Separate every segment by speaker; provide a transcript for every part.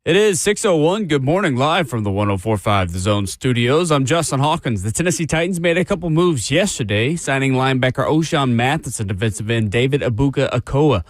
Speaker 1: It is 6:01. Good morning, live from the 104.5 The Zone studios. I'm Justin Hawkins. The Tennessee Titans made a couple moves yesterday, signing linebacker O'Shawn Mathis and defensive end David Abuka-Akoa,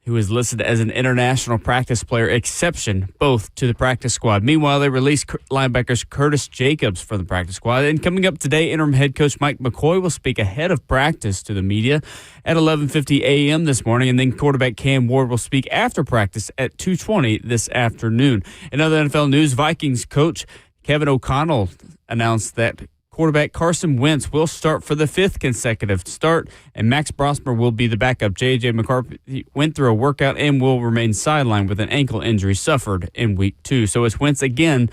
Speaker 1: who is listed as an international practice player exception, both to the practice squad. Meanwhile, they released linebackers Curtis Jacobs from the practice squad. And coming up today, interim head coach Mike McCoy will speak ahead of practice to the media at 11:50 a.m. this morning. And then quarterback Cam Ward will speak after practice at 2:20 this afternoon. In other NFL news, Vikings coach Kevin O'Connell announced that quarterback Carson Wentz will start for the fifth consecutive start, and Max Brosmer will be the backup. J.J. McCarthy went through a workout and will remain sidelined with an ankle injury suffered in Week 2. So it's Wentz again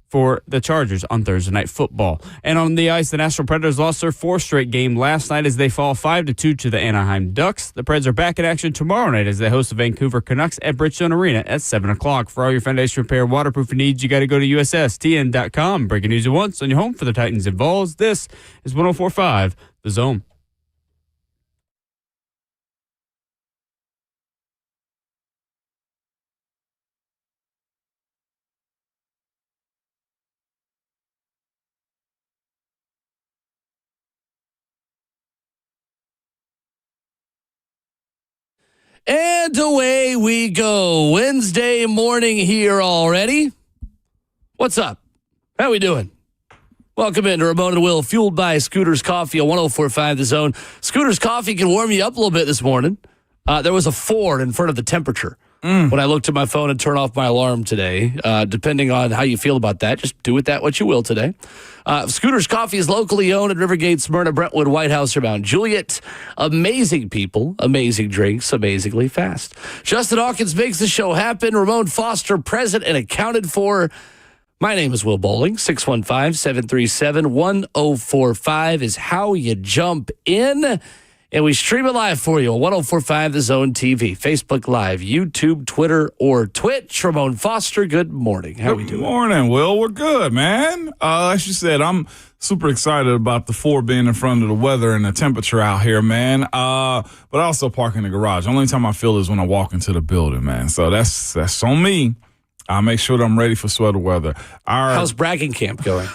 Speaker 1: for the Chargers on Thursday Night Football. And on the ice, the Nashville Predators lost their fourth straight game last night as they fall 5-2 to the Anaheim Ducks. The Preds are back in action tomorrow night as they host the Vancouver Canucks at Bridgestone Arena at 7 o'clock. For all your foundation repair waterproofing needs, you got to go to USSTN.com. Breaking news at once on your home for the Titans and Vols. This is 104.5 The Zone.
Speaker 2: And away we go. Wednesday morning here already. What's up? How we doing? Welcome into Ramon and Will, fueled by Scooter's Coffee on 104.5 The Zone. Scooter's Coffee can warm you up a little bit this morning. There was a 4 in front of the temperature when I looked at my phone and turned off my alarm today. Depending on how you feel about that, just do with that what you will today. Scooter's Coffee is locally owned in Rivergate, Smyrna, Brentwood, White House, or Mount Juliet. Amazing people, amazing drinks, amazingly fast. Justin Hawkins makes the show happen. Ramon Foster present and accounted for. My name is Will Bowling. 615-737-1045 is how you jump in. And we stream it live for you on 104.5 The Zone TV, Facebook Live, YouTube, Twitter, or Twitch. Ramon Foster, good morning. How we doing?
Speaker 3: Good morning, Will. We're good, man. As you said, I'm super excited about the 4 being in front of the weather and the temperature out here, man. But I also park in the garage. Only time I feel is when I walk into the building, man. So that's on me. I'll make sure that I'm ready for sweater weather.
Speaker 2: How's bragging camp going?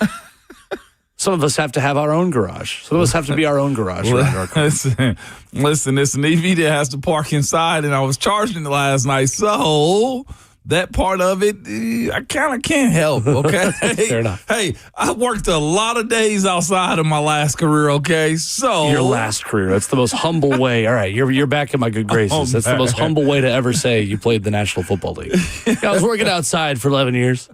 Speaker 2: Some of us have to have our own garage. Some of us have to be our own garage.
Speaker 3: Listen, it's an EV that has to park inside, and I was charging it last night. So that part of it, I kind of can't help, okay?
Speaker 2: Fair enough.
Speaker 3: Hey, I worked a lot of days outside of my last career, okay? So
Speaker 2: your last career. That's the most humble way. All right, you're back in my good graces. That's the most humble way to ever say you played the National Football League. I was working outside for 11 years,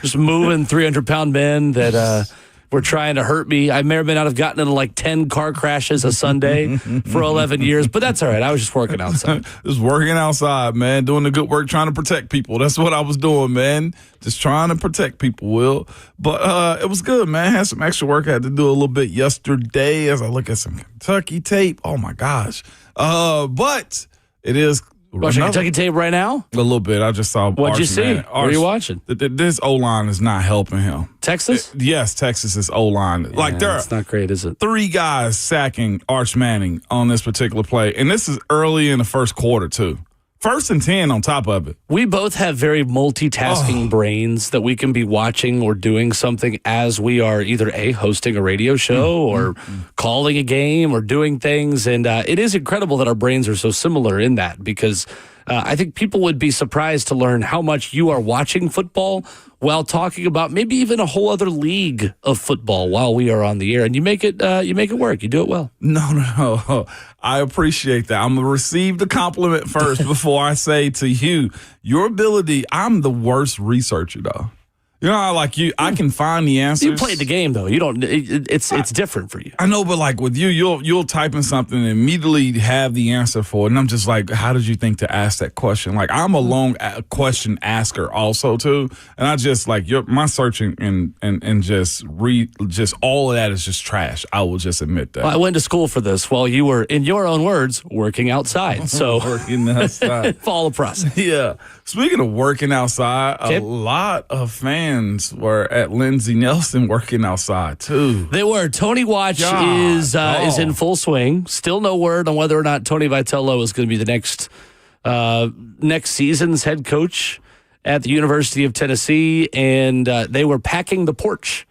Speaker 2: just moving 300-pound men that were trying to hurt me. I may or may not have gotten into like 10 car crashes a Sunday for 11 years, but that's all right. I was just working outside.
Speaker 3: Just working outside, man, doing the good work, trying to protect people. That's what I was doing, man. Just trying to protect people, Will. But it was good, man. Had some extra work I had to do a little bit yesterday as I look at some Kentucky tape. Oh, my gosh. But it is...
Speaker 2: Watching Kentucky tape right now?
Speaker 3: A little bit. I just saw.
Speaker 2: What'd you see? What are you watching?
Speaker 3: This O-line is not helping him.
Speaker 2: Texas?
Speaker 3: Yes, Texas is O-line.
Speaker 2: Yeah, it's not great, is it?
Speaker 3: 3 guys sacking Arch Manning on this particular play, and this is early in the first quarter too. 1st and 10 on top of it.
Speaker 2: We both have very multitasking brains that we can be watching or doing something as we are either hosting a radio show or calling a game or doing things. And it is incredible that our brains are so similar in that, because I think people would be surprised to learn how much you are watching football while talking about maybe even a whole other league of football while we are on the air. And you make it work. You do it well.
Speaker 3: No. I appreciate that. I'm going to receive the compliment first before I say to you, your ability, I'm the worst researcher, though. You know, like you, I can find the answers.
Speaker 2: You played the game though. You don't. It's different for you.
Speaker 3: I know, but like with you, you'll type in something and immediately have the answer for it, and I'm just like, how did you think to ask that question? Like I'm a long question asker also too, and I just like my searching and just all of that is just trash. I will just admit that.
Speaker 2: Well, I went to school for this while you were, in your own words, working outside. So
Speaker 3: working outside,
Speaker 2: follow the process.
Speaker 3: Yeah. Speaking of working outside, a lot of fans were at Lindsey Nelson working outside too.
Speaker 2: They were. Tony Watch is in full swing. Still no word on whether or not Tony Vitello is going to be the next season's head coach. at the University of Tennessee, and they were packing the porch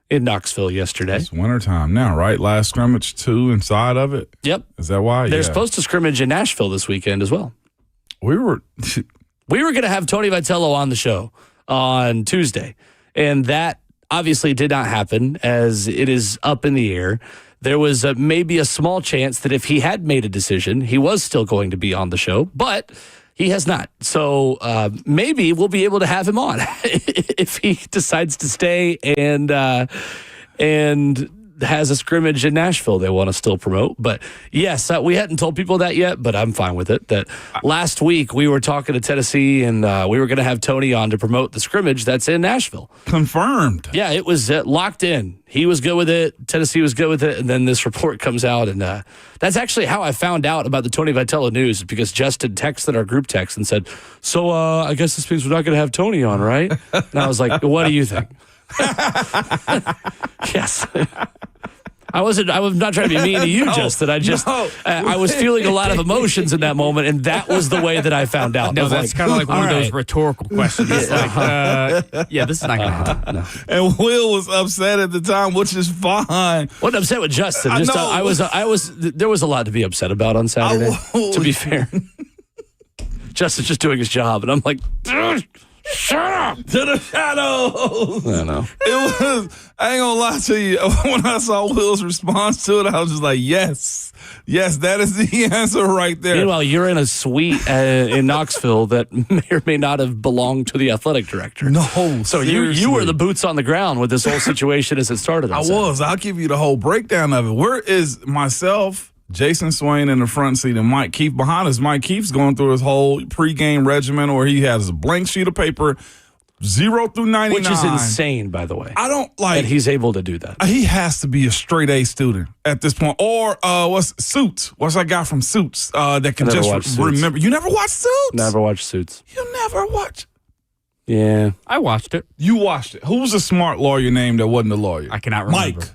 Speaker 2: in Knoxville yesterday.
Speaker 3: It's wintertime now, right? Last scrimmage, 2 inside of it.
Speaker 2: Yep.
Speaker 3: Is that why?
Speaker 2: They're supposed to scrimmage in Nashville this weekend as well.
Speaker 3: We were
Speaker 2: going to have Tony Vitello on the show on Tuesday, and that obviously did not happen as it is up in the air. There was maybe a small chance that if he had made a decision, he was still going to be on the show, but he has not. So maybe we'll be able to have him on if he decides to stay and has a scrimmage in Nashville they want to still promote. But yes, we hadn't told people that yet, but I'm fine with it. That last week we were talking to Tennessee and we were going to have Tony on to promote the scrimmage that's in Nashville.
Speaker 3: Confirmed.
Speaker 2: Yeah, it was locked in. He was good with it. Tennessee was good with it. And then this report comes out. And that's actually how I found out about the Tony Vitello news, because Justin texted our group text and said, so I guess this means we're not going to have Tony on, right? And I was like, what do you think? Yes. I was not trying to be mean to you, Justin. I was feeling a lot of emotions in that moment, and that was the way that I found out.
Speaker 1: No, that's kind of like one of those rhetorical questions. It's like, yeah, this is not going to happen. No.
Speaker 3: And Will was upset at the time, which is fine.
Speaker 2: Wasn't upset with Justin. There was a lot to be upset about on Saturday, to be fair. Justin's just doing his job, and I'm like, shut up
Speaker 3: to the shadows.
Speaker 2: I know.
Speaker 3: I ain't gonna lie to you. When I saw Will's response to it, I was just like, yes, that is the answer right there.
Speaker 2: Meanwhile, you're in a suite in Knoxville that may or may not have belonged to the athletic director.
Speaker 3: No,
Speaker 2: so you were the boots on the ground with this whole situation as it started.
Speaker 3: I was. I'll give you the whole breakdown of it. Where is myself, Jason Swain in the front seat, and Mike Keefe behind us? Mike Keefe's going through his whole pregame regimen where he has a blank sheet of paper, 0 through 99.
Speaker 2: Which is insane, by the way.
Speaker 3: I don't like
Speaker 2: that he's able to do that.
Speaker 3: He has to be a straight A student at this point. Or what's Suits? What's that guy from Suits that can just remember? You never watched Suits?
Speaker 2: Never watched Suits.
Speaker 3: You never watched?
Speaker 2: Yeah.
Speaker 1: I watched it.
Speaker 3: You watched it. Who was a smart lawyer name that wasn't a lawyer?
Speaker 1: I cannot remember.
Speaker 3: Mike.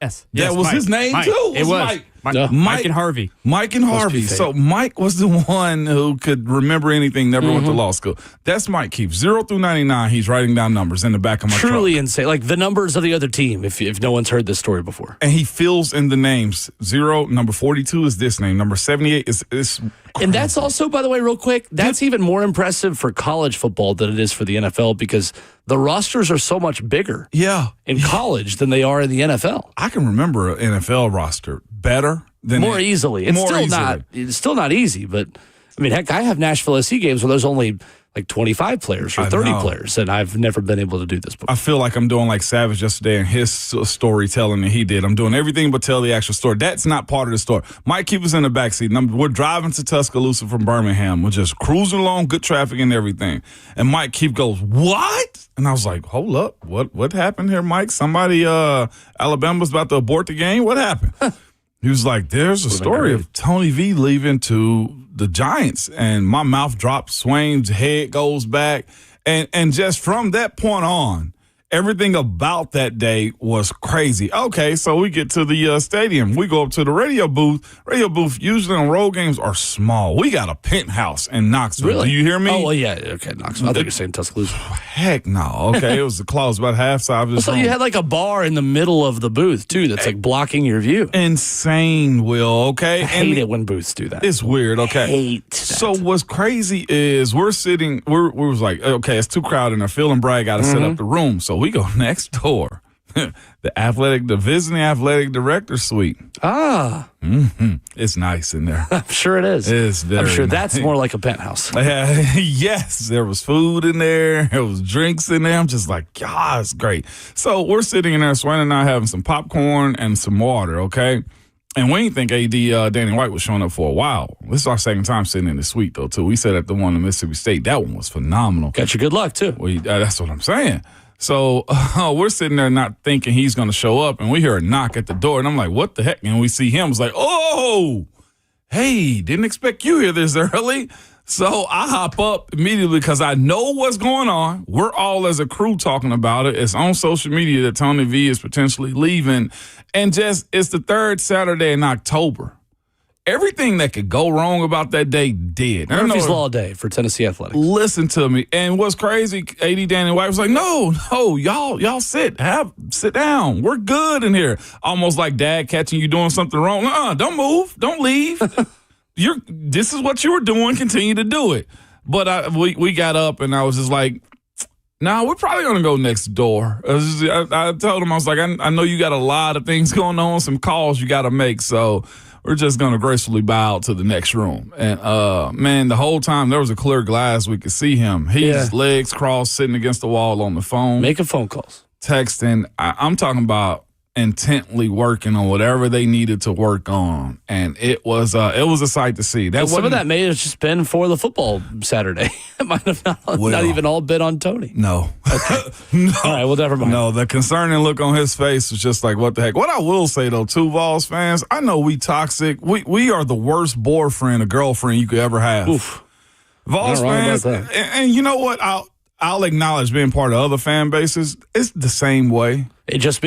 Speaker 1: Yes.
Speaker 3: That was
Speaker 1: Mike.
Speaker 3: his name,
Speaker 1: Mike.
Speaker 3: too?
Speaker 1: It was. Mike and Harvey.
Speaker 3: Mike and Harvey. So Mike was the one who could remember anything, never went to law school. That's Mike Keefe. 0 through 99, he's writing down numbers in the back of my truck.
Speaker 2: Truly insane. Like the numbers of the other team, if no one's heard this story before.
Speaker 3: And he fills in the names. 0, number 42 is this name. Number 78 is
Speaker 2: and that's also, by the way, real quick, that's even more impressive for college football than it is for the NFL, because the rosters are so much bigger in college than they are in the NFL.
Speaker 3: I can remember an NFL roster better than
Speaker 2: more easily. It's still not easy, but I mean, heck, I have Nashville SC games where there's only like 25 players or 30 players, and I've never been able to do this before.
Speaker 3: I feel like I'm doing like Savage yesterday and his storytelling that he did. I'm doing everything but tell the actual story. That's not part of the story. Mike Keefe was in the backseat, and we're driving to Tuscaloosa from Birmingham. We're just cruising along, good traffic and everything. And Mike Keefe goes, "What?" And I was like, "Hold up. What happened here, Mike? Somebody, Alabama's about to abort the game? What happened?" He was like, there's a story of Tony V leaving to the Giants. And my mouth drops, Swain's head goes back. And just from that point on, everything about that day was crazy. Okay, so we get to the stadium. We go up to the radio booth. Radio booth usually on road games are small. We got a penthouse in Knoxville.
Speaker 2: Really?
Speaker 3: Do you hear me?
Speaker 2: Oh, well, yeah. Okay, Knoxville. I thought you were saying Tuscaloosa.
Speaker 3: Heck no. Okay, it was close, about half size.
Speaker 2: So you had like a bar in the middle of the booth, too, that's like blocking your view.
Speaker 3: Insane, Will, okay?
Speaker 2: I hate it when booths do that.
Speaker 3: It's weird, okay?
Speaker 2: Hate that.
Speaker 3: So what's crazy is we was like, okay, it's too crowded in there. Phil and Brad got to set up the room. So we go next door. the visiting athletic director suite. It's nice in there.
Speaker 2: I'm sure it is.
Speaker 3: It's very
Speaker 2: I'm sure
Speaker 3: nice.
Speaker 2: That's more like a penthouse.
Speaker 3: Yes, there was food in there. There was drinks in there. I'm just like, God, it's great. So we're sitting in there, Swain and I having some popcorn and some water, okay? And we didn't think AD Danny White was showing up for a while. This is our second time sitting in the suite, though, too. We sat at the one in Mississippi State. That one was phenomenal.
Speaker 2: Got you good luck, too.
Speaker 3: That's what I'm saying. So we're sitting there not thinking he's going to show up, and we hear a knock at the door, and I'm like, what the heck? And we see him. It's like, oh, hey, didn't expect you here this early. So I hop up immediately because I know what's going on. We're all as a crew talking about it. It's on social media that Tony V is potentially leaving. And it's the third Saturday in October. everything that could go wrong about that day did.
Speaker 2: Murphy's Law Day for Tennessee Athletics.
Speaker 3: Listen to me. And what's crazy, AD Danny White was like, no, y'all sit down. We're good in here. Almost like dad catching you doing something wrong. Don't move. Don't leave. This is what you were doing. Continue to do it. But we got up, and I was just like, we're probably going to go next door. I told him, I was like, I know you got a lot of things going on, some calls you got to make, so we're just going to gracefully bow out to the next room. And, man, the whole time there was a clear glass. We could see him. His legs crossed, sitting against the wall on the phone.
Speaker 2: Making phone calls.
Speaker 3: Texting. I'm talking about intently working on whatever they needed to work on, and it was a sight to see.
Speaker 2: Some of that may have just been for the football Saturday. It might have not even all been on Tony.
Speaker 3: No.
Speaker 2: Okay.
Speaker 3: No.
Speaker 2: All right, well, never mind.
Speaker 3: No, the concerning look on his face was just like, what the heck? What I will say, though, too, Vols fans, I know we toxic. We are the worst boyfriend or girlfriend you could ever have.
Speaker 2: Oof.
Speaker 3: Vols fans, and you know what? I'll acknowledge being part of other fan bases. It's the same way.
Speaker 2: It just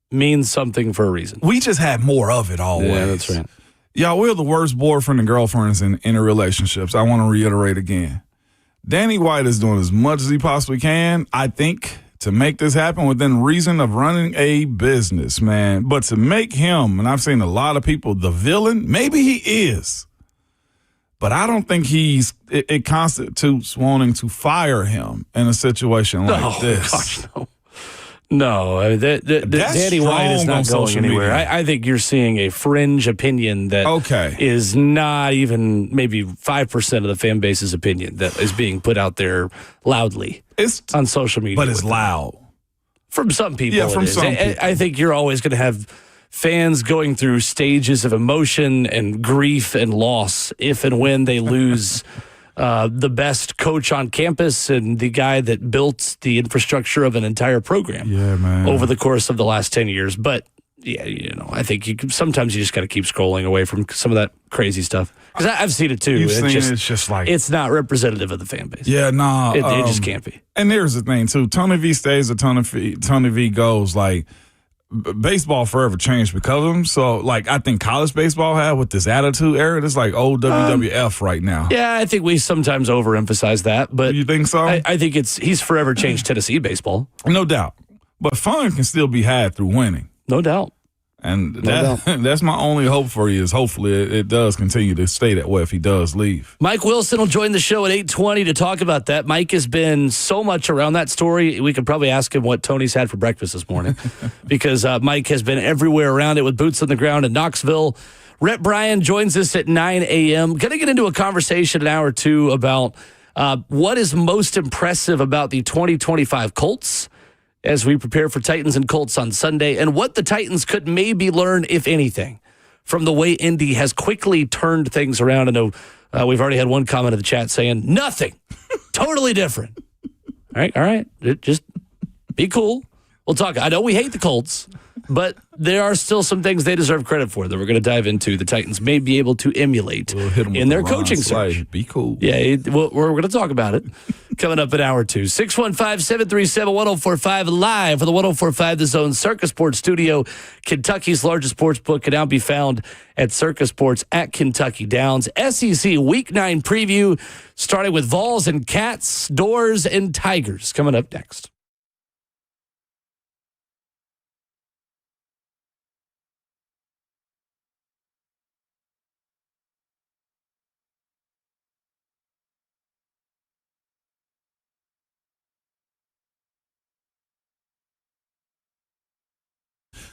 Speaker 2: means something for a reason.
Speaker 3: We just have more of it always.
Speaker 2: Yeah, that's right.
Speaker 3: Y'all, we're the worst boyfriend and girlfriends in relationships. I want to reiterate again. Danny White is doing as much as he possibly can, I think, to make this happen within reason of running a business, man. But to make him, and I've seen a lot of people, the villain, maybe he is. But I don't think it constitutes wanting to fire him in a situation like this.
Speaker 2: Gosh, no. No, I mean, Danny White is not going anywhere. I think you're seeing a fringe opinion that is not even maybe 5% of the fan base's opinion that is being put out there loudly on social media.
Speaker 3: But it's loud.
Speaker 2: From some people,
Speaker 3: yeah, from some people.
Speaker 2: I think you're always going to have fans going through stages of emotion and grief and loss if and when they lose the best coach on campus and the guy that built the infrastructure of an entire program over the course of the last 10 years. But, I think sometimes you just got to keep scrolling away from some of that crazy stuff. Because I've seen it, too.
Speaker 3: It's just like...
Speaker 2: It's not representative of the fan base.
Speaker 3: Yeah, no.
Speaker 2: It just can't be.
Speaker 3: And here's the thing, too. Tony V stays or Tony V goes, like... Baseball forever changed because of him. So, I think college baseball had with this attitude era, it's like old WWF right now.
Speaker 2: Yeah, I think we sometimes overemphasize that. But
Speaker 3: you think so?
Speaker 2: I think he's forever changed Tennessee baseball.
Speaker 3: No doubt. But fun can still be had through winning.
Speaker 2: No doubt.
Speaker 3: And that's my only hope for you is hopefully it does continue to stay that way if he does leave.
Speaker 2: Mike Wilson will join the show at 8:20 to talk about that. Mike has been so much around that story. We could probably ask him what Tony's had for breakfast this morning because Mike has been everywhere around it with boots on the ground in Knoxville. Rhett Bryan joins us at 9 a.m. Going to get into a conversation an hour or two about what is most impressive about the 2025 Colts as we prepare for Titans and Colts on Sunday, and what the Titans could maybe learn, if anything, from the way Indy has quickly turned things around. I know we've already had one comment in the chat saying, nothing, totally different. All right, just be cool. We'll talk. I know we hate the Colts, but there are still some things they deserve credit for that we're going to dive into. The Titans may be able to emulate in their coaching search.
Speaker 3: Be cool.
Speaker 2: Yeah, we're going to talk about it coming up in hour two. 615-737-1045 live for the 1045 The Zone Circus Sports Studio. Kentucky's largest sports book can now be found at Circus Sports at Kentucky Downs. SEC Week 9 preview starting with Vols and Cats, Doors and Tigers coming up next.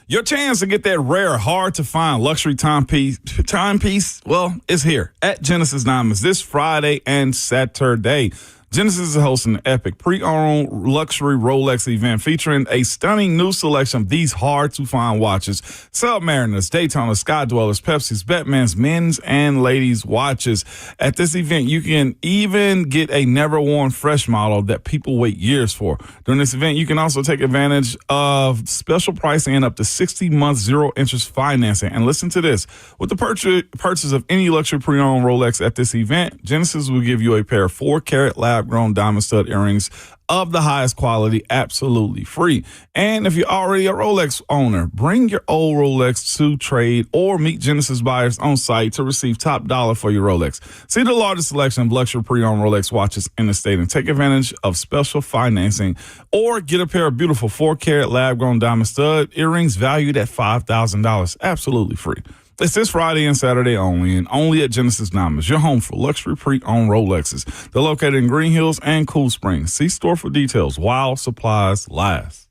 Speaker 3: Your chance to get that rare, hard-to-find luxury timepiece, well, it's here at Genesis Diamonds this Friday and Saturday. Genesis is hosting an epic pre-owned luxury Rolex event featuring a stunning new selection of these hard-to-find watches. Submariners, Daytona, Sky Dwellers, Pepsi's, Batman's men's and ladies' watches. At this event, you can even get a never-worn fresh model that people wait years for. During this event, you can also take advantage of special pricing and up to 60 months zero-interest financing. And listen to this. With the purchase of any luxury pre-owned Rolex at this event, Genesis will give you a pair of 4-carat lab lab-grown diamond stud earrings of the highest quality, absolutely free. And if you're already a Rolex owner, bring your old Rolex to trade or meet Genesis buyers on site to receive top dollar for your Rolex. See the largest selection of luxury pre-owned Rolex watches in the state and take advantage of special financing or get a pair of beautiful 4-carat lab-grown diamond stud earrings valued at $5,000, absolutely free. It's this Friday and Saturday only, and only at Genesis Diamonds, your home for luxury pre-owned Rolexes. They're located in Green Hills and Cool Springs. See store for details while supplies last.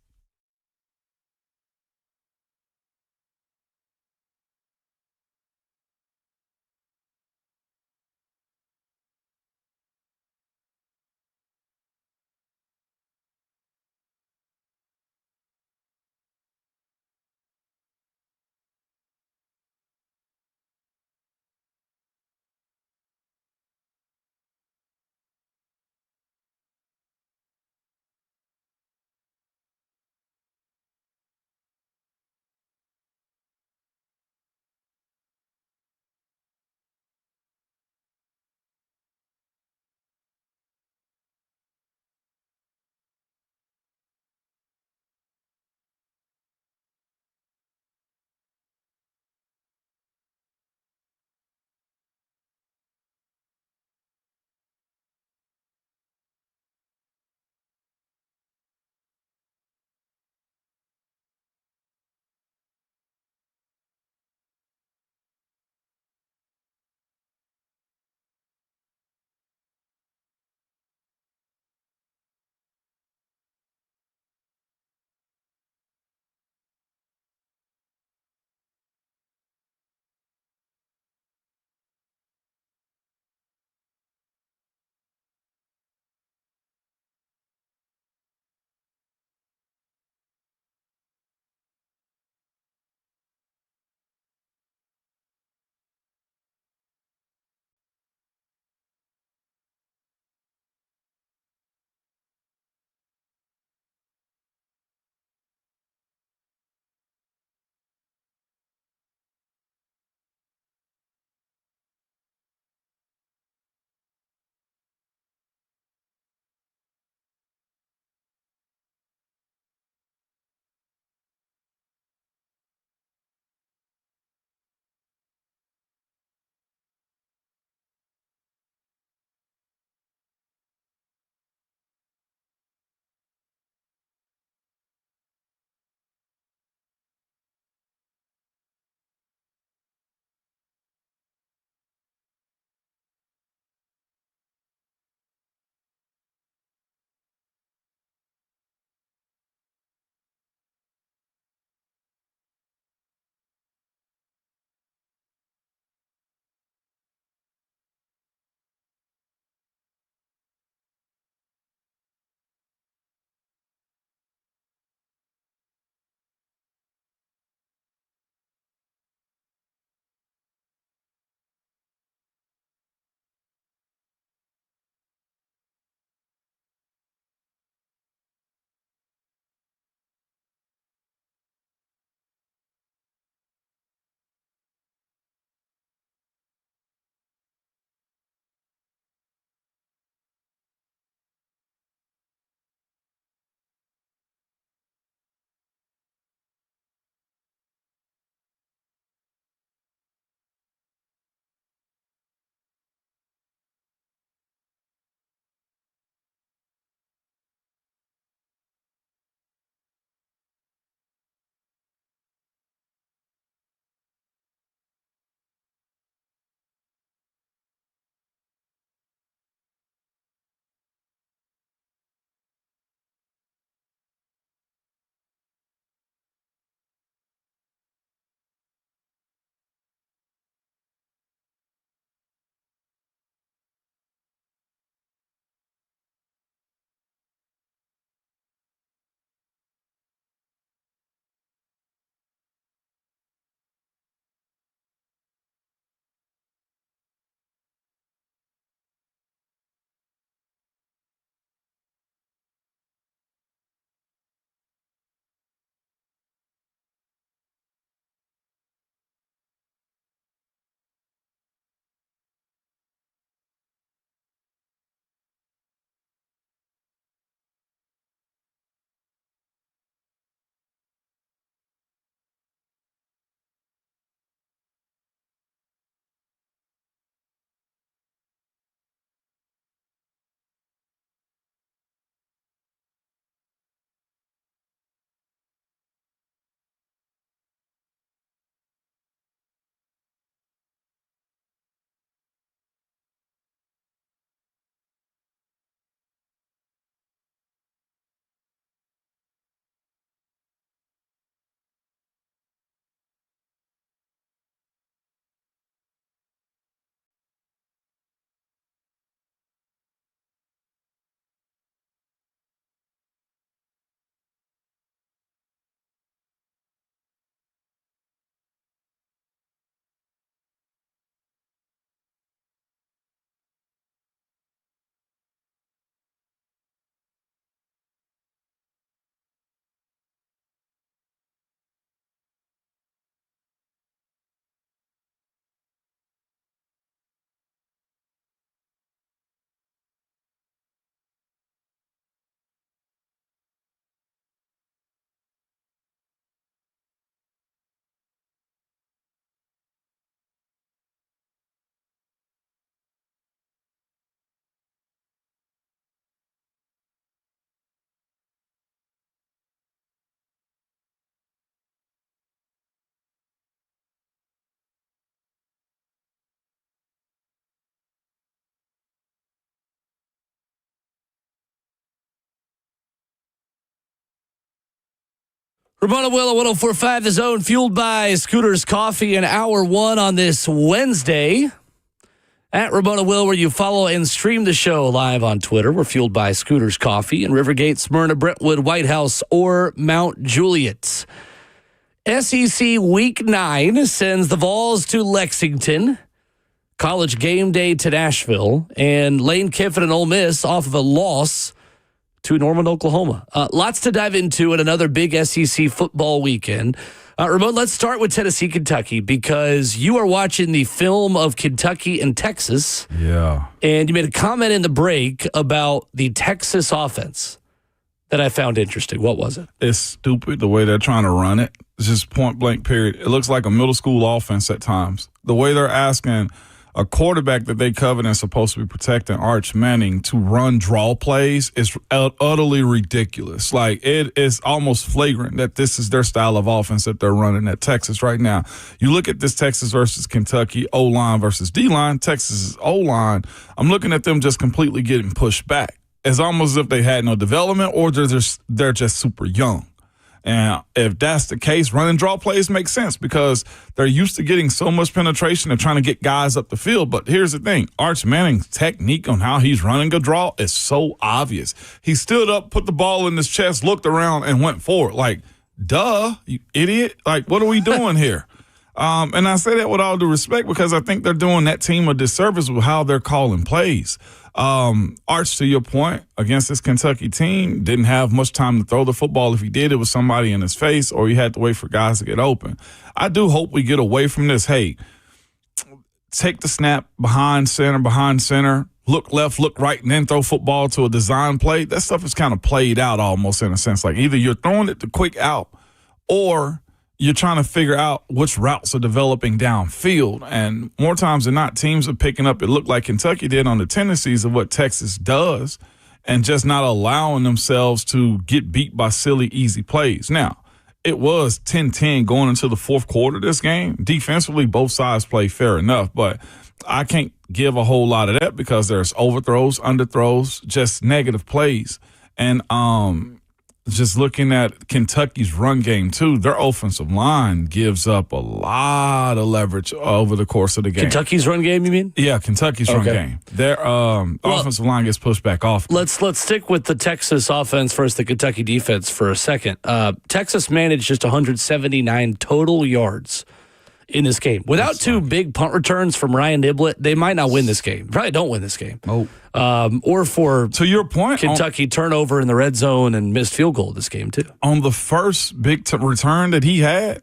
Speaker 2: Ramona Will at 104.5 The Zone, fueled by Scooters Coffee in hour one on this Wednesday. At Ramona Will, where you follow and stream the show live on Twitter. We're fueled by Scooters Coffee in Rivergate, Smyrna, Brentwood, White House, or Mount Juliet. SEC Week 9 sends the Vols to Lexington. College game day to Nashville. And Lane Kiffin and Ole Miss off of a loss to Norman, Oklahoma. Lots to dive into at another big SEC football weekend. Ramon, let's start with Tennessee, Kentucky, because you are watching the film of Kentucky and Texas.
Speaker 3: Yeah.
Speaker 2: And you made a comment in the break about the Texas offense that I found interesting. What was it?
Speaker 3: It's stupid the way they're trying to run it. It's just point blank, period. It looks like a middle school offense at times. The way they're asking a quarterback that they covet and supposed to be protecting, Arch Manning, to run draw plays is utterly ridiculous. Like, it is almost flagrant that this is their style of offense that they're running at Texas right now. You look at this Texas versus Kentucky O-line versus D-line, Texas's O-line, I'm looking at them just completely getting pushed back. It's almost as if they had no development or they're just super young. And if that's the case, running draw plays make sense because they're used to getting so much penetration and trying to get guys up the field. But here's the thing. Arch Manning's technique on how he's running a draw is so obvious. He stood up, put the ball in his chest, looked around, and went forward. Like, duh, you idiot. Like, what are we doing here? And I say that with all due respect because I think they're doing that team a disservice with how they're calling plays. Arch, to your point, against this Kentucky team, didn't have much time to throw the football. If he did, it was somebody in his face or he had to wait for guys to get open. I do hope we get away from this. Hey, take the snap behind center, look left, look right, and then throw football to a design play. That stuff is kind of played out almost in a sense. Like either you're throwing it to quick out or you're trying to figure out which routes are developing downfield. And more times than not, teams are picking up, it looked like Kentucky did, on the tendencies of what Texas does and just not allowing themselves to get beat by silly, easy plays. Now, it was 10-10 going into the fourth quarter of this game. Defensively, both sides played fair enough, but I can't give a whole lot of that because there's overthrows, underthrows, just negative plays. And just looking at Kentucky's run game, too, their offensive line gives up a lot of leverage over the course of the game.
Speaker 2: Kentucky's run game, you mean?
Speaker 3: Yeah, Kentucky's run game. Their offensive line gets pushed back off.
Speaker 2: Let's stick with the Texas offense versus the Kentucky defense for a second. Texas managed just 179 total yards in this game. Without two big punt returns from Ryan Niblett, they might not win this game. Probably don't win this game.
Speaker 3: Oh.
Speaker 2: Or for,
Speaker 3: to your point,
Speaker 2: Kentucky turnover in the red zone and missed field goal this game, too.
Speaker 3: On the first big return that he had,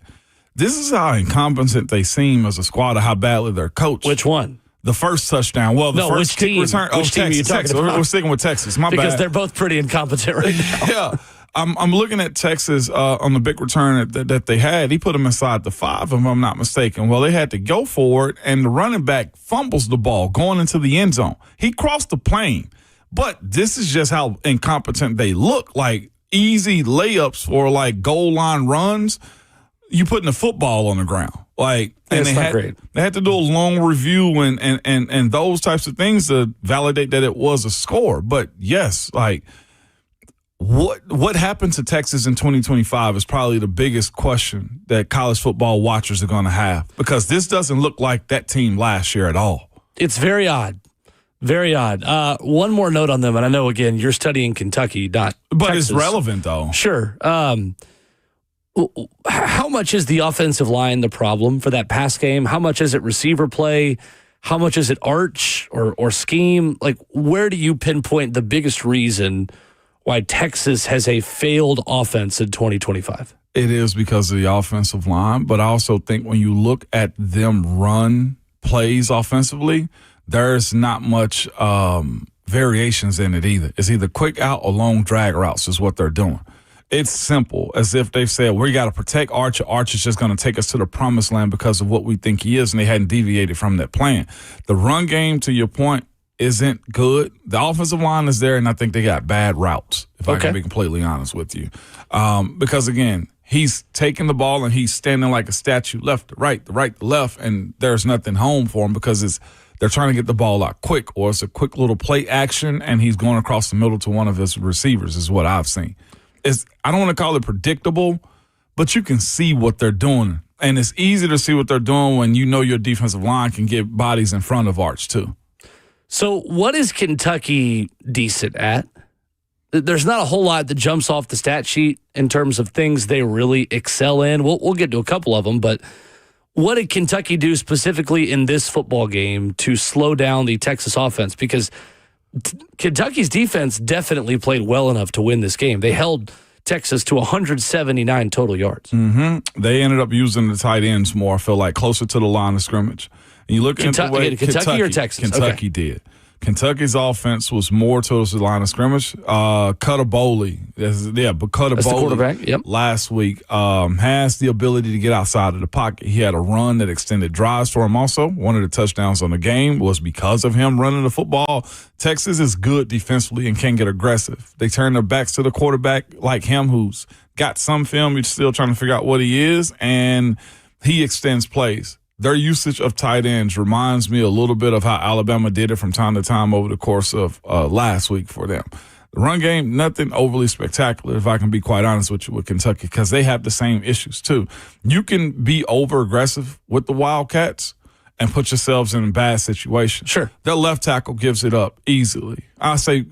Speaker 3: this is how incompetent they seem as a squad or how badly they're coached.
Speaker 2: Which one?
Speaker 3: The first touchdown. Well, the first kick return.
Speaker 2: Which team are you talking about?
Speaker 3: We're sticking with Texas. My bad.
Speaker 2: Because they're both pretty incompetent right now.
Speaker 3: Yeah. I'm looking at Texas on the big return that they had. He put them inside the 5, if I'm not mistaken. Well, they had to go forward, and the running back fumbles the ball going into the end zone. He crossed the plane. But this is just how incompetent they look. Like easy layups for like goal line runs. You putting the football on the ground. Like, and they had to do a long review and those types of things to validate that it was a score. But yes, like, What happened to Texas in 2025 is probably the biggest question that college football watchers are going to have because this doesn't look like that team last year at all.
Speaker 2: It's very odd. Very odd. One more note on them, and I know, again, you're studying Kentucky, not
Speaker 3: But
Speaker 2: Texas.
Speaker 3: It's relevant, though.
Speaker 2: Sure. How much is the offensive line the problem for that pass game? How much is it receiver play? How much is it arch or scheme? Like, where do you pinpoint the biggest reason why Texas has a failed offense in 2025?
Speaker 3: It is because of the offensive line, but I also think when you look at them run plays offensively, there's not much variations in it either. It's either quick out or long drag routes is what they're doing. It's simple, as if they've said, we got to protect Arch. Arch is just going to take us to the promised land because of what we think he is, and they hadn't deviated from that plan. The run game, to your point, isn't good. The offensive line is there, and I think they got bad routes, if I can be completely honest with you. Because, again, he's taking the ball and he's standing like a statue left to right, the right to left, and there's nothing home for him because they're trying to get the ball out quick, or it's a quick little play action, and he's going across the middle to one of his receivers is what I've seen. I don't want to call it predictable, but you can see what they're doing. And it's easy to see what they're doing when you know your defensive line can get bodies in front of Arch, too.
Speaker 2: So what is Kentucky decent at? There's not a whole lot that jumps off the stat sheet in terms of things they really excel in. We'll get to a couple of them, but what did Kentucky do specifically in this football game to slow down the Texas offense? Because Kentucky's defense definitely played well enough to win this game. They held Texas to 179 total yards.
Speaker 3: Mm-hmm. They ended up using the tight ends more, I feel like, closer to the line of scrimmage. And you look at the way
Speaker 2: Kentucky or Texas?
Speaker 3: Kentucky did. Kentucky's offense was more towards the line of scrimmage. Cutter Boley, but Cutter
Speaker 2: That's the
Speaker 3: Boley
Speaker 2: quarterback. Yep.
Speaker 3: last week has the ability to get outside of the pocket. He had a run that extended drives for him also. One of the touchdowns on the game was because of him running the football. Texas is good defensively and can get aggressive. They turn their backs to the quarterback like him, who's got some film. You're still trying to figure out what he is, and he extends plays. Their usage of tight ends reminds me a little bit of how Alabama did it from time to time over the course of last week for them. The run game, nothing overly spectacular, if I can be quite honest with you, with Kentucky, because they have the same issues too. You can be over-aggressive with the Wildcats and put yourselves in a bad situation.
Speaker 2: Sure.
Speaker 3: Their left tackle gives it up easily. I say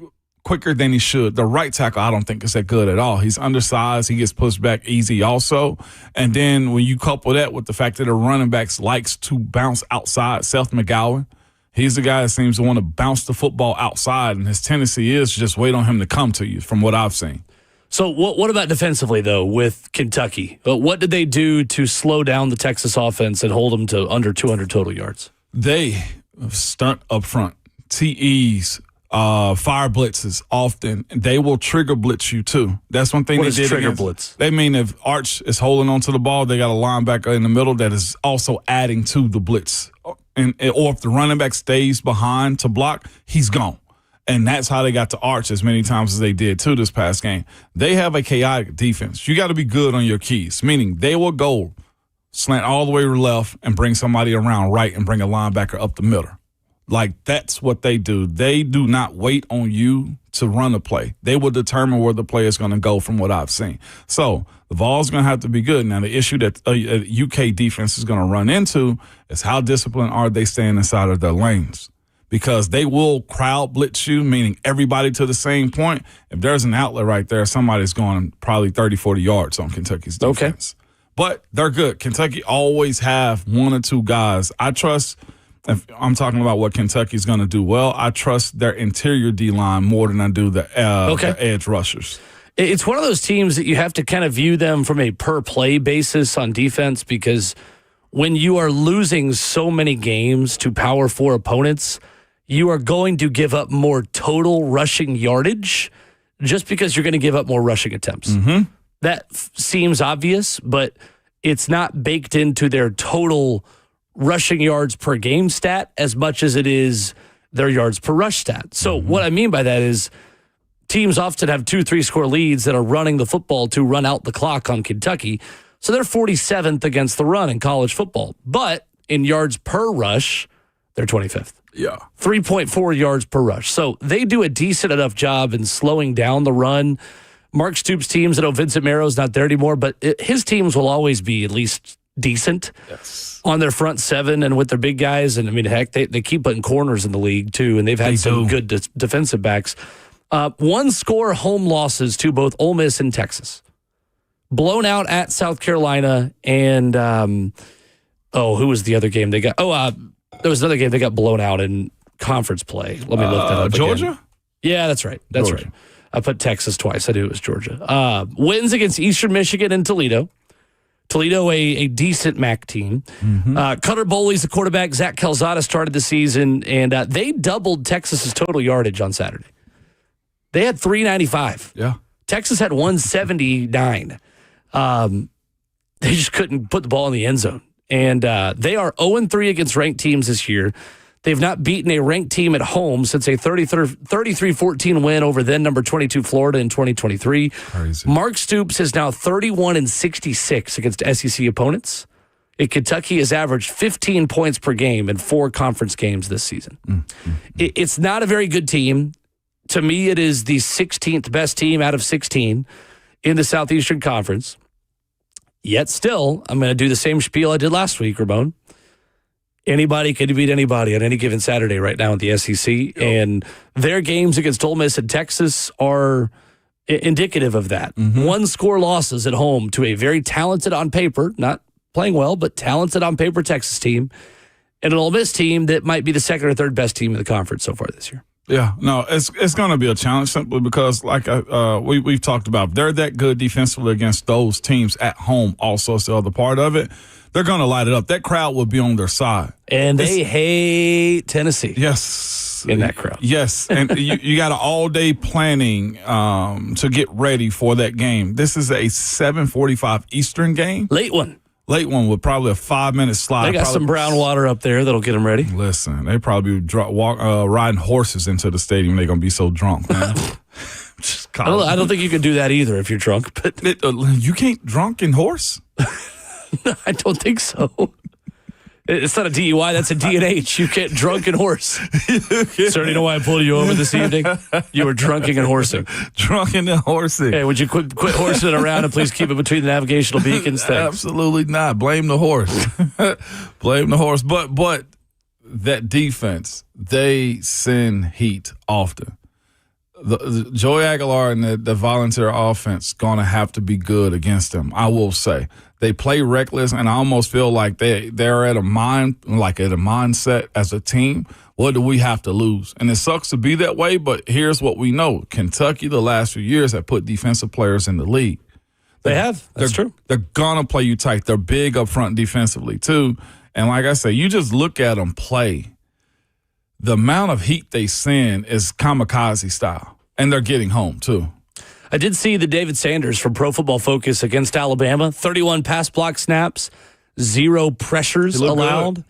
Speaker 3: quicker than he should. The right tackle, I don't think is that good at all. He's undersized. He gets pushed back easy also. And then when you couple that with the fact that the running backs likes to bounce outside, Seth McGowan, he's the guy that seems to want to bounce the football outside, and his tendency is just wait on him to come to you from what I've seen.
Speaker 2: So what about defensively, though, with Kentucky? What did they do to slow down the Texas offense and hold them to under 200 total yards?
Speaker 3: They stunt up front, TEs, fire blitzes often. They will trigger blitz you too. That's one thing
Speaker 2: what
Speaker 3: they
Speaker 2: is
Speaker 3: did.
Speaker 2: Trigger blitz?
Speaker 3: They mean if Arch is holding onto the ball, they got a linebacker in the middle that is also adding to the blitz. Or if the running back stays behind to block, he's gone. And that's how they got to Arch as many times as they did too this past game. They have a chaotic defense. You got to be good on your keys, meaning they will go slant all the way to left and bring somebody around right and bring a linebacker up the middle. Like, that's what they do. They do not wait on you to run a play. They will determine where the play is going to go from what I've seen. So the ball's going to have to be good. Now, the issue that UK defense is going to run into is how disciplined are they staying inside of their lanes? Because they will crowd blitz you, meaning everybody to the same point. If there's an outlet right there, somebody's going probably 30, 40 yards on Kentucky's defense. Okay. But they're good. Kentucky always have one or two guys. I trust – if I'm talking about what Kentucky's going to do well, I trust their interior D-line more than I do the edge rushers.
Speaker 2: It's one of those teams that you have to kind of view them from a per-play basis on defense, because when you are losing so many games to Power 4 opponents, you are going to give up more total rushing yardage just because you're going to give up more rushing attempts.
Speaker 3: Mm-hmm.
Speaker 2: That seems obvious, but it's not baked into their total rushing yards per game stat as much as it is their yards per rush stat. So what I mean by that is teams often have 2-3 score leads that are running the football to run out the clock on Kentucky. So they're 47th against the run in college football. But in yards per rush, they're 25th.
Speaker 3: Yeah.
Speaker 2: 3.4 yards per rush. So they do a decent enough job in slowing down the run. Mark Stoops' teams, I know Vincent Marrow's not there anymore, but his teams will always be at least decent on their front seven and with their big guys. And I mean, heck, they keep putting corners in the league too, and they've had some good defensive backs. One score home losses to both Ole Miss and Texas. Blown out at South Carolina, and who was the other game they got? There was another game they got blown out in conference play. Let me look that up.
Speaker 3: Georgia?
Speaker 2: Again. Yeah, that's right. That's right. I put Texas twice. I knew it was Georgia. Wins against Eastern Michigan and Toledo. Toledo, a decent MAC team. Mm-hmm. Cutter Boley's the quarterback. Zach Calzada started the season, and they doubled Texas's total yardage on Saturday. They had 395.
Speaker 3: Yeah.
Speaker 2: Texas had 179. They just couldn't put the ball in the end zone. And they are 0-3 against ranked teams this year. They've not beaten a ranked team at home since a 33-14 win over then number 22 Florida in 2023.
Speaker 3: Crazy.
Speaker 2: Mark Stoops is now 31-66 against SEC opponents. Kentucky has averaged 15 points per game in 4 conference games this season. It's not a very good team. To me, it is the 16th best team out of 16 in the Southeastern Conference. Yet still, I'm going to do the same spiel I did last week, Ramon. Anybody can beat anybody on any given Saturday right now in the SEC, and their games against Ole Miss and Texas are indicative of that. One-score losses at home to a very talented on paper, not playing well, but talented on paper Texas team, and an Ole Miss team that might be the second or third best team in the conference so far this year.
Speaker 3: Yeah, no, it's going to be a challenge simply because, like we've talked about, they're that good defensively against those teams at home. Also, it's the other part of it. They're going to light it up. That crowd will be on their side,
Speaker 2: and they hate Tennessee.
Speaker 3: Yes,
Speaker 2: in that crowd.
Speaker 3: Yes, and you got an all-day planning to get ready for that game. This is a 7:45 Eastern game.
Speaker 2: Late one
Speaker 3: with probably a 5-minute slide.
Speaker 2: They got some brown water up there that'll get them ready.
Speaker 3: Listen, they probably riding horses into the stadium. They're going to be so drunk, man.
Speaker 2: I don't think you can do that either if you're drunk. But
Speaker 3: you can't drunk and horse?
Speaker 2: I don't think so. It's not a DUI. That's a D&H. You can't drunk and horse. Sir, you know why I pulled you over this evening? You were drunking and horsing.
Speaker 3: Drunken and horsing.
Speaker 2: Hey, would you quit horsing it around and please keep it between the navigational beacons? Thanks.
Speaker 3: Absolutely not. Blame the horse. Blame the horse. But that defense, they send heat often. The Joey Aguilar and the volunteer offense going to have to be good against them, I will say. They play reckless, and I almost feel like they're at a mindset as a team. What do we have to lose? And it sucks to be that way, but here's what we know. Kentucky, the last few years, have put defensive players in the league.
Speaker 2: They have. That's true.
Speaker 3: They're going to play you tight. They're big up front defensively, too. And like I say, you just look at them play. The amount of heat they send is kamikaze style, and they're getting home, too.
Speaker 2: I did see the David Sanders from Pro Football Focus against Alabama. 31 pass block snaps, 0 pressures allowed, good.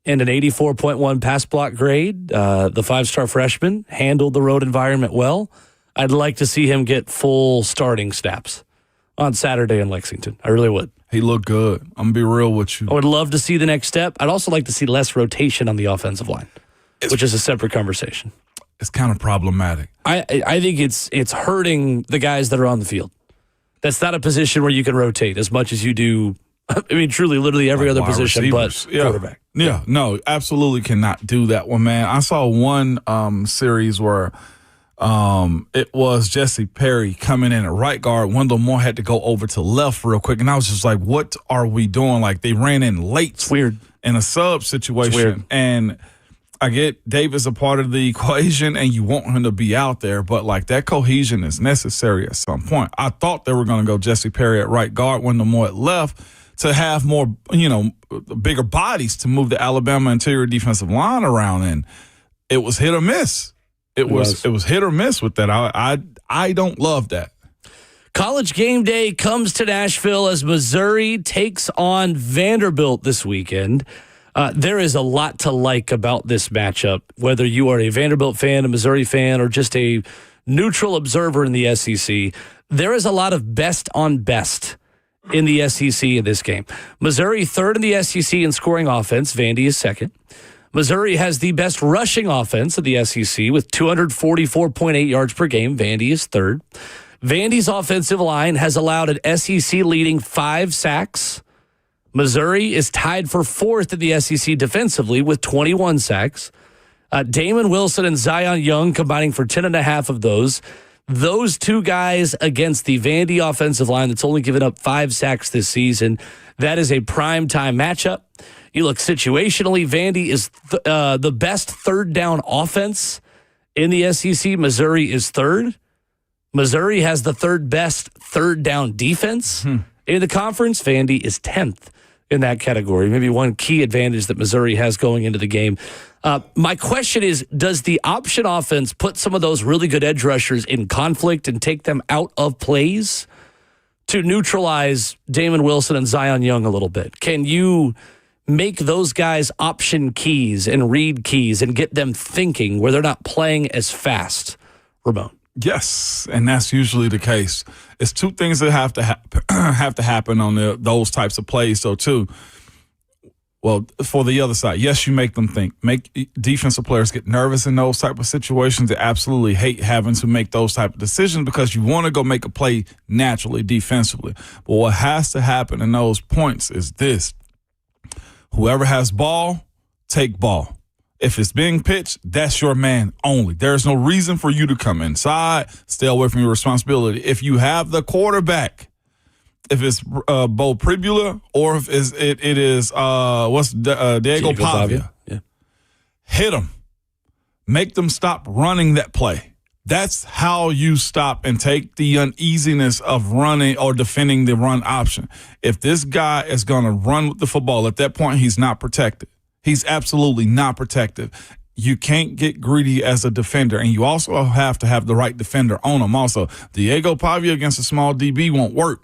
Speaker 2: And an 84.1 pass block grade. The 5-star freshman handled the road environment well. I'd like to see him get full starting snaps on Saturday in Lexington. I really would.
Speaker 3: He looked good. I'm going to be real with you.
Speaker 2: I would love to see the next step. I'd also like to see less rotation on the offensive line, which is a separate conversation.
Speaker 3: It's kind of problematic.
Speaker 2: I think it's hurting the guys that are on the field. That's not a position where you can rotate as much as you do. I mean, truly, literally every other position
Speaker 3: receivers.
Speaker 2: But quarterback.
Speaker 3: Yeah, no, absolutely cannot do that one, man. I saw one series where it was Jesse Perry coming in at right guard. Wendell Moore had to go over to left real quick, and I was just like, what are we doing? Like, they ran in late.
Speaker 2: It's weird.
Speaker 3: In a sub situation. And I get Davis a part of the equation, and you want him to be out there, but like that cohesion is necessary at some point. I thought they were going to go Jesse Perry at right guard, Wendell Moore at left, to have more, bigger bodies to move the Alabama interior defensive line around, and it was hit or miss. It was hit or miss with that. I don't love that.
Speaker 2: College game day comes to Nashville as Missouri takes on Vanderbilt this weekend. There is a lot to like about this matchup, whether you are a Vanderbilt fan, a Missouri fan, or just a neutral observer in the SEC. There is a lot of best on best in the SEC in this game. Missouri third in the SEC in scoring offense. Vandy is second. Missouri has the best rushing offense of the SEC with 244.8 yards per game. Vandy is third. Vandy's offensive line has allowed an SEC-leading 5 sacks. Missouri is tied for fourth in the SEC defensively with 21 sacks. Damon Wilson and Zion Young combining for 10.5 of those. Those two guys against the Vandy offensive line that's only given up 5 sacks this season. That is a primetime matchup. You look situationally, Vandy is the best third down offense in the SEC. Missouri is third. Missouri has the third best third down defense in the conference. Vandy is 10th in that category. Maybe one key advantage that Missouri has going into the game. My question is, does the option offense put some of those really good edge rushers in conflict and take them out of plays to neutralize Damon Wilson and Zion Young a little bit? Can you make those guys option keys and read keys and get them thinking where they're not playing as fast, Ramon?
Speaker 3: Yes, and that's usually the case. It's two things that have to happen on those types of plays, though, too. Well, for the other side, yes, you make them think. Make defensive players get nervous in those type of situations. They absolutely hate having to make those type of decisions because you want to go make a play naturally defensively. But what has to happen in those points is this. Whoever has ball, take ball. If it's being pitched, that's your man only. There's no reason for you to come inside, stay away from your responsibility. If you have the quarterback, if it's Bo Pribula or if it is Diego Pavia,
Speaker 2: yeah.
Speaker 3: Hit them. Make them stop running that play. That's how you stop and take the uneasiness of running or defending the run option. If this guy is going to run with the football, at that point, he's not protected. He's absolutely not protected. You can't get greedy as a defender, and you also have to have the right defender on him also. Diego Pavia against a small DB won't work.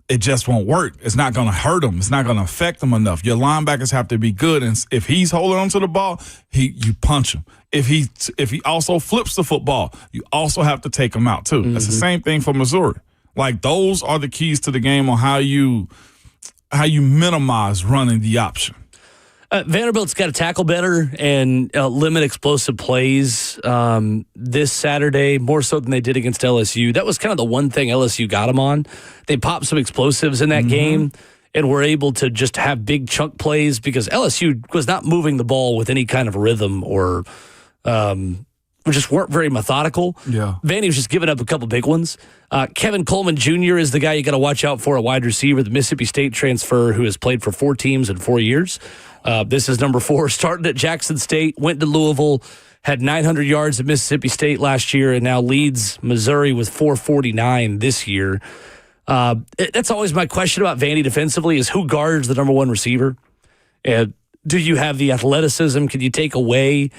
Speaker 3: It just won't work. It's not going to hurt him. It's not going to affect him enough. Your linebackers have to be good, and if he's holding onto the ball, you punch him. If he also flips the football, you also have to take him out too. Mm-hmm. That's the same thing for Missouri. Like those are the keys to the game on how you minimize running the option.
Speaker 2: Vanderbilt's got to tackle better and limit explosive plays this Saturday, more so than they did against LSU. That was kind of the one thing LSU got them on. They popped some explosives in that game and were able to just have big chunk plays because LSU was not moving the ball with any kind of rhythm or just weren't very methodical.
Speaker 3: Yeah.
Speaker 2: Vandy was just giving up a couple big ones. Kevin Coleman Jr. is the guy you got to watch out for, a wide receiver, the Mississippi State transfer who has played for 4 teams in 4 years. This is number 4, started at Jackson State, went to Louisville, had 900 yards at Mississippi State last year, and now leads Missouri with 449 this year. That's always my question about Vandy defensively is who guards the number 1 receiver? Do you have the athleticism? Can you take away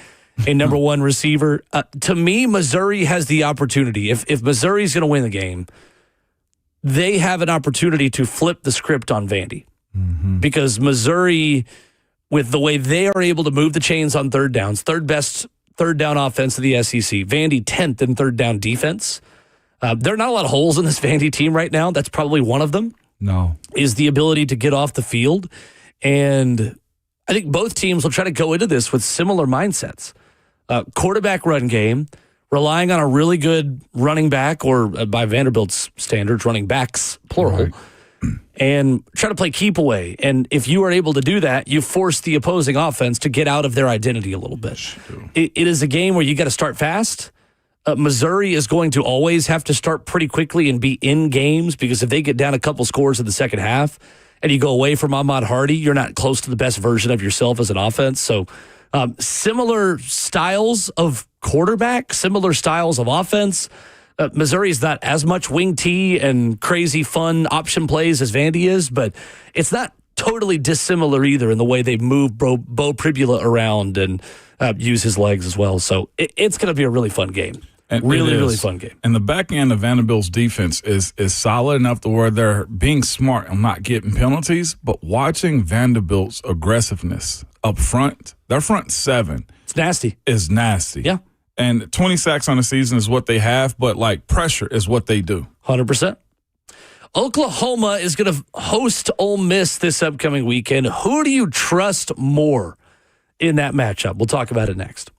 Speaker 2: a number 1 receiver? To me, Missouri has the opportunity. If Missouri's going to win the game, they have an opportunity to flip the script on Vandy. Because Missouri, with the way they are able to move the chains on third downs, third best third down offense of the SEC, Vandy 10th in third down defense. There are not a lot of holes in this Vandy team right now. That's probably one of them.
Speaker 3: No.
Speaker 2: Is the ability to get off the field. And I think both teams will try to go into this with similar mindsets. Quarterback run game, relying on a really good running back, or by Vanderbilt's standards, running backs, plural. Right. And try to play keep away. And if you are able to do that, you force the opposing offense to get out of their identity a little bit. It is a game where you got to start fast. Missouri is going to always have to start pretty quickly and be in games because if they get down a couple scores in the second half and you go away from Ahmad Hardy, you're not close to the best version of yourself as an offense. So similar styles of quarterback, similar styles of offense. Missouri is not as much wing T and crazy fun option plays as Vandy is, but it's not totally dissimilar either in the way they move Bo Pribula around and use his legs as well. So it's going to be a really fun game. Really fun game.
Speaker 3: And the back end of Vanderbilt's defense is solid enough to where they're being smart and not getting penalties, but watching Vanderbilt's aggressiveness up front, their front 7
Speaker 2: it's nasty.
Speaker 3: Is nasty.
Speaker 2: Yeah.
Speaker 3: And 20 sacks on the season is what they have, but like pressure is what they do.
Speaker 2: 100%. Oklahoma is going to host Ole Miss this upcoming weekend. Who do you trust more in that matchup? We'll talk about it next.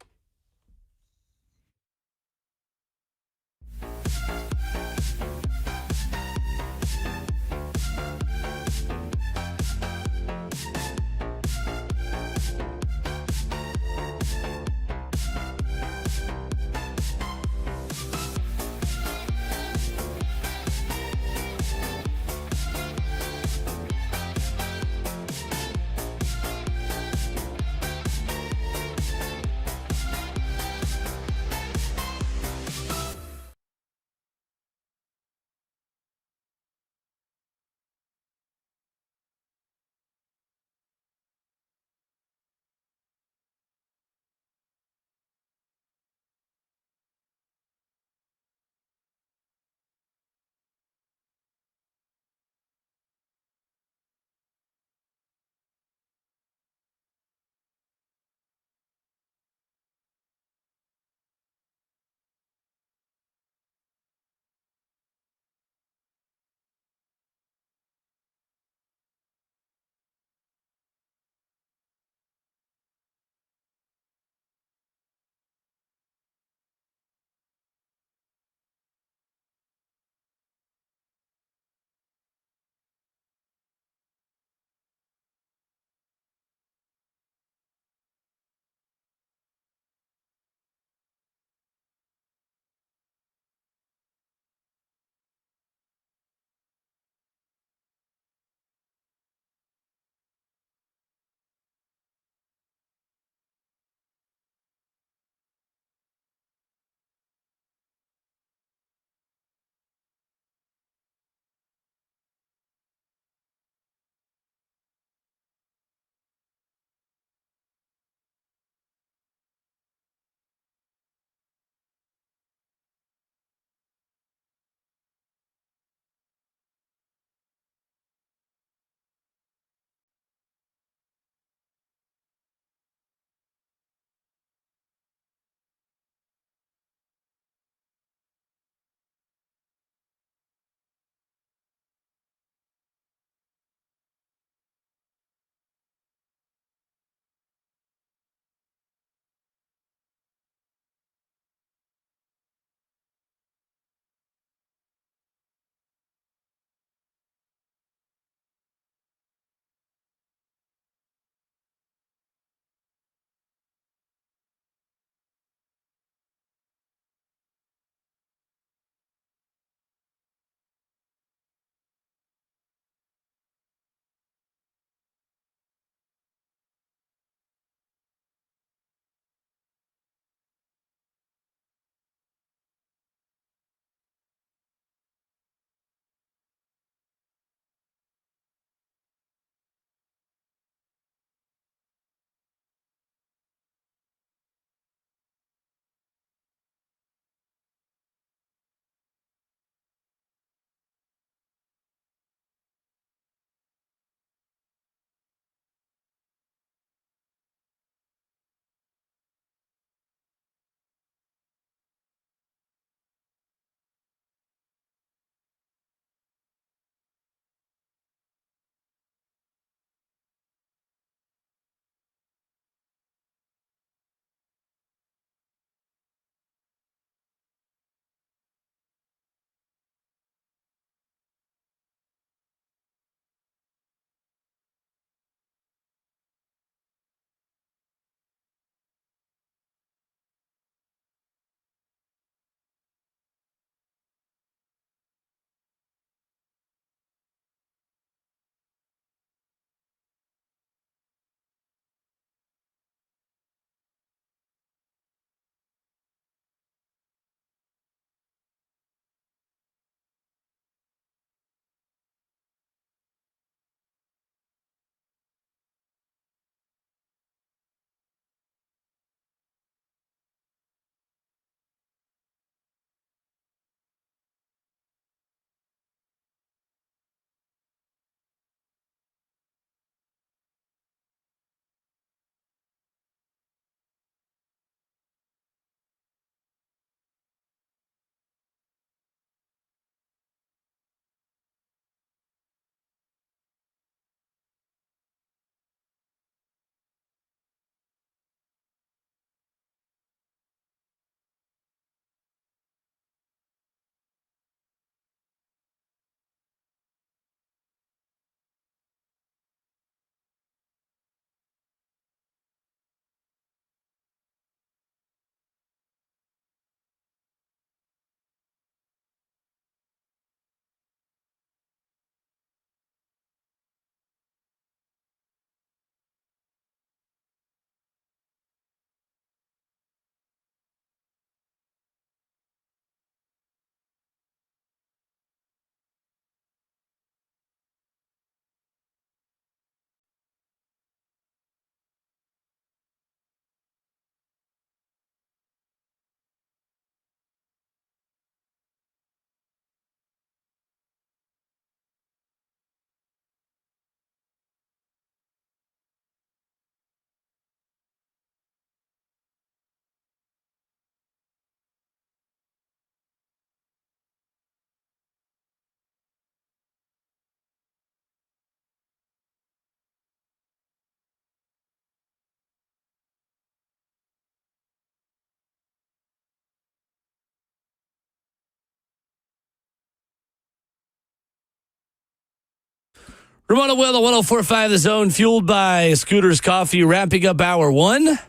Speaker 2: Ramona Will, the 104.5 The Zone, fueled by Scooters Coffee, wrapping up hour one.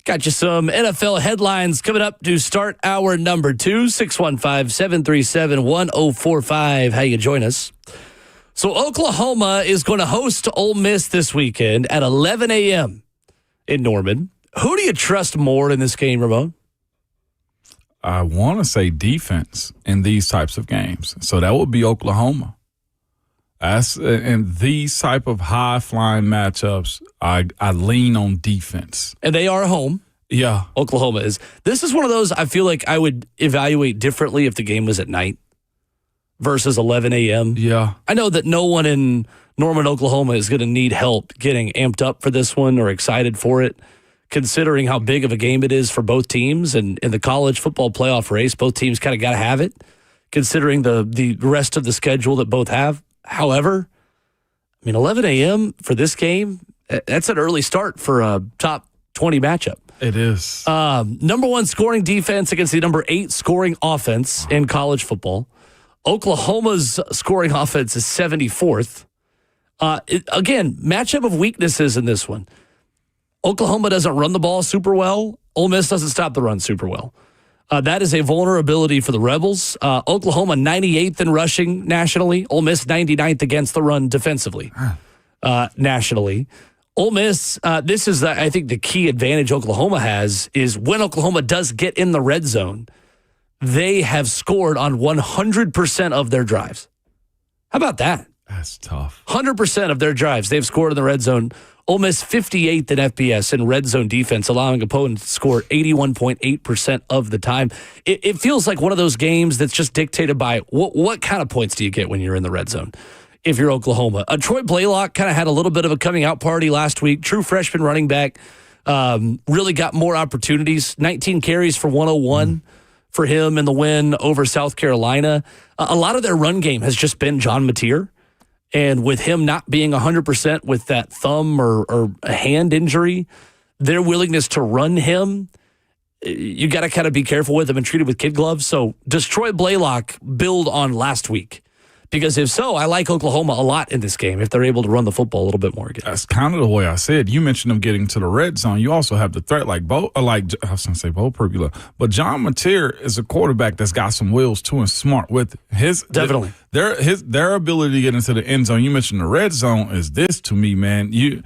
Speaker 2: Got you some NFL headlines coming up to start hour number two, 615-737-1045. How you join us? So Oklahoma is going to host Ole Miss this weekend at 11 a.m. in Norman. Who do you trust more in this game, Ramon?
Speaker 3: I want to say defense in these types of games. So that would be Oklahoma. In these type of high-flying matchups, I lean on defense.
Speaker 2: And they are home.
Speaker 3: Yeah.
Speaker 2: Oklahoma is. This is one of those I feel like I would evaluate differently if the game was at night versus 11 a.m.
Speaker 3: Yeah.
Speaker 2: I know that no one in Norman, Oklahoma is going to need help getting amped up for this one or excited for it, considering how big of a game it is for both teams. And in the college football playoff race, both teams kind of got to have it, considering the rest of the schedule that both have. However, 11 a.m. for this game, that's an early start for a top 20 matchup.
Speaker 3: It is.
Speaker 2: Number one scoring defense against the number 8 scoring offense in college football. Oklahoma's scoring offense is 74th. Again, matchup of weaknesses in this one. Oklahoma doesn't run the ball super well. Ole Miss doesn't stop the run super well. That is a vulnerability for the Rebels. Oklahoma 98th in rushing nationally. Ole Miss 99th against the run defensively nationally. Ole Miss, this is, I think, the key advantage Oklahoma has is when Oklahoma does get in the red zone, they have scored on 100% of their drives. How about that?
Speaker 3: That's tough.
Speaker 2: 100% of their drives, they've scored in the red zone. Ole Miss 58th in FBS in red zone defense, allowing opponents to score 81.8% of the time. It feels like one of those games that's just dictated by what kind of points do you get when you're in the red zone if you're Oklahoma. Troy Blaylock kind of had a little bit of a coming out party last week. True freshman running back, really got more opportunities. 19 carries for 101 for him in the win over South Carolina. A lot of their run game has just been John Mateer. And with him not being 100% with that thumb or a hand injury, their willingness to run him, you got to kind of be careful with him and treat him with kid gloves. So does Troy Blaylock build on last week? Because if so, I like Oklahoma a lot in this game if they're able to run the football a little bit more again.
Speaker 3: That's kind of the way I said. You mentioned them getting to the red zone. You also have the threat I was going to say Bo Pribula, but John Mateer is a quarterback that's got some wheels too and smart with his
Speaker 2: definitely
Speaker 3: their ability to get into the end zone. You mentioned the red zone is this to me, man. You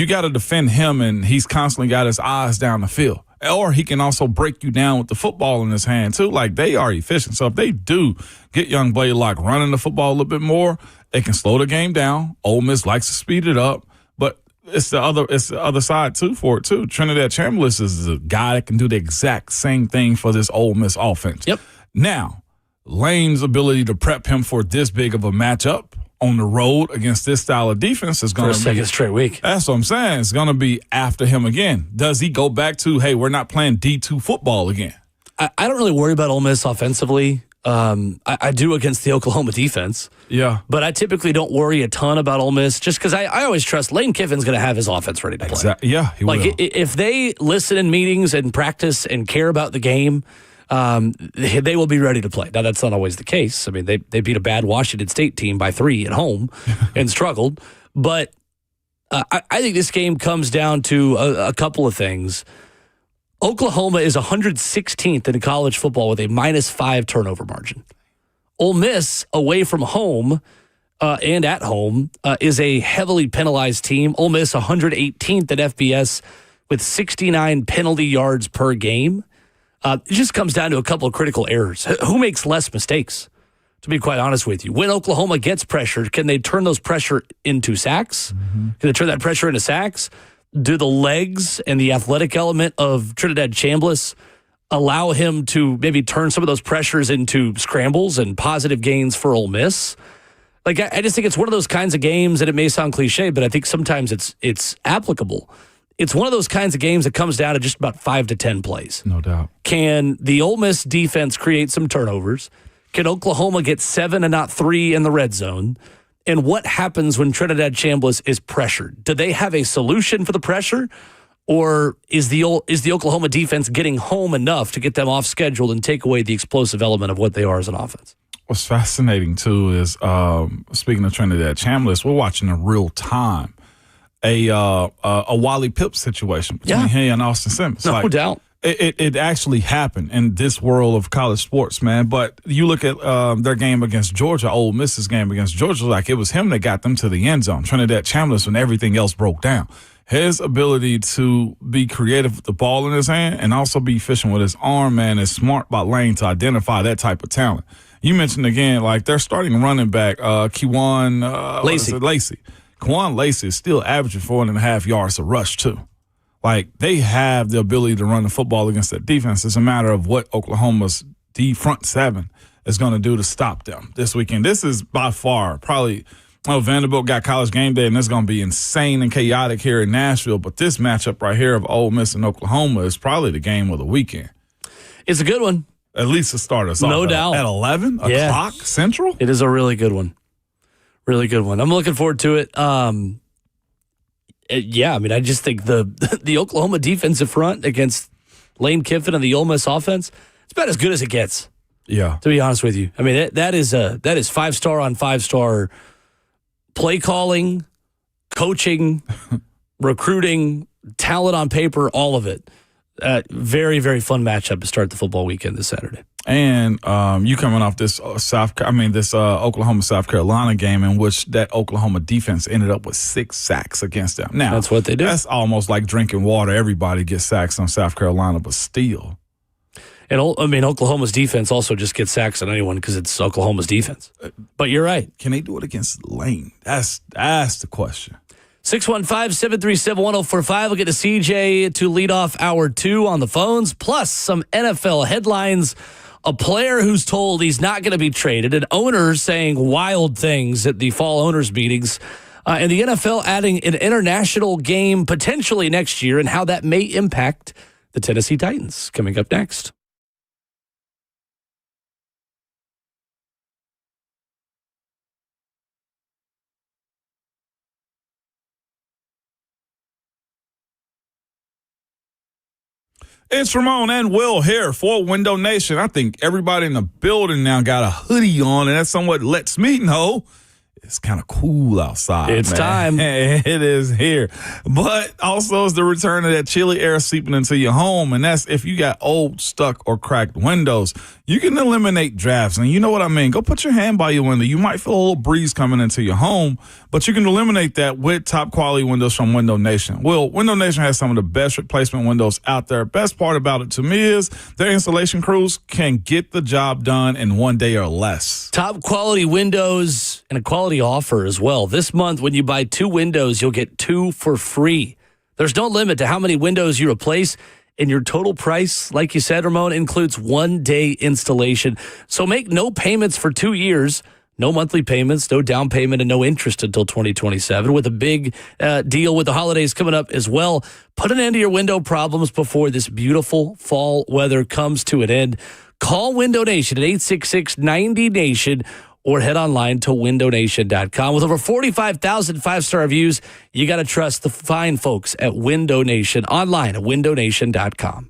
Speaker 3: got to defend him, and he's constantly got his eyes down the field. Or he can also break you down with the football in his hand, too. Like, they are efficient. So if they do get young Blaylock running the football a little bit more, it can slow the game down. Ole Miss likes to speed it up. But it's the other side, too, for it, too. Trinidad Chambliss is a guy that can do the exact same thing for this Ole Miss offense.
Speaker 2: Yep.
Speaker 3: Now, Lane's ability to prep him for this big of a matchup on the road against this style of defense is going to be
Speaker 2: second straight week.
Speaker 3: That's what I'm saying. It's going to be after him again. Does he go back to, hey, we're not playing D2 football again?
Speaker 2: I don't really worry about Ole Miss offensively. I do against the Oklahoma defense.
Speaker 3: Yeah.
Speaker 2: But I typically don't worry a ton about Ole Miss just because I always trust Lane Kiffin's going to have his offense ready to play.
Speaker 3: Exactly. Yeah, he will.
Speaker 2: If they listen in meetings and practice and care about the game, they will be ready to play. Now, that's not always the case. I mean, they beat a bad Washington State team by 3 at home and struggled. But I think this game comes down to a couple of things. Oklahoma is 116th in college football with a -5 turnover margin. Ole Miss, away from home and at home, is a heavily penalized team. Ole Miss 118th at FBS with 69 penalty yards per game. It just comes down to a couple of critical errors. Who makes less mistakes, to be quite honest with you? When Oklahoma gets pressured, can they turn those pressure into sacks? Mm-hmm. Can they turn that pressure into sacks? Do the legs and the athletic element of Trinidad Chambliss allow him to maybe turn some of those pressures into scrambles and positive gains for Ole Miss? Like, I just think it's one of those kinds of games, and it may sound cliche, but I think sometimes it's applicable. It's one of those kinds of games that comes down to just about 5 to 10 plays.
Speaker 3: No doubt.
Speaker 2: Can the Ole Miss defense create some turnovers? Can Oklahoma get 7 and not 3 in the red zone? And what happens when Trinidad Chambliss is pressured? Do they have a solution for the pressure? Or is the Oklahoma defense getting home enough to get them off schedule and take away the explosive element of what they are as an offense?
Speaker 3: what's fascinating too is speaking of Trinidad Chambliss, we're watching in real time a Wally Pipp situation between him and Austin Simmons.
Speaker 2: No doubt.
Speaker 3: It actually happened in this world of college sports, man. But you look at their game against Georgia, Ole Miss's game against Georgia, like it was him that got them to the end zone. Trinidad Chambliss when everything else broke down. His ability to be creative with the ball in his hand and also be efficient with his arm, man, is smart by Lane to identify that type of talent. You mentioned again, like their starting running back, Kewan Lacey. Kewan Lacey is still averaging 4.5 yards a rush, too. Like, they have the ability to run the football against that defense. It's a matter of what Oklahoma's front seven is going to do to stop them this weekend. This is by far probably Vanderbilt got College game day, and it's going to be insane and chaotic here in Nashville. But this matchup right here of Ole Miss and Oklahoma is probably the game of the weekend.
Speaker 2: It's a good one.
Speaker 3: At least to start us off.
Speaker 2: No doubt.
Speaker 3: At 11 o'clock Central?
Speaker 2: It is a really good one. Really good one. I'm looking forward to it. Yeah, I mean, I just think the Oklahoma defensive front against Lane Kiffin and the Ole Miss offense, it's about as good as it gets.
Speaker 3: Yeah.
Speaker 2: To be honest with you. I mean, that is 5-star on 5-star play calling, coaching, recruiting, talent on paper, all of it. Very, very fun matchup to start the football weekend this Saturday.
Speaker 3: And you coming off this Oklahoma South Carolina game in which that Oklahoma defense ended up with 6 sacks against them. Now
Speaker 2: that's what they do.
Speaker 3: That's almost like drinking water. Everybody gets sacks on South Carolina, but still.
Speaker 2: And I mean, Oklahoma's defense also just gets sacks on anyone because it's Oklahoma's defense. But you're right.
Speaker 3: Can they do it against Lane? That's the question.
Speaker 2: 615-737-1045. We'll get to CJ to lead off hour 2 on the phones, plus some NFL headlines. A player who's told he's not going to be traded, an owner saying wild things at the fall owners meetings, and the NFL adding an international game potentially next year and how that may impact the Tennessee Titans. Coming up next.
Speaker 3: It's Ramon and Will here for Window Nation. I think everybody in the building now got a hoodie on, and that somewhat lets me know it's kind of cool outside.
Speaker 2: It's time.
Speaker 3: It is here. But also it's the return of that chilly air seeping into your home, and that's if you got old, stuck, or cracked windows. You can eliminate drafts, and you know what I mean. Go put your hand by your window. You might feel a little breeze coming into your home, but you can eliminate that with top-quality windows from Window Nation. Well, Window Nation has some of the best replacement windows out there. Best part about it to me is their installation crews can get the job done in 1 day or less.
Speaker 2: Top-quality windows and a quality offer as well. This month, when you buy 2 windows, you'll get 2 for free. There's no limit to how many windows you replace. And your total price, like you said, Ramon, includes 1 day installation. So make no payments for 2 years, no monthly payments, no down payment, and no interest until 2027 with a big deal with the holidays coming up as well. Put an end to your window problems before this beautiful fall weather comes to an end. Call Window Nation at 866-90-NATION or head online to windownation.com. With over 45,000 5-star reviews, you got to trust the fine folks at Window Nation online at windownation.com.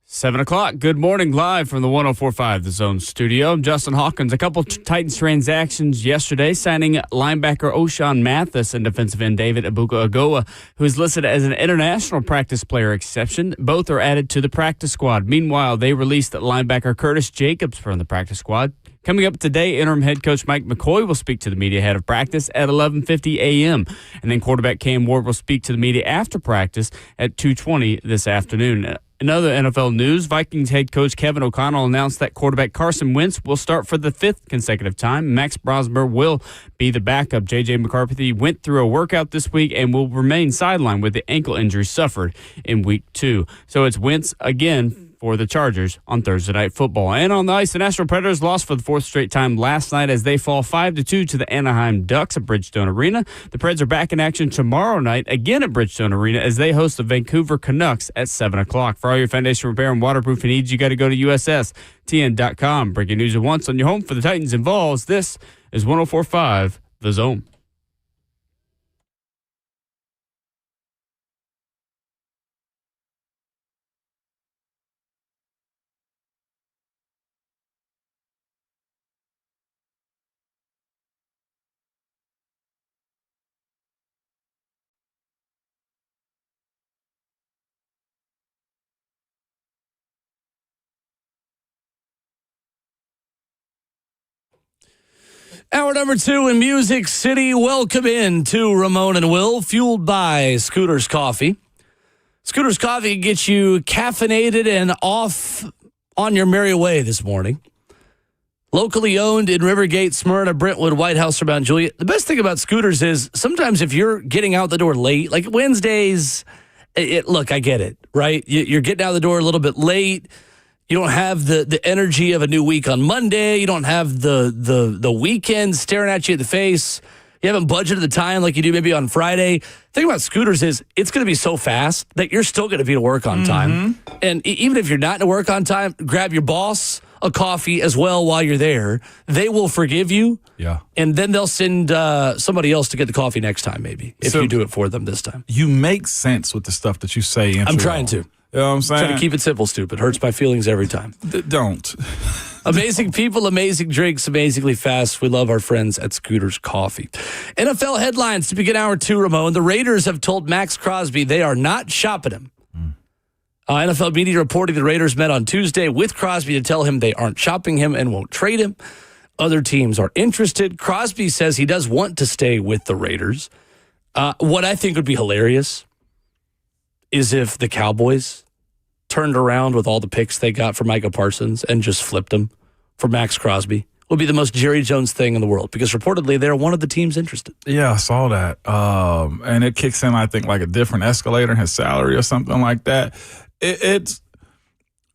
Speaker 1: 7 o'clock. Good morning, live from the 104.5 The Zone studio. I'm Justin Hawkins. A couple Titans transactions yesterday, signing linebacker O'Shawn Mathis and defensive end David Abuka-Agoa, who is listed as an international practice player exception. Both are added to the practice squad. Meanwhile, they released linebacker Curtis Jacobs from the practice squad. Coming up today, interim head coach Mike McCoy will speak to the media ahead of practice at 11:50 a.m. And then quarterback Cam Ward will speak to the media after practice at 2:20 this afternoon. In other NFL news, Vikings head coach Kevin O'Connell announced that quarterback Carson Wentz will start for the fifth consecutive time. Max Brosmer will be the backup. J.J. McCarthy went through a workout this week and will remain sidelined with the ankle injury suffered in Week 2. So it's Wentz again for the Chargers on Thursday Night Football. And on the ice, the Nashville Predators lost for the fourth straight time last night as they fall 5-2 to the Anaheim Ducks at Bridgestone Arena. The Preds are back in action tomorrow night, again at Bridgestone Arena, as they host the Vancouver Canucks at 7 o'clock. For all your foundation repair and waterproofing needs, you got to go to USSTN.com. Breaking news at once on your home for the Titans and Vols. This is 104.5 The Zone.
Speaker 2: Hour number 2 in Music City. Welcome in to Ramon and Will, fueled by Scooter's Coffee. Scooter's Coffee gets you caffeinated and off on your merry way this morning. Locally owned in Rivergate, Smyrna, Brentwood, White House, or Mount Juliet. The best thing about Scooters is sometimes if you're getting out the door late, like Wednesdays, look, I get it, right? You're getting out the door a little bit late. You don't have the energy of a new week on Monday. You don't have the weekend staring at you in the face. You haven't budgeted the time like you do maybe on Friday. The thing about Scooters is it's going to be so fast that you're still going to be to work on time. And even if you're not to work on time, grab your boss a coffee as well while you're there. They will forgive you.
Speaker 3: Yeah.
Speaker 2: And then they'll send somebody else to get the coffee next time maybe, if you do it for them this time.
Speaker 3: You make sense with the stuff that you say.
Speaker 2: I'm trying to.
Speaker 3: You know what I'm saying?
Speaker 2: Trying to keep it simple, stupid. Hurts my feelings every time.
Speaker 3: Don't.
Speaker 2: Amazing people, amazing drinks, amazingly fast. We love our friends at Scooter's Coffee. NFL headlines to begin hour 2, Ramon. The Raiders have told Max Crosby they are not shopping him. NFL media reporting the Raiders met on Tuesday with Crosby to tell him they aren't shopping him and won't trade him. Other teams are interested. Crosby says he does want to stay with the Raiders. What I think would be hilarious is if the Cowboys turned around with all the picks they got for Micah Parsons and just flipped them for Max Crosby. Would be the most Jerry Jones thing in the world because reportedly they're one of the teams interested.
Speaker 3: Yeah, I saw that. And it kicks in, I think, like a different escalator in his salary or something like that. It's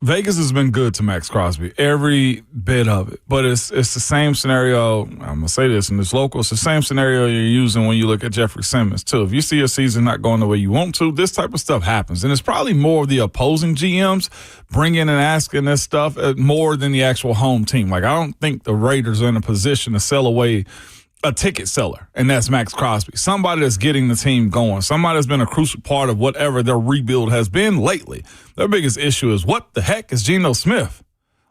Speaker 3: Vegas has been good to Max Crosby, every bit of it. But it's the same scenario. I'm going to say this in this local. It's the same scenario you're using when you look at Jeffrey Simmons, too. If you see a season not going the way you want to, this type of stuff happens. And it's probably more of the opposing GMs bringing and asking this stuff more than the actual home team. Like, I don't think the Raiders are in a position to sell away a ticket seller, and that's Max Crosby. Somebody that's getting the team going. Somebody that's been a crucial part of whatever their rebuild has been lately. Their biggest issue is what the heck is Geno Smith?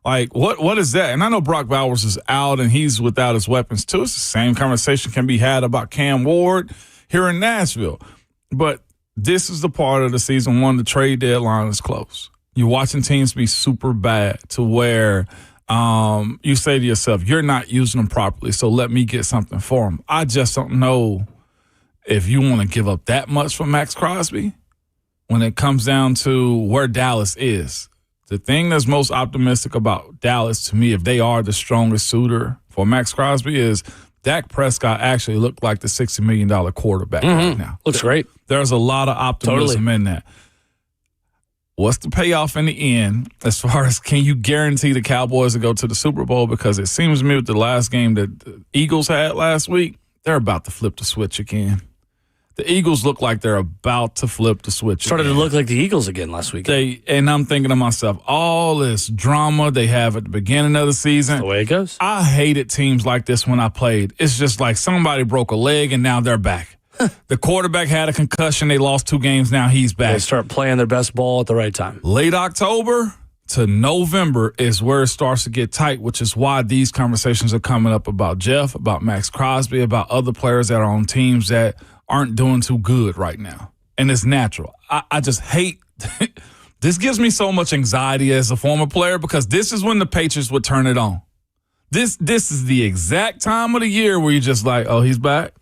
Speaker 3: Like, what is that? And I know Brock Bowers is out and he's without his weapons too. It's the same conversation can be had about Cam Ward here in Nashville. But this is the part of the season one, the trade deadline is close. You're watching teams be super bad to where you say to yourself, you're not using them properly, so let me get something for them. I just don't know if you want to give up that much for Max Crosby when it comes down to where Dallas is. The thing that's most optimistic about Dallas to me, if they are the strongest suitor for Max Crosby, is Dak Prescott actually looked like the $60 million quarterback right now.
Speaker 2: Looks great.
Speaker 3: There's a lot of optimism in that. What's the payoff in the end as far as can you guarantee the Cowboys to go to the Super Bowl? Because it seems to me with the last game that the Eagles had last week, they're about to flip the switch again. The Eagles look like they're about to flip the switch
Speaker 2: Started
Speaker 3: again.
Speaker 2: to look like the Eagles again last week.
Speaker 3: And I'm thinking to myself, all this drama they have at the beginning of the season.
Speaker 2: That's the way it goes.
Speaker 3: I hated teams like this when I played. It's just like somebody broke a leg and now they're back. The quarterback had a concussion. They lost 2 games. Now he's back.
Speaker 2: They start playing their best ball at the right time.
Speaker 3: Late October, to November is where it starts to get tight, which is why these conversations are coming up about Jeff, about Max Crosby, about other players that are on teams that aren't doing too good right now. And it's natural. I just hate – this gives me so much anxiety as a former player because this is when the Patriots would turn it on. This is the exact time of the year where you're just like, oh, he's back.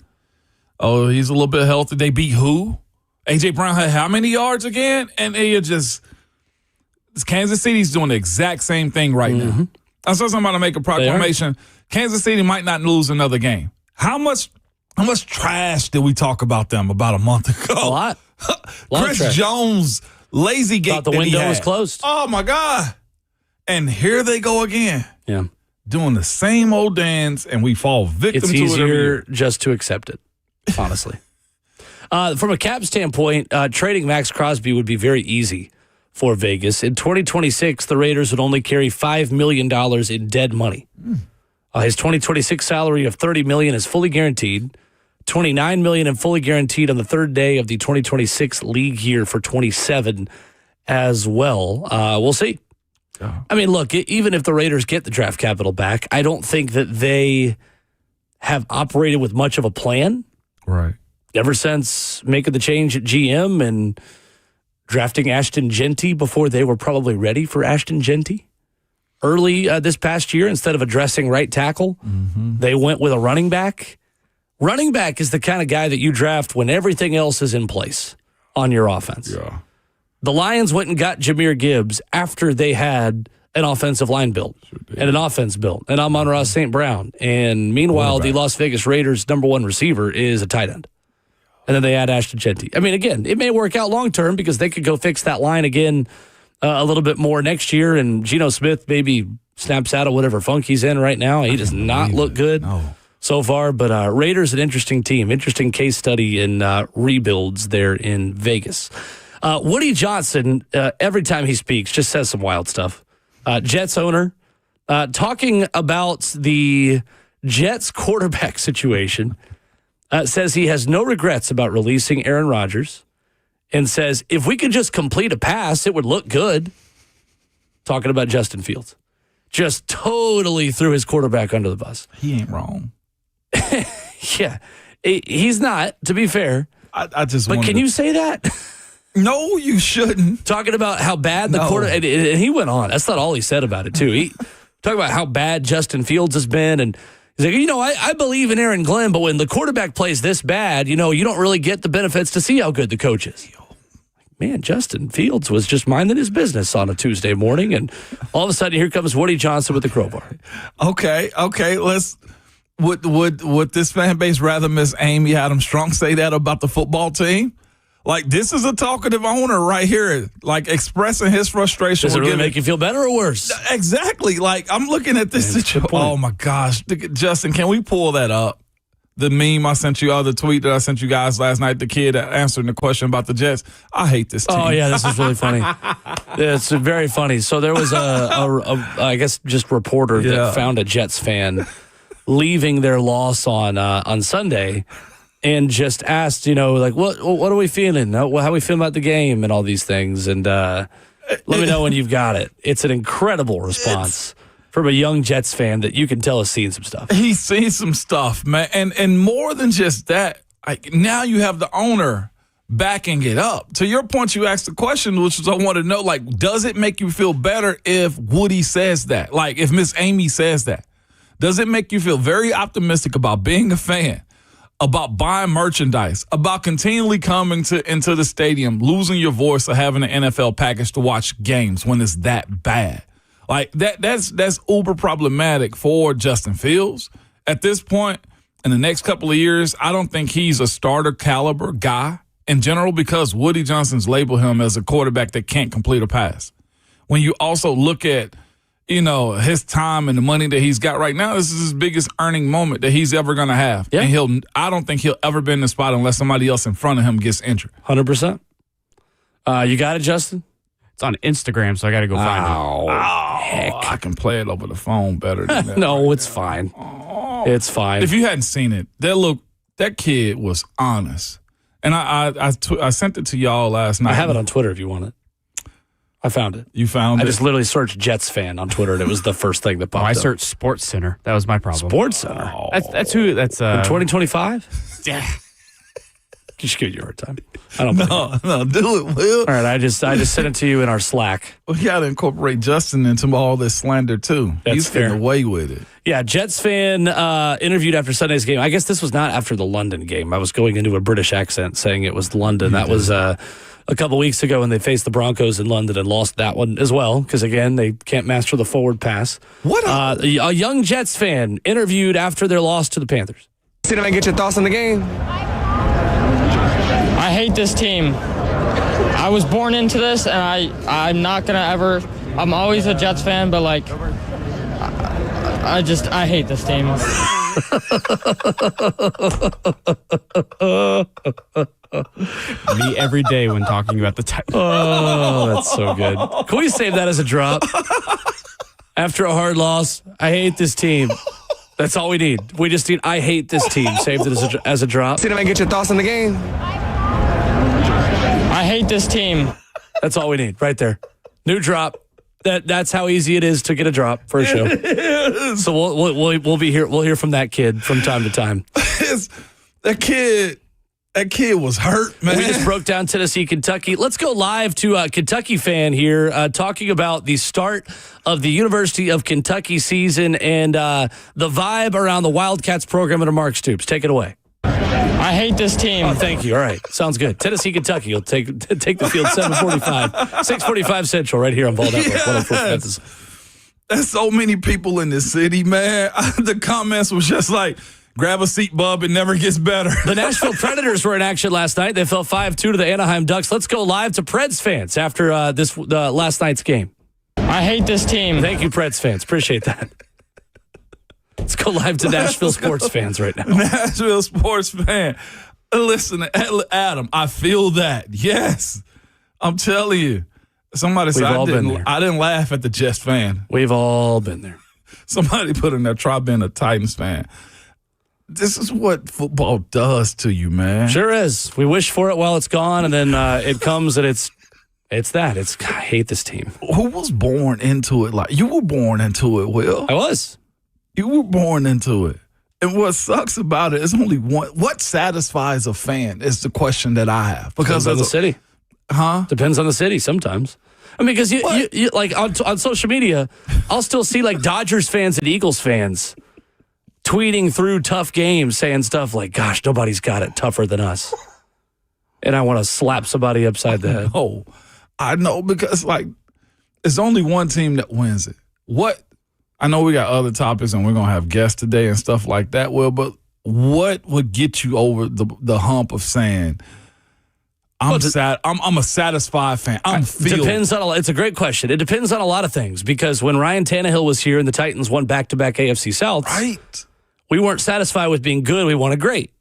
Speaker 3: Oh, he's a little bit healthy. They beat who? A.J. Brown had how many yards again? And you're just – Kansas City's doing the exact same thing right now. I saw somebody make a proclamation. Kansas City might not lose another game. How much trash did we talk about them about a month ago?
Speaker 2: A lot.
Speaker 3: Chris Jones, lazy gate.
Speaker 2: Thought the window was closed.
Speaker 3: Oh, my God. And here they go again.
Speaker 2: Yeah.
Speaker 3: Doing the same old dance, and we fall victim to it.
Speaker 2: It's easier just to accept it, honestly. From a cap standpoint, trading Max Crosby would be very easy for Vegas. In 2026, the Raiders would only carry $5 million in dead money. His 2026 salary of $30 million is fully guaranteed. $29 million and fully guaranteed on the third day of the 2026 league year for 27 as well. We'll see. I mean, look, even if the Raiders get the draft capital back, I don't think that they have operated with much of a plan.
Speaker 3: Right.
Speaker 2: Ever since making the change at GM and drafting Ashton Genty before they were probably ready for Ashton Genty. Early this past year, instead of addressing right tackle, they went with a running back. Running back is the kind of guy that you draft when everything else is in place on your offense.
Speaker 3: Yeah.
Speaker 2: The Lions went and got Jahmyr Gibbs after they had an offensive line built and an offense built, and Amon-Ra St. Brown. And meanwhile, the Las Vegas Raiders' number one receiver is a tight end. And then they add Ashton Genty. I mean, again, it may work out long term because they could go fix that line again a little bit more next year. And Geno Smith maybe snaps out of whatever funk he's in right now. He does not look good so far. But Raiders, an interesting team, interesting case study in rebuilds there in Vegas. Woody Johnson, every time he speaks, just says some wild stuff. Jets owner, talking about the Jets quarterback situation. Says he has no regrets about releasing Aaron Rodgers and says if we could just complete a pass, it would look good. Talking about Justin Fields. Just totally threw his quarterback under the bus.
Speaker 3: He ain't wrong.
Speaker 2: Yeah. He's not, to be fair.
Speaker 3: I just
Speaker 2: But can you say that?
Speaker 3: No, you shouldn't.
Speaker 2: Talking about how bad the quarter... And he went on. That's not all he said about it, too. He talked about how bad Justin Fields has been and he's like, I believe in Aaron Glenn, but when the quarterback plays this bad, you don't really get the benefits to see how good the coach is. Man, Justin Fields was just minding his business on a Tuesday morning, and all of a sudden, here comes Woody Johnson with the crowbar.
Speaker 3: Okay. Would this fan base rather Miss Amy Adams Strong say that about the football team? Like, this is a talkative owner right here, like, expressing his frustration.
Speaker 2: Does it really make you feel better or worse?
Speaker 3: Exactly. Like, I'm looking at this situation. Oh, my gosh. Justin, can we pull that up? The meme I sent you, the tweet that I sent you guys last night, the kid answering the question about the Jets. I hate this team.
Speaker 2: Oh, yeah, this is really funny. It's very funny. So there was I guess, just reporter that found a Jets fan leaving their loss on Sunday. And just asked, like, what are we feeling? How are we feeling about the game and all these things? And let me know when you've got it. It's an incredible response from a young Jets fan that you can tell has seen some stuff.
Speaker 3: He's seen some stuff, man. And more than just that, now you have the owner backing it up. To your point, you asked the question, which is I want to know, like, does it make you feel better if Woody says that? Like, if Miss Amy says that? Does it make you feel very optimistic about being a fan? About buying merchandise, about continually coming into the stadium, losing your voice, or having an NFL package to watch games when it's that bad. Like that's uber problematic for Justin Fields. At this point, in the next couple of years, I don't think he's a starter caliber guy in general because Woody Johnson's labeled him as a quarterback that can't complete a pass. When you also look at his time and the money that he's got right now, this is his biggest earning moment that he's ever going to have. Yeah. And I don't think he'll ever be in the spot unless somebody else in front of him gets injured.
Speaker 2: 100%. You got it, Justin?
Speaker 1: It's on Instagram, so I got to go find it.
Speaker 3: Oh, heck. I can play it over the phone better than that.
Speaker 2: No, it's fine. It's fine.
Speaker 3: If you hadn't seen it, that kid was honest. And I sent it to y'all last night.
Speaker 2: I have it on Twitter if you want it. I found it.
Speaker 3: You found
Speaker 2: I
Speaker 3: it?
Speaker 2: just literally searched Jets fan on Twitter, and it was the first thing that popped up.
Speaker 1: I searched Sports Center. That was my problem.
Speaker 2: Sports Center.
Speaker 1: That's who. That's
Speaker 2: 2025?
Speaker 1: yeah.
Speaker 2: Just give you a hard time. I don't believe it.
Speaker 3: No, do it, Will.
Speaker 2: All right, I just sent it to you in our Slack.
Speaker 3: We got to incorporate Justin into all this slander, too.
Speaker 2: That's
Speaker 3: He's
Speaker 2: fair.
Speaker 3: getting away with it.
Speaker 2: Yeah, Jets fan interviewed after Sunday's game. I guess this was not after the London game. I was going into a British accent saying it was London. That was a couple weeks ago when they faced the Broncos in London and lost that one as well because, again, they can't master the forward pass.
Speaker 3: What
Speaker 2: a young Jets fan interviewed after their loss to the Panthers.
Speaker 4: See them and get your thoughts on the game.
Speaker 5: I hate this team. I was born into this, and I'm not going to ever – I'm always a Jets fan, but, like, I hate this team.
Speaker 1: Me every day when talking about the Titans.
Speaker 2: Oh, that's so good. Can we save that as a drop? After a hard loss, I hate this team. That's all we need. We just need, I hate this team. Saved it as a drop.
Speaker 4: See them and get your thoughts on the game.
Speaker 5: I hate this team.
Speaker 2: That's all we need right there. New drop. That's how easy it is to get a drop for a show. So we'll be here. We'll hear from that kid from time to time.
Speaker 3: That kid was hurt, man.
Speaker 2: We just broke down Tennessee, Kentucky. Let's go live to a Kentucky fan here talking about the start of the University of Kentucky season and the vibe around the Wildcats program under Mark Stoops. Take it away.
Speaker 5: I hate this team.
Speaker 2: Oh, thank you. All right. Sounds good. Tennessee, Kentucky will take the field 7:45, 6:45 Central right here on Ball Network. 104.5.
Speaker 3: There's so many people in this city, man. The comments was just like, grab a seat, bub. It never gets better.
Speaker 2: The Nashville Predators were in action last night. They fell 5-2 to the Anaheim Ducks. Let's go live to Preds fans after last night's game.
Speaker 5: I hate this team.
Speaker 2: Thank you, Preds fans. Appreciate that. Let's go live to Nashville sports fans right now.
Speaker 3: Nashville sports fan. Listen, Adam, I feel that. Yes. I'm telling you. Somebody said I didn't laugh at the Jets fan.
Speaker 2: We've all been there.
Speaker 3: Somebody put in there, try being a Titans fan. This is what football does to you, man.
Speaker 2: Sure is. We wish for it while it's gone, and then it comes and it's that. I hate this team.
Speaker 3: Who was born into it? Like, you were born into it, Will.
Speaker 2: I was.
Speaker 3: You were born into it. And what sucks about it is only one. What satisfies a fan is the question that I have. Because
Speaker 2: Depends on the city.
Speaker 3: Huh?
Speaker 2: Depends on the city sometimes. I mean, because you like on social media, I'll still see like Dodgers fans and Eagles fans tweeting through tough games saying stuff like, gosh, nobody's got it tougher than us. And I want to slap somebody upside the head.
Speaker 3: Oh, I know, because like it's only one team that wins it. What? I know we got other topics and we're going to have guests today and stuff like that, Will, but what would get you over the hump of saying, I'm a satisfied fan.
Speaker 2: Depends on it's a great question. It depends on a lot of things, because when Ryan Tannehill was here and the Titans won back-to-back AFC Souths,
Speaker 3: right,
Speaker 2: we weren't satisfied with being good. We wanted great.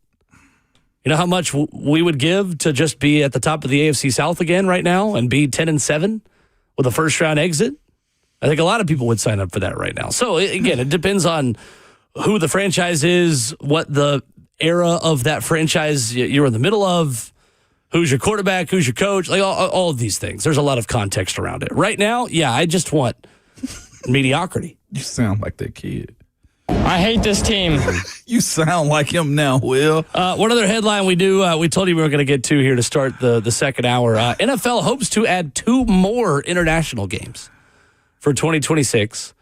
Speaker 2: You know how much we would give to just be at the top of the AFC South again right now and be 10-7 with a first-round exit? I think a lot of people would sign up for that right now. So, again, it depends on who the franchise is, what the era of that franchise you're in the middle of, who's your quarterback, who's your coach, like all of these things. There's a lot of context around it. Right now, yeah, I just want mediocrity.
Speaker 3: You sound like that kid.
Speaker 5: I hate this team.
Speaker 3: You sound like him now, Will.
Speaker 2: One other headline we told you we were going to get to here to start the second hour. NFL hopes to add 2 more international games for 2026.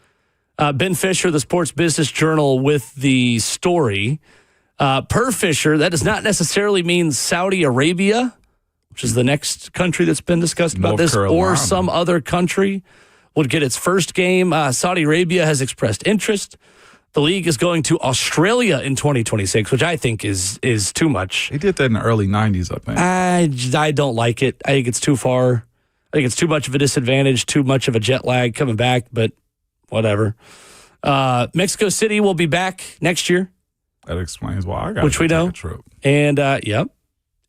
Speaker 2: Ben Fisher, the Sports Business Journal, with the story. Per Fisher, that does not necessarily mean Saudi Arabia, which is the next country that's been discussed about this, or some other country would get its first game. Saudi Arabia has expressed interest. The league is going to Australia in 2026, which I think is too much.
Speaker 3: He did that in the early 90s, I think.
Speaker 2: I don't like it. I think it's too far. I think it's too much of a disadvantage, too much of a jet lag coming back, but whatever. Mexico City will be back next year.
Speaker 3: That explains why I got
Speaker 2: which we know.
Speaker 3: A trip.
Speaker 2: And, yep.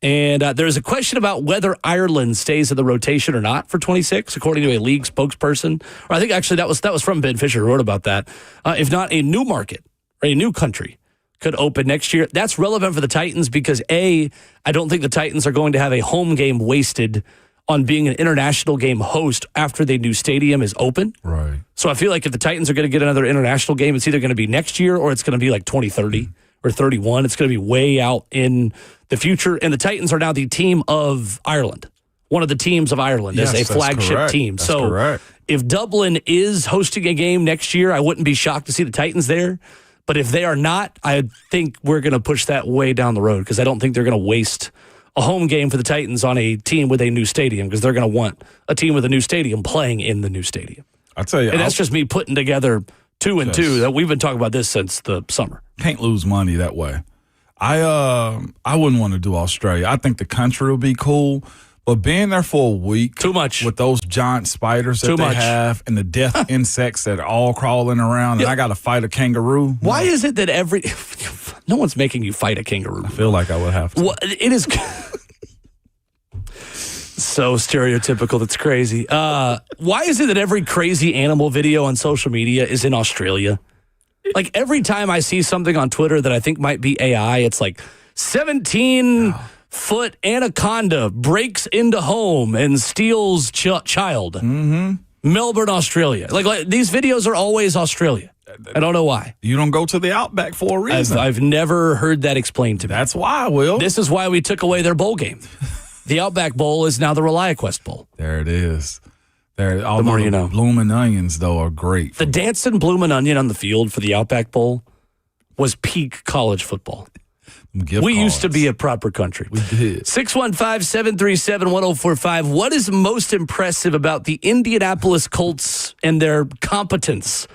Speaker 2: And there's a question about whether Ireland stays in the rotation or not for 26, according to a league spokesperson. Or I think actually that was from Ben Fisher who wrote about that. If not, a new market or a new country could open next year. That's relevant for the Titans because, A, I don't think the Titans are going to have a home game wasted on being an international game host after the new stadium is open.
Speaker 3: Right.
Speaker 2: So I feel like if the Titans are going to get another international game, it's either going to be next year or it's going to be like 2030 or 31. It's going to be way out in the future. And the Titans are now the team of Ireland, one of the teams of Ireland as a flagship team.
Speaker 3: That's correct.
Speaker 2: If Dublin is hosting a game next year, I wouldn't be shocked to see the Titans there. But if they are not, I think we're going to push that way down the road because I don't think they're going to waste a home game for the Titans on a team with a new stadium because they're going to want a team with a new stadium playing in the new stadium.
Speaker 3: I'll tell you.
Speaker 2: And that's just me putting together 2 and 2. That we've been talking about this since the summer.
Speaker 3: Can't lose money that way. I wouldn't want to do Australia. I think the country will be cool. But being there for a week,
Speaker 2: too much
Speaker 3: with those giant spiders that they have and the death insects that are all crawling around, and I got to fight a kangaroo.
Speaker 2: Why is it that no one's making you fight a kangaroo?
Speaker 3: I feel like I would have to.
Speaker 2: Well, it is so stereotypical. That's crazy. Why is it that every crazy animal video on social media is in Australia? Like every time I see something on Twitter that I think might be AI, it's like 17-foot anaconda breaks into home and steals child. Mm-hmm. Melbourne, Australia. Like these videos are always Australia. I don't know why.
Speaker 3: You don't go to the Outback for a reason.
Speaker 2: I've never heard that explained to me.
Speaker 3: That's why, Will.
Speaker 2: This is why we took away their bowl game. The Outback Bowl is now the ReliaQuest Bowl.
Speaker 3: There it is. All
Speaker 2: the more you know.
Speaker 3: Bloomin' onions, though, are great.
Speaker 2: The dancing bloomin' onion on the field for the Outback Bowl was peak college football. We used to be a proper country.
Speaker 3: We did.
Speaker 2: 615-737-1045. What is most impressive about the Indianapolis Colts and their competence?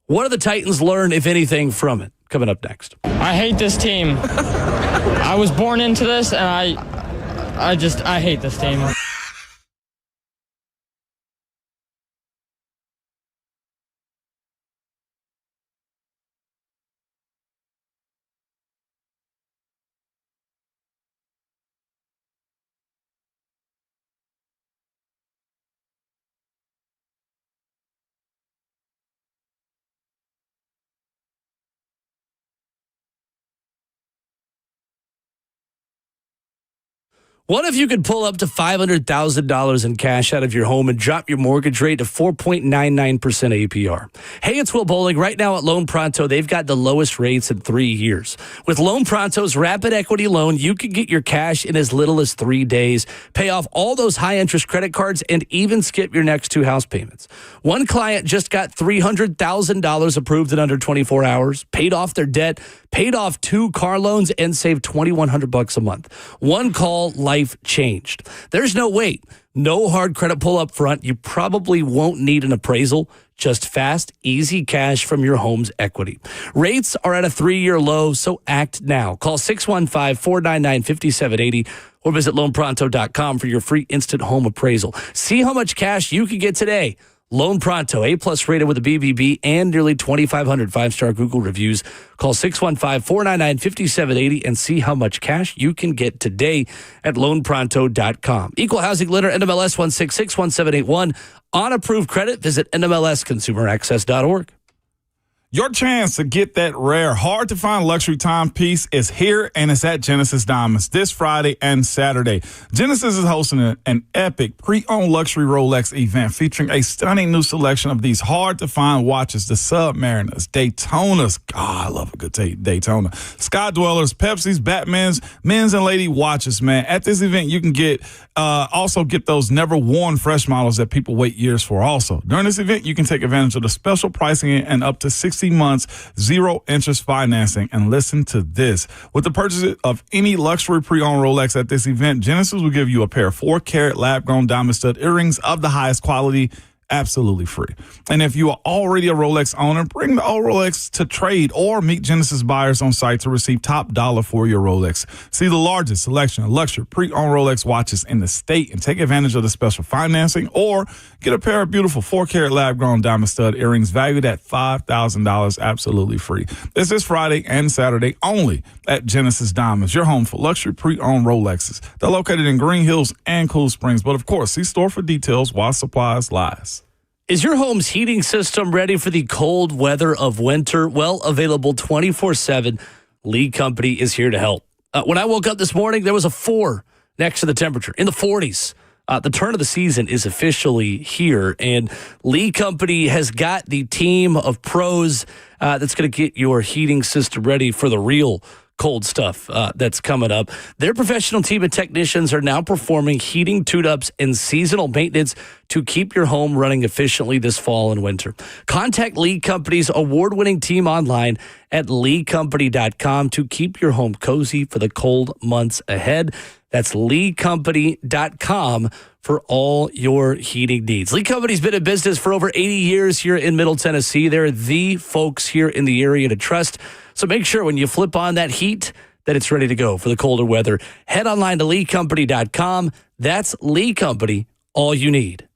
Speaker 2: What do the Titans learn, if anything, from it? Coming up next.
Speaker 5: I hate this team. I was born into this, and I hate this team.
Speaker 2: What if you could pull up to $500,000 in cash out of your home and drop your mortgage rate to 4.99% APR? Hey, it's Will Bowling. Right now at Loan Pronto, they've got the lowest rates in 3 years. With Loan Pronto's rapid equity loan, you can get your cash in as little as 3 days, pay off all those high-interest credit cards, and even skip your next 2 house payments. One client just got $300,000 approved in under 24 hours, paid off their debt, paid off 2 car loans, and saved $2,100 a month. One call, life changed. There's no wait. No hard credit pull up front. You probably won't need an appraisal. Just fast, easy cash from your home's equity. Rates are at a 3-year low, so act now. Call 615-499-5780 or visit loanpronto.com for your free instant home appraisal. See how much cash you can get today. Loan Pronto, A-plus rated with a BBB and nearly 2,500 5-star Google reviews. Call 615-499-5780 and see how much cash you can get today at loanpronto.com. Equal housing lender, NMLS 1661781. On approved credit, visit NMLSconsumeraccess.org.
Speaker 3: Your chance to get that rare, hard-to-find luxury timepiece is here, and it's at Genesis Diamonds this Friday and Saturday. Genesis is hosting an epic pre-owned luxury Rolex event featuring a stunning new selection of these hard-to-find watches, the Submariners, Daytonas. God, I love a good Daytona. Sky Dwellers, Pepsis, Batmans, men's and lady watches, man. At this event, you can also get those never-worn fresh models that people wait years for also. During this event, you can take advantage of the special pricing and up to 60 months, 0 interest financing. And listen to this. With the purchase of any luxury pre-owned Rolex at this event, Genesis will give you a pair of 4-carat lab-grown diamond stud earrings of the highest quality, absolutely free. And if you are already a Rolex owner, bring the old Rolex to trade or meet Genesis buyers on site to receive top dollar for your Rolex. See the largest selection of luxury pre-owned Rolex watches in the state and take advantage of the special financing, or get a pair of beautiful 4-carat lab-grown diamond stud earrings valued at $5,000 absolutely free. This is Friday and Saturday only at Genesis Diamonds, your home for luxury pre-owned Rolexes. They're located in Green Hills and Cool Springs, but of course, see store for details while supplies last.
Speaker 2: Is your home's heating system ready for the cold weather of winter? Well, available 24/7. Lee Company is here to help. When I woke up this morning, there was a 4 next to the temperature, in the 40s. The turn of the season is officially here, and Lee Company has got the team of pros that's going to get your heating system ready for the real cold stuff that's coming up. Their professional team of technicians are now performing heating tune-ups and seasonal maintenance to keep your home running efficiently this fall and winter. Contact Lee Company's award-winning team online at leecompany.com to keep your home cozy for the cold months ahead. That's leecompany.com for all your heating needs. Lee Company's been in business for over 80 years here in Middle Tennessee. They're the folks here in the area to trust. So make sure when you flip on that heat that it's ready to go for the colder weather. Head online to leecompany.com. That's Lee Company, all you need.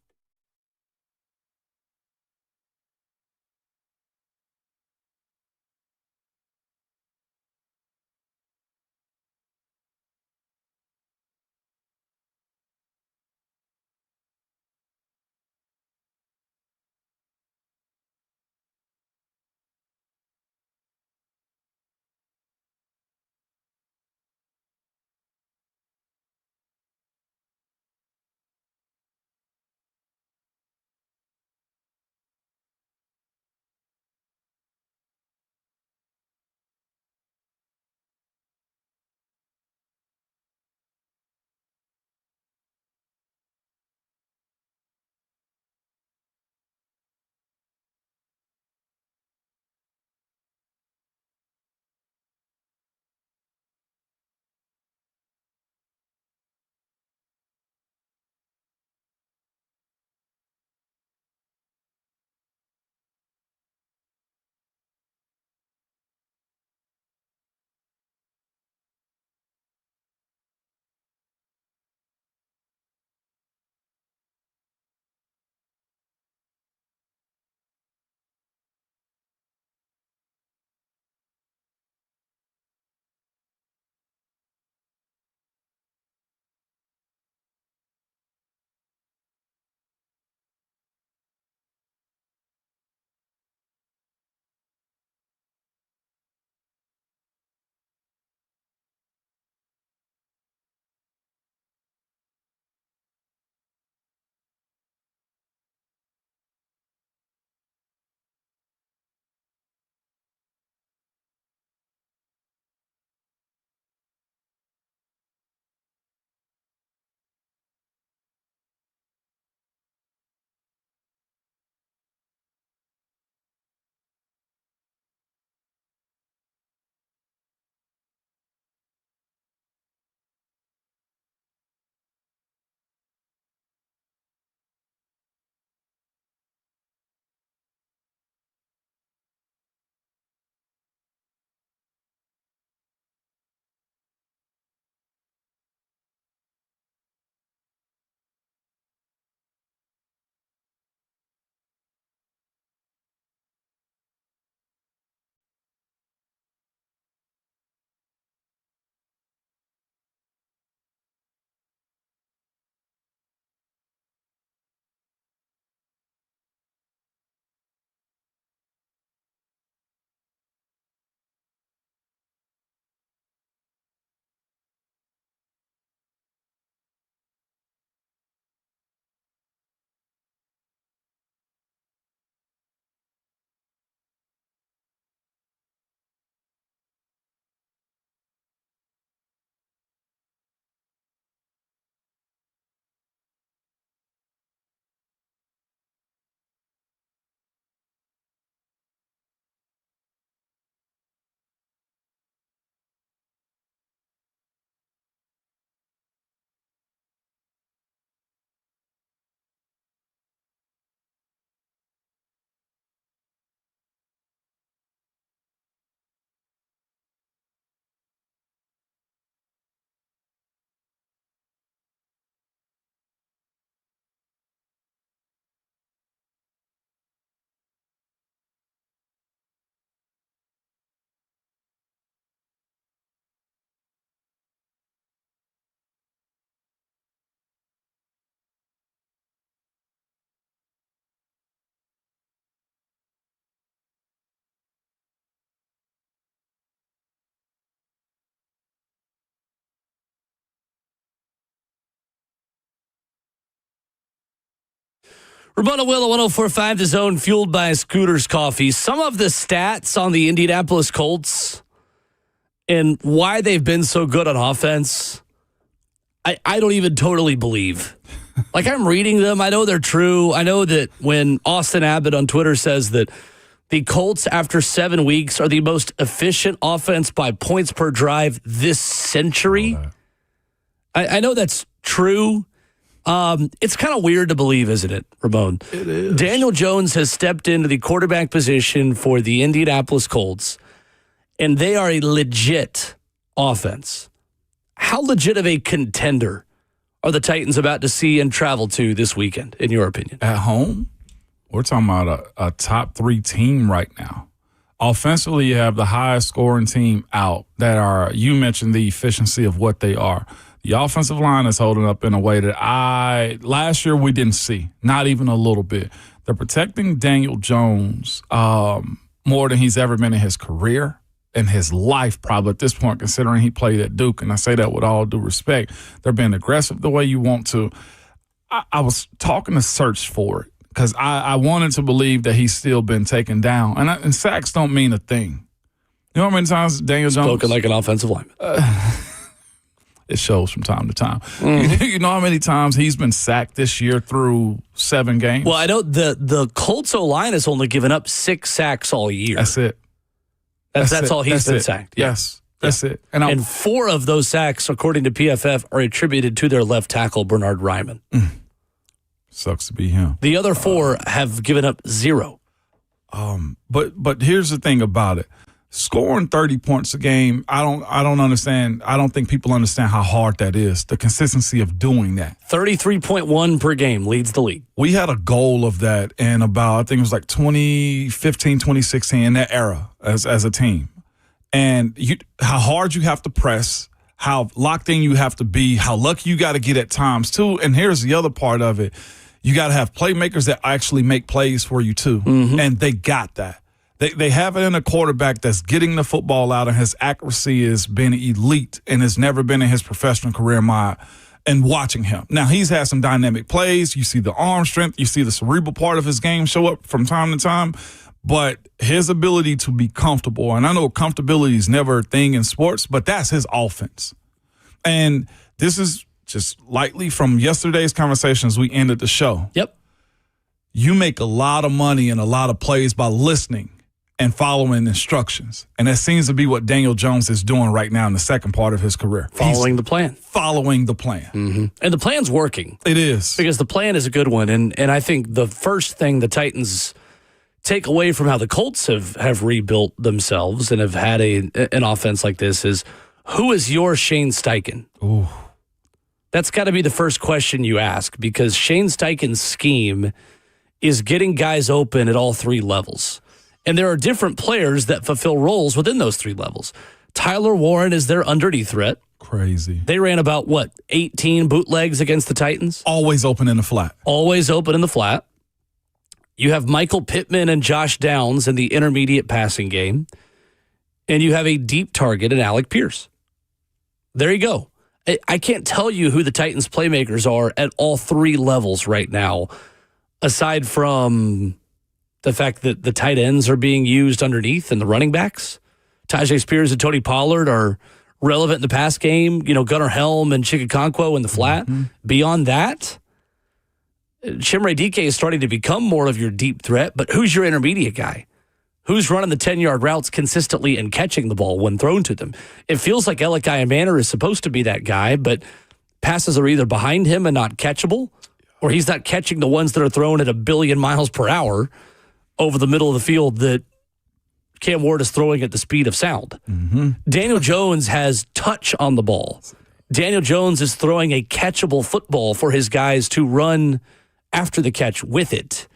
Speaker 2: Ramona Willow, 104.5 The Zone, fueled by Scooters Coffee. Some of the stats on the Indianapolis Colts and why they've been so good on offense, I don't even totally believe. Like, I'm reading them. I know they're true. I know that when Austin Abbott on Twitter says that the Colts, after 7 weeks, are the most efficient offense by points per drive this century. I know that's true. It's kind of weird to believe, isn't it, Ramon?
Speaker 3: It is.
Speaker 2: Daniel Jones has stepped into the quarterback position for the Indianapolis Colts, and they are a legit offense. How legit of a contender are the Titans about to see and travel to this weekend, in your opinion?
Speaker 3: At home, we're talking about a top 3 team right now. Offensively, you have the highest scoring team out that are, you mentioned the efficiency of what they are. The offensive line is holding up in a way that last year we didn't see, not even a little bit. They're protecting Daniel Jones more than he's ever been in his career, in his life probably at this point, considering he played at Duke. And I say that with all due respect. They're being aggressive the way you want to. I was talking to search for it because I wanted to believe that he's still been taken down. And sacks don't mean a thing. You know how many times Daniel Jones?
Speaker 2: Spoken like an offensive lineman.
Speaker 3: It shows from time to time. Mm-hmm. You know how many times he's been sacked this year through 7 games?
Speaker 2: Well, I know the Colts O-line has only given up 6 sacks all year.
Speaker 3: That's it.
Speaker 2: That's all he's been sacked.
Speaker 3: Yes, that's it.
Speaker 2: And 4 of those sacks, according to PFF, are attributed to their left tackle, Bernard Ryman.
Speaker 3: Sucks to be him.
Speaker 2: The other 4 have given up 0.
Speaker 3: But here's the thing about it. Scoring 30 points a game, I don't understand. I don't think people understand how hard that is, the consistency of doing that.
Speaker 2: 33.1 per game leads the league.
Speaker 3: We had a goal of that in about, I think it was like 2015, 2016, in that era as a team. And how hard you have to press, how locked in you have to be, how lucky you got to get at times too. And here's the other part of it. You got to have playmakers that actually make plays for you too. Mm-hmm. And they got that. They have it in a quarterback that's getting the football out, and his accuracy has been elite and has never been in his professional career and watching him. Now, he's had some dynamic plays. You see the arm strength. You see the cerebral part of his game show up from time to time. But his ability to be comfortable, and I know comfortability is never a thing in sports, but that's his offense. And this is just lightly from yesterday's conversations we ended the show.
Speaker 2: Yep.
Speaker 3: You make a lot of money and a lot of plays by listening and following instructions. And that seems to be what Daniel Jones is doing right now in the second part of his career.
Speaker 2: Following the plan.
Speaker 3: Following the plan.
Speaker 2: Mm-hmm. And the plan's working.
Speaker 3: It is.
Speaker 2: Because the plan is a good one. And I think the first thing the Titans take away from how the Colts have rebuilt themselves and have had an offense like this is, who is your Shane Steichen?
Speaker 3: Ooh.
Speaker 2: That's got to be the first question you ask, because Shane Steichen's scheme is getting guys open at all 3 levels. And there are different players that fulfill roles within those 3 levels. Tyler Warren is their underneath threat.
Speaker 3: Crazy.
Speaker 2: They ran about, 18 bootlegs against the Titans?
Speaker 3: Always open in the flat.
Speaker 2: Always open in the flat. You have Michael Pittman and Josh Downs in the intermediate passing game. And you have a deep target in Alec Pierce. There you go. I can't tell you who the Titans playmakers are at all 3 levels right now, aside from the fact that the tight ends are being used underneath and the running backs. Tajay Spears and Tony Pollard are relevant in the pass game. Gunnar Helm and Chikakonkwo in the flat. Mm-hmm. Beyond that, Chimere Dike is starting to become more of your deep threat, but who's your intermediate guy? Who's running the 10-yard routes consistently and catching the ball when thrown to them? It feels like Elikai Manor is supposed to be that guy, but passes are either behind him and not catchable, or he's not catching the ones that are thrown at 1 billion miles per hour over the middle of the field that Cam Ward is throwing at the speed of sound. Mm-hmm. Daniel Jones has touch on the ball. Daniel Jones is throwing a catchable football for his guys to run after the catch with it.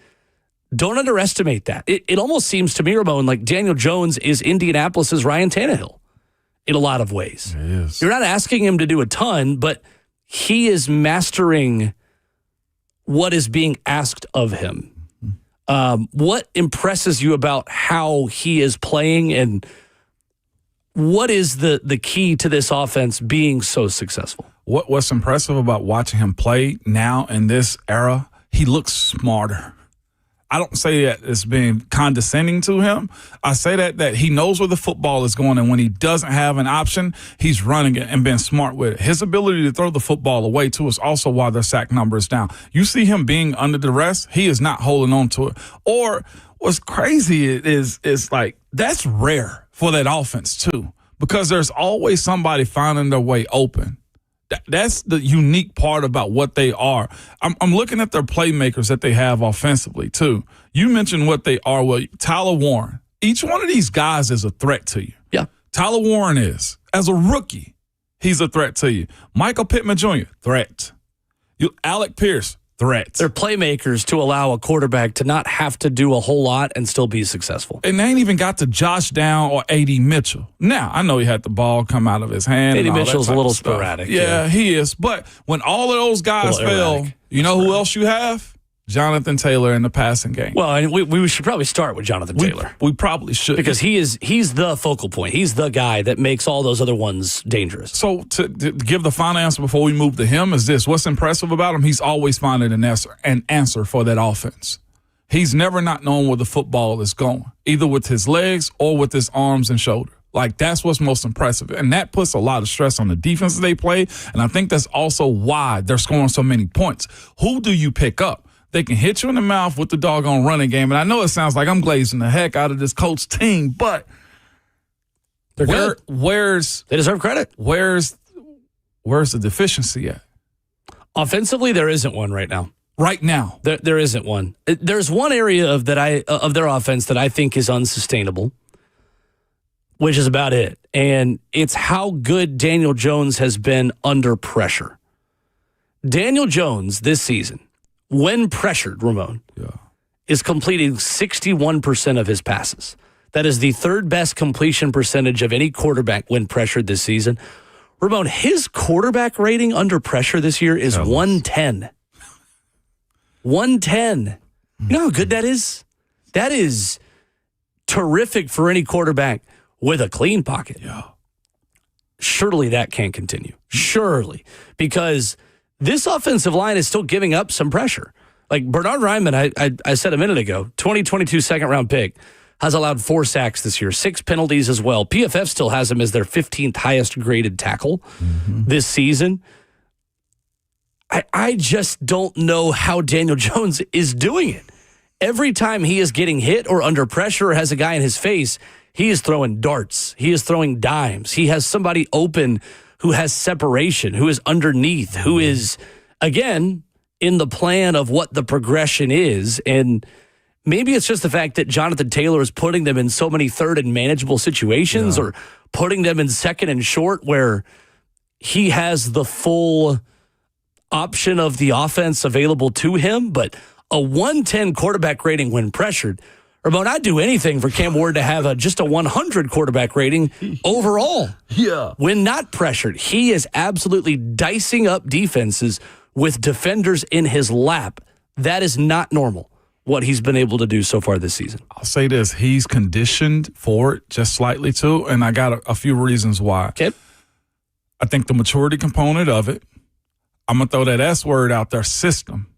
Speaker 2: Don't underestimate that. It almost seems to me, Ramon, like Daniel Jones is Indianapolis's Ryan Tannehill in a lot of ways.
Speaker 3: It is.
Speaker 2: You're not asking him to do a ton, but he is mastering what is being asked of him. What impresses you about how he is playing, and what is the key to this offense being so successful?
Speaker 3: What's impressive about watching him play now in this era, he looks smarter. I don't say that it's being condescending to him. I say that he knows where the football is going, and when he doesn't have an option, he's running it and being smart with it. His ability to throw the football away, too, is also why their sack number is down. You see him being under duress, he is not holding on to it. Or what's crazy is like that's rare for that offense, too, because there's always somebody finding their way open. That's the unique part about what they are. I'm looking at their playmakers that they have offensively, too. You mentioned what they are. Well, Tyler Warren. Each one of these guys is a threat to you.
Speaker 2: Yeah.
Speaker 3: Tyler Warren is. As a rookie, he's a threat to you. Michael Pittman Jr., threat. Alec Pierce, threat.
Speaker 2: They're playmakers to allow a quarterback to not have to do a whole lot and still be successful.
Speaker 3: And they ain't even got to Josh Down or A.D. Mitchell. Now, I know he had the ball come out of his hand.
Speaker 2: A.D. Mitchell's a little sporadic.
Speaker 3: Yeah, he is. But when all of those guys fail, you know who else you have? Jonathan Taylor in the passing game.
Speaker 2: Well, and we should probably start with Jonathan Taylor.
Speaker 3: We probably should.
Speaker 2: Because he's the focal point. He's the guy that makes all those other ones dangerous.
Speaker 3: So to give the final answer before we move to him is this. What's impressive about him, he's always finding an answer for that offense. He's never not knowing where the football is going, either with his legs or with his arms and shoulder. Like, that's what's most impressive. And that puts a lot of stress on the defenses they play. And I think that's also why they're scoring so many points. Who do you pick up? They can hit you in the mouth with the doggone running game. And I know it sounds like I'm glazing the heck out of this Colts team, but
Speaker 2: they're good. They deserve credit.
Speaker 3: Where's the deficiency at?
Speaker 2: Offensively, there isn't one right now.
Speaker 3: Right now.
Speaker 2: There isn't one. There's one area of their offense that I think is unsustainable, which is about it. And it's how good Daniel Jones has been under pressure. Daniel Jones this season, when pressured, Ramon, is completing 61% of his passes. That is the third best completion percentage of any quarterback when pressured this season. Ramon, his quarterback rating under pressure this year is 110. 110. You know how good that is? That is terrific for any quarterback with a clean pocket.
Speaker 3: Yeah.
Speaker 2: Surely that can't continue. Surely. Because this offensive line is still giving up some pressure. Like Bernard Raimann, I said a minute ago, 2022 second-round pick, has allowed 4 sacks this year, 6 penalties as well. PFF still has him as their 15th highest-graded tackle this season. I just don't know how Daniel Jones is doing it. Every time he is getting hit or under pressure or has a guy in his face, he is throwing darts. He is throwing dimes. He has somebody open who has separation, who is underneath, who is, again, in the plan of what the progression is. And maybe it's just the fact that Jonathan Taylor is putting them in so many third and manageable situations or putting them in second and short where he has the full option of the offense available to him. But a 110 quarterback rating when pressured, Ramon, I'd do anything for Cam Ward to have just a 100 quarterback rating overall.
Speaker 3: Yeah.
Speaker 2: When not pressured, he is absolutely dicing up defenses with defenders in his lap. That is not normal, what he's been able to do so far this season.
Speaker 3: I'll say this. He's conditioned for it just slightly, too, and I got a few reasons why.
Speaker 2: Okay.
Speaker 3: I think the maturity component of it, I'm going to throw that S word out there, system.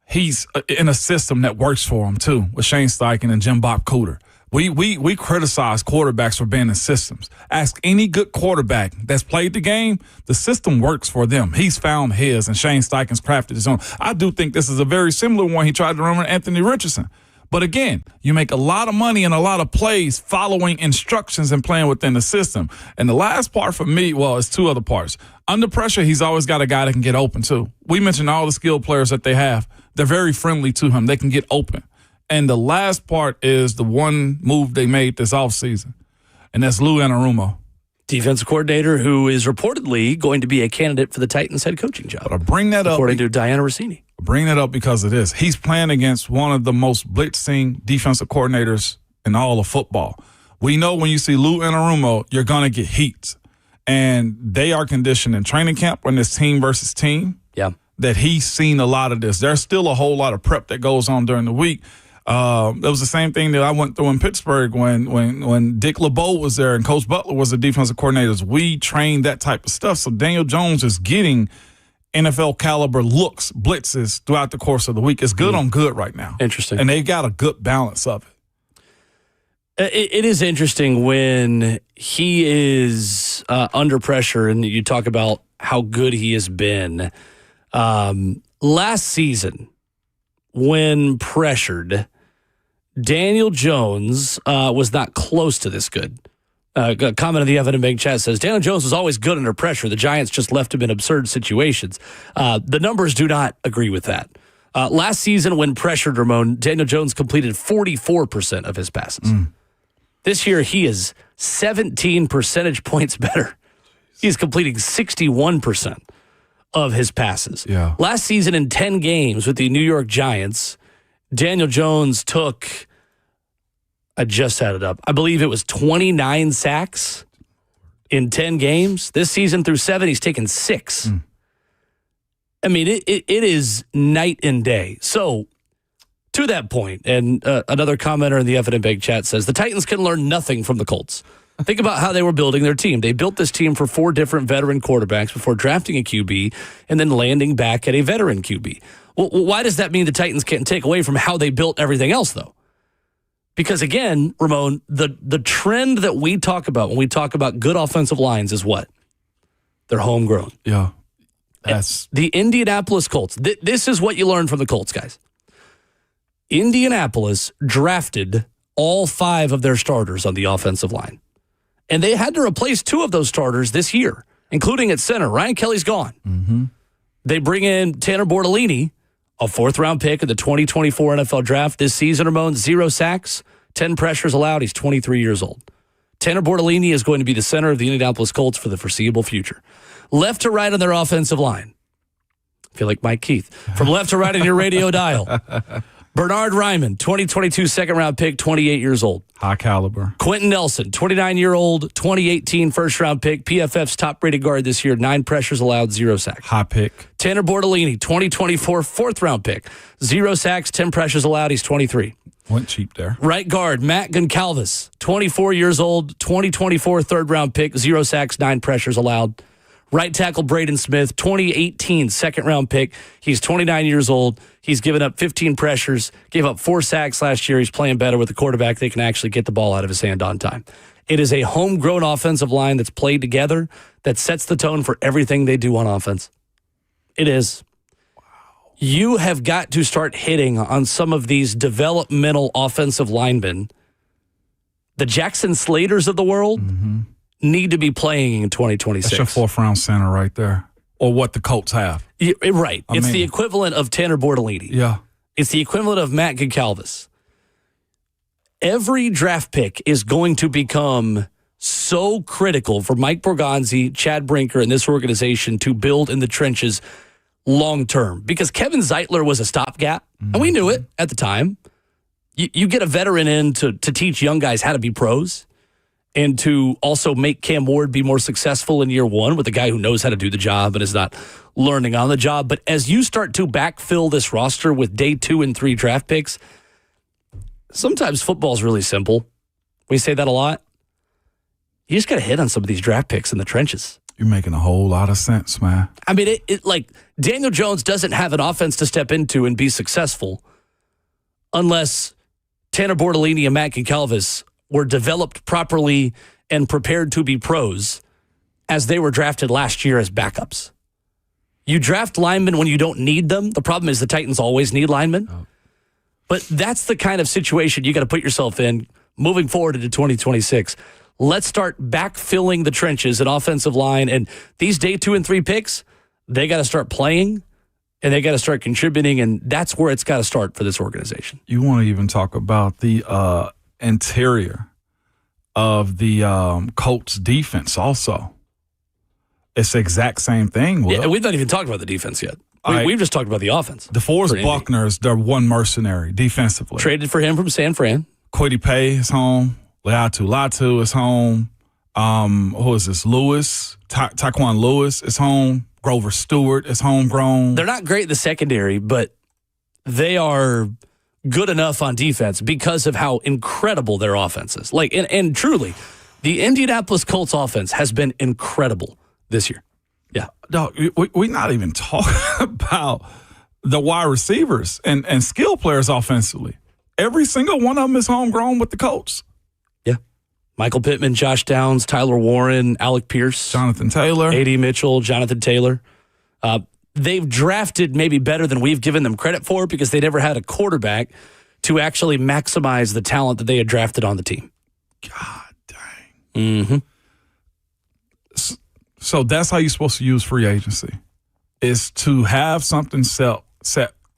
Speaker 3: He's in a system that works for him, too, with Shane Steichen and Jim Bob Cooter. We criticize quarterbacks for being in systems. Ask any good quarterback that's played the game, the system works for them. He's found his, and Shane Steichen's crafted his own. I do think this is a very similar one he tried to run with Anthony Richardson. But again, you make a lot of money and a lot of plays following instructions and playing within the system. And the last part for me, well, it's 2 other parts. Under pressure, he's always got a guy that can get open, too. We mentioned all the skilled players that they have. They're very friendly to him. They can get open. And the last part is the one move they made this offseason, and that's Lou Anarumo.
Speaker 2: Defensive coordinator who is reportedly going to be a candidate for the Titans head coaching job.
Speaker 3: But I bring that up.
Speaker 2: According to Diana Rossini.
Speaker 3: Bring that up because of this. He's playing against one of the most blitzing defensive coordinators in all of football. We know when you see Lou Anarumo, you're going to get heat. And they are conditioned in training camp when it's team versus team.
Speaker 2: Yeah.
Speaker 3: That he's seen a lot of this. There's still a whole lot of prep that goes on during the week. That was the same thing that I went through in Pittsburgh when Dick LeBeau was there and Coach Butler was the defensive coordinator. We trained that type of stuff. So Daniel Jones is getting NFL caliber looks, blitzes throughout the course of the week. It's good on good right now.
Speaker 2: Interesting.
Speaker 3: And they got a good balance of it.
Speaker 2: It is interesting when he is under pressure, and you talk about how good he has been. Last season, when pressured, Daniel Jones was not close to this good. A comment in the Evan and Big chat says, Daniel Jones was always good under pressure. The Giants just left him in absurd situations. The numbers do not agree with that. Last season, when pressured, Ramon, Daniel Jones completed 44% of his passes. This year, he is 17 percentage points better. He's completing 61% of his passes.
Speaker 3: Yeah.
Speaker 2: Last season, in 10 games with the New York Giants, Daniel Jones took, I just had it up, I believe it was 29 sacks in 10 games. This season through 7, he's taken 6. I mean, it is night and day. So, to that point, and another commenter in the Evan and Big chat says, the Titans can learn nothing from the Colts. Think about how they were building their team. They built this team for 4 different veteran quarterbacks before drafting a QB and then landing back at a veteran QB. Well, why does that mean the Titans can't take away from how they built everything else, though? Because, again, Ramon, the trend that we talk about when we talk about good offensive lines is what? They're homegrown.
Speaker 3: Yeah. That's
Speaker 2: The Indianapolis Colts. This is what you learn from the Colts, guys. Indianapolis drafted all 5 of their starters on the offensive line. And they had to replace 2 of those starters this year, including at center. Ryan Kelly's gone. They bring in Tanner Bortolini, a 4th-round pick in the 2024 NFL Draft. This season, Ramon, 0 sacks, 10 pressures allowed. He's 23 years old. Tanner Bortolini is going to be the center of the Indianapolis Colts for the foreseeable future. Left to right on their offensive line. I feel like Mike Keith. From left to right on your radio dial. Bernard Ryman, 2022 second-round pick, 28 years old.
Speaker 3: high caliber.
Speaker 2: Quentin Nelson, 29-year-old, 2018 first-round pick, PFF's top-rated guard this year, 9 pressures allowed, 0 sacks.
Speaker 3: High pick.
Speaker 2: Tanner Bortolini, 2024 4th-round pick, 0 sacks, 10 pressures allowed, he's 23.
Speaker 3: Went cheap there.
Speaker 2: Right guard, Matt Goncalves, 24 years old, 2024 3rd-round pick, 0 sacks, 9 pressures allowed. Right tackle, Braden Smith, 2018 2nd-round pick. He's 29 years old. He's given up 15 pressures, gave up 4 sacks last year. He's playing better with a quarterback. They can actually get the ball out of his hand on time. It is a homegrown offensive line that's played together that sets the tone for everything they do on offense. It is. Wow. You have got to start hitting on some of these developmental offensive linemen. The Jackson Slaters of the world need to be playing in 2026.
Speaker 3: That's your 4th-round center right there. Or what the Colts have.
Speaker 2: Right. It's the equivalent of Tanner Bortolini.
Speaker 3: Yeah.
Speaker 2: It's the equivalent of Matt Goncalves. Every draft pick is going to become so critical for Mike Borgonzi, Chad Brinker, and this organization to build in the trenches long term. Because Kevin Zeitler was a stopgap, and we knew it at the time. You get a veteran in to teach young guys how to be pros, and to also make Cam Ward be more successful in year 1 with a guy who knows how to do the job and is not learning on the job. But as you start to backfill this roster with day 2 and 3 draft picks, sometimes football's really simple. We say that a lot. You just got to hit on some of these draft picks in the trenches.
Speaker 3: You're making a whole lot of sense, man.
Speaker 2: I mean, like Daniel Jones doesn't have an offense to step into and be successful unless Tanner Bortolini and Matt Goncalves were developed properly and prepared to be pros as they were drafted last year as backups. You draft linemen when you don't need them. The problem is the Titans always need linemen. But that's the kind of situation you got to put yourself in moving forward into 2026. Let's start backfilling the trenches at offensive line. And these day 2 and 3 picks, they got to start playing and they got to start contributing. And that's where it's got to start for this organization.
Speaker 3: You want to even talk about the interior of the Colts defense also. It's the exact same thing, Will.
Speaker 2: Yeah, we've not even talked about the defense yet. We've just talked about the offense.
Speaker 3: DeForest Buckner's their one mercenary defensively.
Speaker 2: Traded for him from San Fran.
Speaker 3: Kwity Paye is home. Latu is home. Who is this? Lewis. Taquan Lewis is home. Grover Stewart is homegrown.
Speaker 2: They're not great in the secondary, but they are good enough on defense because of how incredible their offense is. And truly, the Indianapolis Colts offense has been incredible this year. Yeah.
Speaker 3: Dog, we not even talking about the wide receivers and skill players offensively. Every single one of them is homegrown with the Colts.
Speaker 2: Yeah. Michael Pittman, Josh Downs, Tyler Warren, Alec Pierce,
Speaker 3: Jonathan Taylor.
Speaker 2: A.D. Mitchell, Jonathan Taylor. They've drafted maybe better than we've given them credit for because they never had a quarterback to actually maximize the talent that they had drafted on the team.
Speaker 3: God dang.
Speaker 2: Mm-hmm.
Speaker 3: So that's how you're supposed to use free agency, is to have something set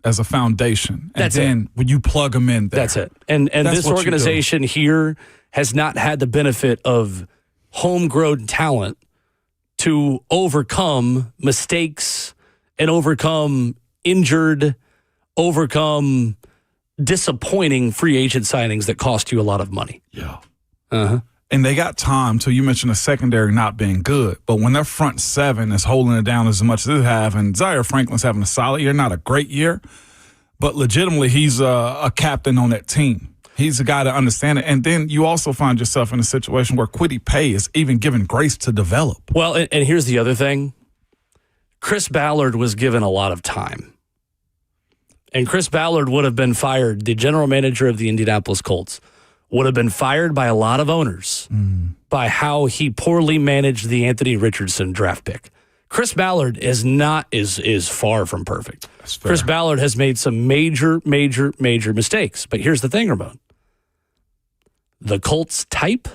Speaker 3: as a foundation. And then when you plug them in there.
Speaker 2: That's it. And
Speaker 3: That's
Speaker 2: this
Speaker 3: what you
Speaker 2: organization here has not had the benefit of homegrown talent to overcome mistakes and overcome overcome disappointing free agent signings that cost you a lot of money.
Speaker 3: Yeah.
Speaker 2: Uh-huh.
Speaker 3: And they got time till you mentioned the secondary not being good. But when their front seven is holding it down as much as they have, and Zaire Franklin's having a solid year, not a great year, but legitimately he's a captain on that team. He's a guy to understand it. And then you also find yourself in a situation where Kwity Paye is even given grace to develop.
Speaker 2: Well, and here's the other thing. Chris Ballard was given a lot of time. And Chris Ballard would have been fired, the general manager of the Indianapolis Colts, would have been fired by a lot of owners by how he poorly managed the Anthony Richardson draft pick. Chris Ballard is far from perfect. Chris Ballard has made some major mistakes. But here's the thing, Ramon. The Colts type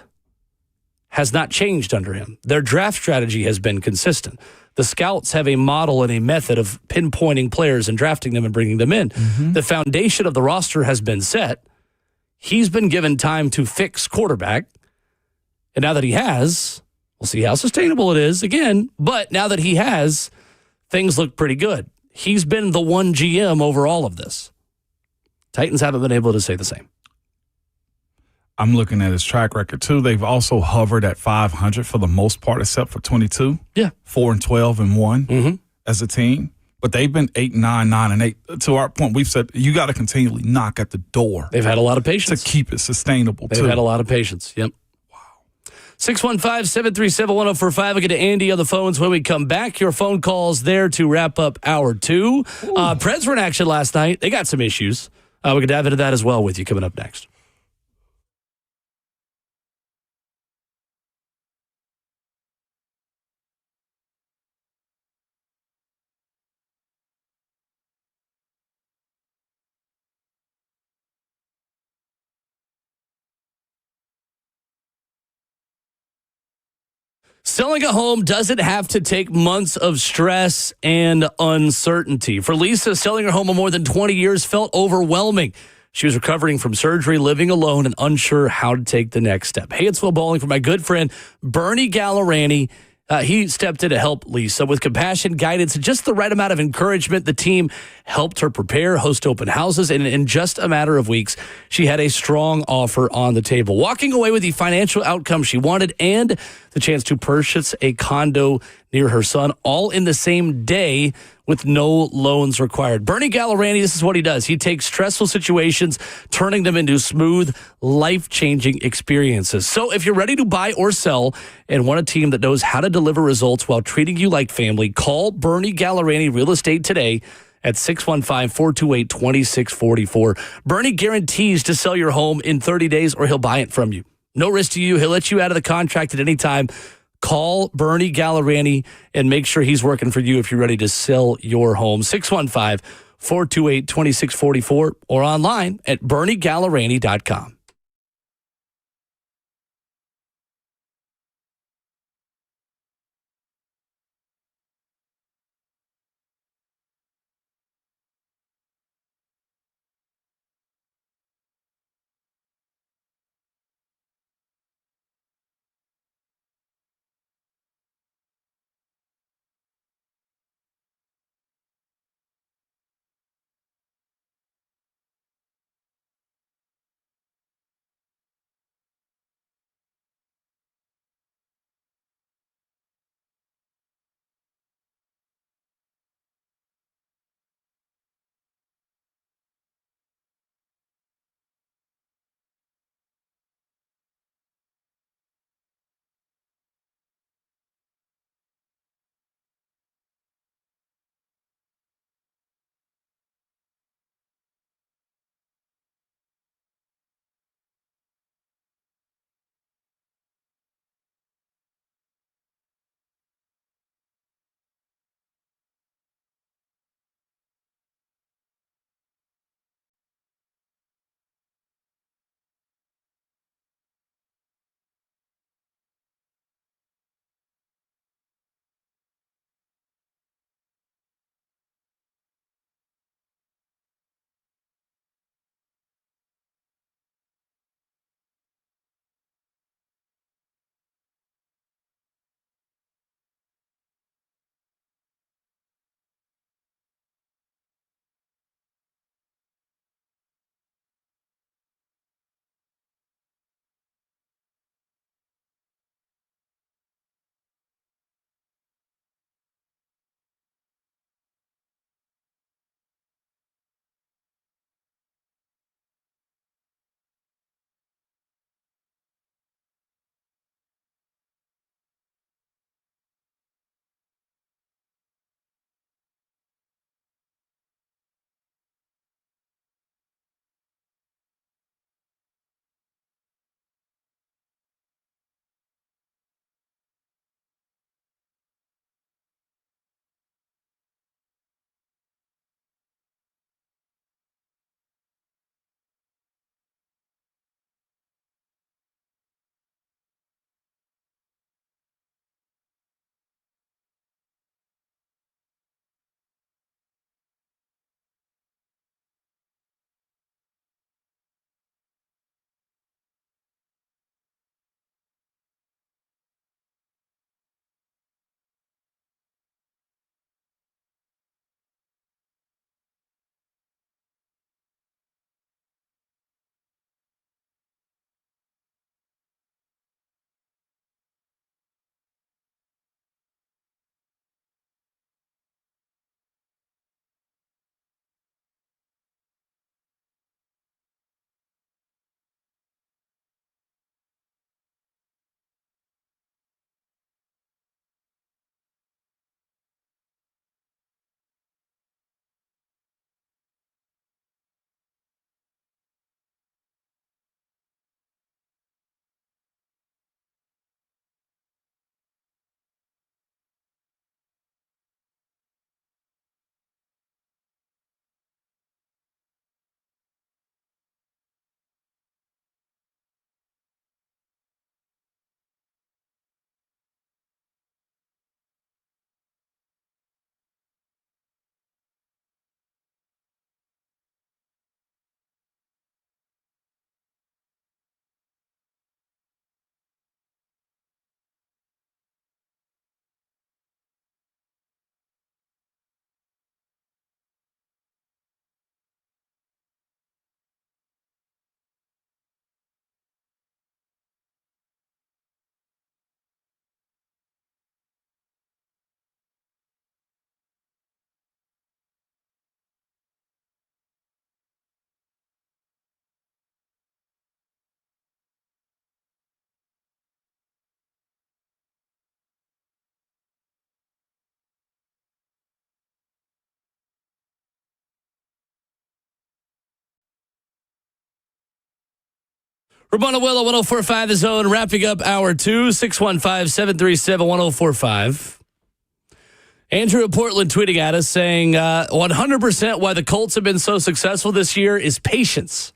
Speaker 2: has not changed under him. Their draft strategy has been consistent. The scouts have a model and a method of pinpointing players and drafting them and bringing them in. Mm-hmm. The foundation of the roster has been set. He's been given time to fix quarterback. And now that he has, we'll see how sustainable it is again. But now that he has, things look pretty good. He's been the one GM over all of this. Titans haven't been able to say the same.
Speaker 3: I'm looking at his track record, too. They've also hovered at 500 for the most part, except for 22.
Speaker 2: Yeah.
Speaker 3: 4-12-1 as a team. But they've been 8-9, 9-8. To our point, we've said you got to continually knock at the door.
Speaker 2: They've had a lot of patience
Speaker 3: to keep it sustainable,
Speaker 2: They've had a lot of patience. Yep. Wow. 615-737-1045. We'll get to Andy on the phones when we come back. Your phone calls there to wrap up hour two. Preds were in action last night. They got some issues. We're going to dive into that as well with you coming up next. Selling a home doesn't have to take months of stress and uncertainty. For Lisa, selling her home of more than 20 years felt overwhelming. She was recovering from surgery, living alone, and unsure how to take the next step. Hey, it's Will Bowling for my good friend, Bernie Gallerani. He stepped in to help Lisa with compassion, guidance, and just the right amount of encouragement. The team helped her prepare, host open houses, and in just a matter of weeks, she had a strong offer on the table, walking away with the financial outcome she wanted and the chance to purchase a condo near her son, all in the same day with no loans required. Bernie Gallerani, this is what he does. He takes stressful situations, turning them into smooth, life-changing experiences. So if you're ready to buy or sell and want a team that knows how to deliver results while treating you like family, call Bernie Gallerani Real Estate today at 615-428-2644. Bernie guarantees to sell your home in 30 days or he'll buy it from you. No risk to you. He'll let you out of the contract at any time. Call Bernie Gallerani and make sure he's working for you if you're ready to sell your home. 615-428-2644 or online at BernieGallerani.com. Ramona Willow, 104.5 The Zone, wrapping up hour 2, 615-737-1045. Andrew in Portland tweeting at us saying 100% why the Colts have been so successful this year is patience.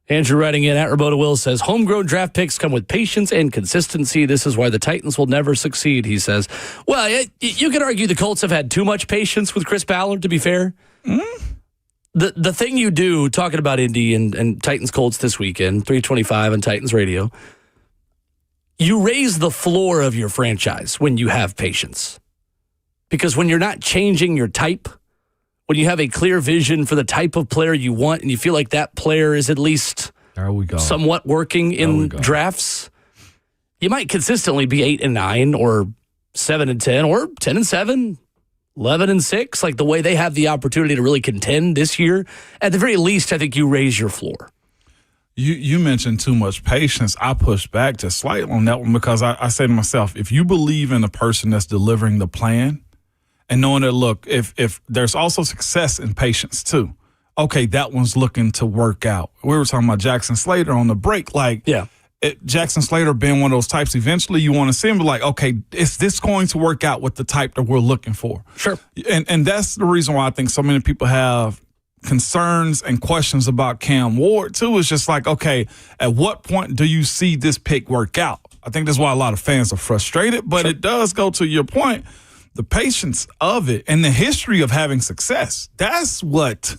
Speaker 2: Andrew writing in at Ramona Will says, homegrown draft picks come with patience and consistency. This is why the Titans will never succeed, he says. Well, you could argue the Colts have had too much patience with Chris Ballard, to be fair. Mm-hmm. The thing you do, talking about Indy and Titans-Colts this weekend, 325 on Titans Radio, you raise the floor of your franchise when you have patience. Because when you're not changing your type, when you have a clear vision for the type of player you want and you feel like that player is at least somewhat working in drafts, you might consistently be 8-9 or 7-10 or 10-7. 11-6, like the way they have the opportunity to really contend this year. At the very least, I think you raise your floor.
Speaker 3: You mentioned too much patience. I push back just slightly on that one because I say to myself, if you believe in the person that's delivering the plan and knowing that, look, if there's also success in patience too. Okay, that one's looking to work out. We were talking about Jackson Slater on the break. Jackson Slater being one of those types, eventually you want to see him be like, okay, is this going to work out with the type that we're looking for?
Speaker 2: Sure.
Speaker 3: And that's the reason why I think so many people have concerns and questions about Cam Ward, too. It's just like, okay, at what point do you see this pick work out? I think that's why a lot of fans are frustrated, but It does go to your point, the patience of it and the history of having success. That's what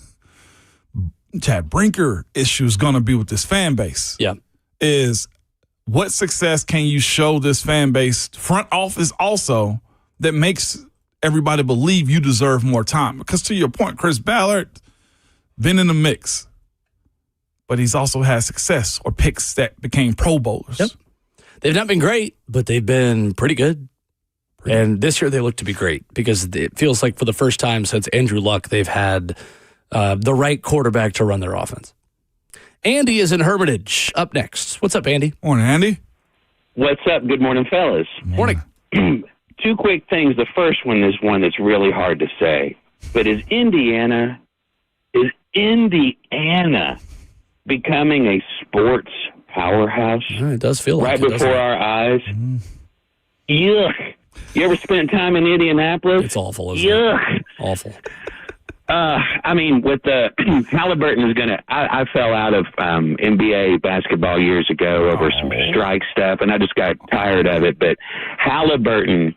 Speaker 3: Chad Brinker issue is going to be with this fan base.
Speaker 2: Yeah.
Speaker 3: Is what success can you show this fan base front office also that makes everybody believe you deserve more time? Because to your point, Chris Ballard been in the mix, but he's also had success or picks that became Pro Bowlers.
Speaker 2: Yep. They've not been great, but they've been pretty good. And this year they look to be great because it feels like for the first time since Andrew Luck, they've had the right quarterback to run their offense. Andy is in Hermitage. Up next. What's up, Andy?
Speaker 3: Morning, Andy.
Speaker 6: What's up? Good morning, fellas.
Speaker 2: Morning.
Speaker 6: Two quick things. The first one is one that's really hard to say, but is Indiana becoming a sports powerhouse?
Speaker 2: It does feel
Speaker 6: right
Speaker 2: like it,
Speaker 6: before our eyes. Yuck. You ever spent time in Indianapolis?
Speaker 2: It's awful, isn't
Speaker 6: Yuck.
Speaker 2: it? Awful.
Speaker 6: With the Halliburton is I fell out of NBA basketball years ago over some strike stuff, and I just got tired of it. But Halliburton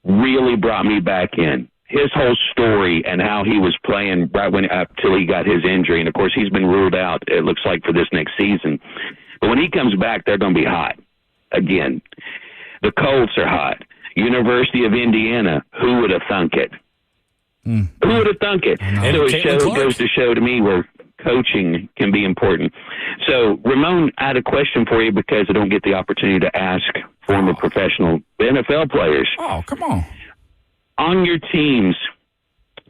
Speaker 6: really brought me back in. His whole story and how he was playing up till he got his injury, and of course he's been ruled out. It looks like for this next season. But when he comes back, they're going to be hot again. The Colts are hot. University of Indiana. Who would have thunk it? Who would have thunk it? So it goes to show to me where coaching can be important. So, Ramon, I had a question for you because I don't get the opportunity to ask former professional NFL players.
Speaker 3: Oh, come on.
Speaker 6: On your teams,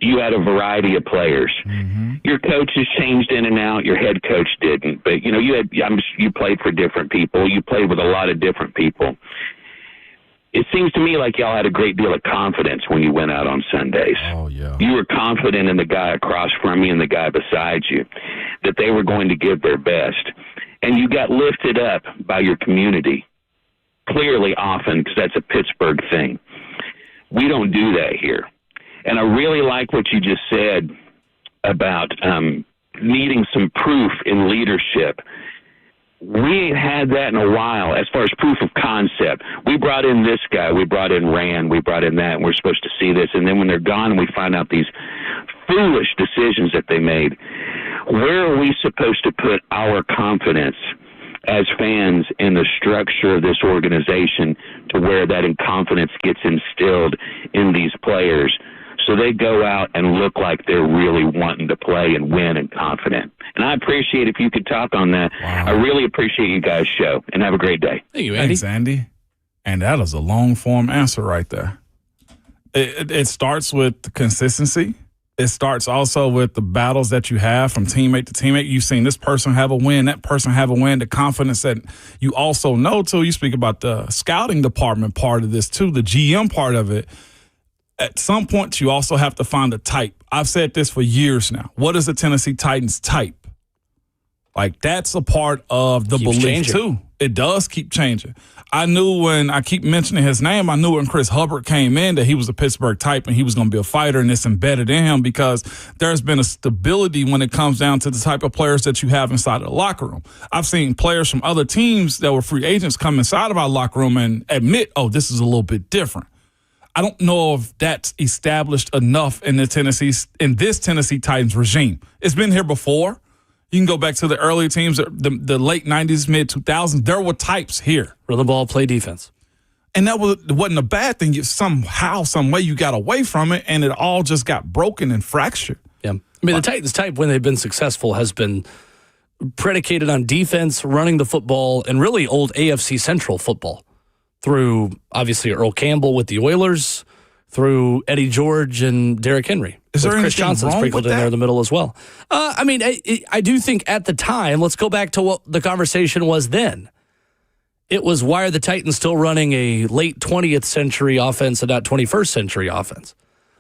Speaker 6: you had a variety of players. Mm-hmm. Your coaches changed in and out. Your head coach didn't. But, you played for different people. You played with a lot of different people. It seems to me like y'all had a great deal of confidence when you went out on Sundays.
Speaker 3: Oh, yeah.
Speaker 6: You were confident in the guy across from you and the guy beside you, that they were going to give their best. And you got lifted up by your community, clearly often, because that's a Pittsburgh thing. We don't do that here. And I really like what you just said about needing some proof in leadership. We ain't had that in a while as far as proof of concept. We brought in this guy. We brought in Rand. We brought in that, and we're supposed to see this. And then when they're gone and we find out these foolish decisions that they made, where are we supposed to put our confidence as fans in the structure of this organization to where that confidence gets instilled in these players so they go out and look like they're really wanting to play and win and confident? And I appreciate if you could talk on that. Wow. I really appreciate you guys' show, and have a great day.
Speaker 2: Thank you, Andy.
Speaker 3: Thanks, Andy. And that is a long-form answer right there. It starts with consistency. It starts also with the battles that you have from teammate to teammate. You've seen this person have a win, that person have a win, the confidence that you also know, too. You speak about the scouting department part of this, too, the GM part of it. At some point, you also have to find a type. I've said this for years now. What is the Tennessee Titans type? Like, that's a part of the
Speaker 2: Keeps
Speaker 3: belief,
Speaker 2: changing.
Speaker 3: too. It does keep changing. I knew when I keep mentioning his name, I knew when Chris Hubbard came in that he was a Pittsburgh type and he was going to be a fighter, and it's embedded in him because there's been a stability when it comes down to the type of players that you have inside of the locker room. I've seen players from other teams that were free agents come inside of our locker room and admit, oh, this is a little bit different. I don't know if that's established enough in this Tennessee Titans regime. It's been here before. You can go back to the early teams, the late 90s, mid 2000s. There were types here.
Speaker 2: Run the ball, play defense.
Speaker 3: And that wasn't a bad thing. Somehow, some way you got away from it, and it all just got broken and fractured.
Speaker 2: Yeah. I mean, the Titans type, when they've been successful, has been predicated on defense, running the football, and really old AFC Central football through, obviously, Earl Campbell with the Oilers, through Eddie George and Derrick Henry.
Speaker 3: Is there
Speaker 2: Chris
Speaker 3: anything
Speaker 2: Johnson
Speaker 3: wrong
Speaker 2: sprinkled
Speaker 3: with
Speaker 2: in there
Speaker 3: that?
Speaker 2: in the middle as well. I mean, I do think at the time, let's go back to what the conversation was then. It was, why are the Titans still running a late 20th century offense and not 21st century offense?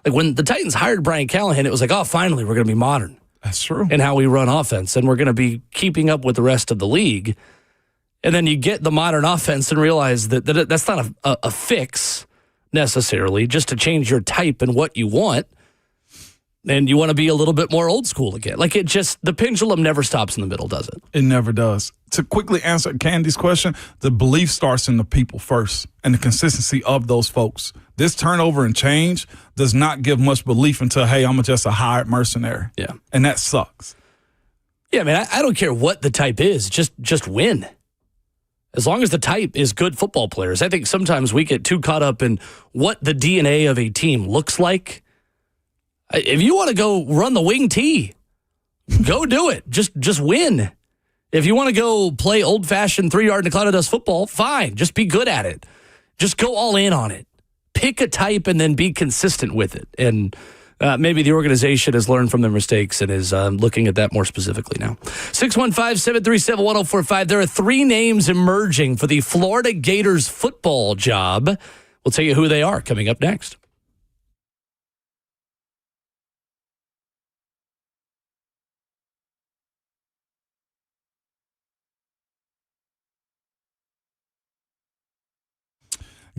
Speaker 2: Like, when the Titans hired Brian Callahan, it was like, oh, finally, we're going to be modern
Speaker 3: That's true.
Speaker 2: in how we run offense, and we're going to be keeping up with the rest of the league. And then you get the modern offense and realize that that's not a fix necessarily, just to change your type and what you want. And you want to be a little bit more old school again. Like, the pendulum never stops in the middle, does it?
Speaker 3: It never does. To quickly answer Candy's question, the belief starts in the people first and the consistency of those folks. This turnover and change does not give much belief until, hey, I'm just a hired mercenary.
Speaker 2: Yeah.
Speaker 3: And that sucks.
Speaker 2: Yeah, man, I don't care what the type is. Just win. As long as the type is good football players. I think sometimes we get too caught up in what the DNA of a team looks like. If you want to go run the wing tee, go do it. Just win. If you want to go play old-fashioned 3-yard and a cloud of dust football, fine. Just be good at it. Just go all in on it. Pick a type and then be consistent with it. And maybe the organization has learned from their mistakes and is looking at that more specifically now. 615-737-1045. There are 3 names emerging for the Florida Gators football job. We'll tell you who they are coming up next.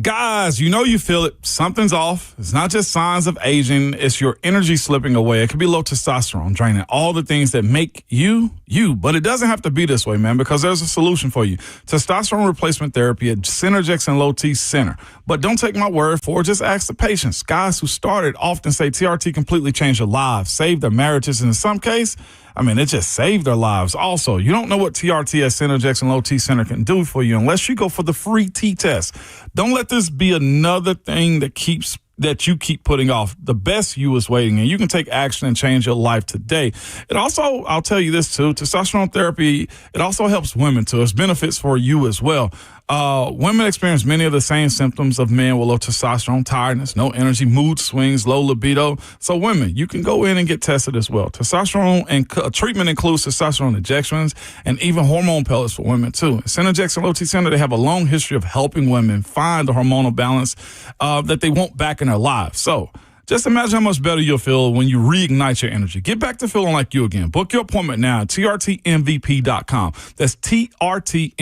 Speaker 3: Guys, you know you feel it. Something's off. It's not just signs of aging. It's your energy slipping away. It could be low testosterone, draining all the things that make you, you. But it doesn't have to be this way, man, because there's a solution for you. Testosterone replacement therapy at Synergex and Low T Center. But don't take my word for it. Just ask the patients. Guys who started often say TRT completely changed their lives, saved their marriages, and in some case, it just saved their lives. Also, you don't know what TRT at Synergex and Low T Center can do for you unless you go for the free T-test. Don't let this be another thing that you keep putting off. The best you is waiting, and you can take action and change your life today. It also, I'll tell you this too, testosterone therapy, it also helps women too. It's benefits for you as well. Women experience many of the same symptoms of men with low testosterone: tiredness, no energy, mood swings, low libido. So women, you can go in and get tested as well. Testosterone and treatment includes testosterone injections and even hormone pellets for women too. At Synergex and Low T Center, they have a long history of helping women find the hormonal balance that they want back in their lives. So just imagine how much better you'll feel when you reignite your energy. Get back to feeling like you again. Book your appointment now at trtmvp.com. That's trtmvp.com.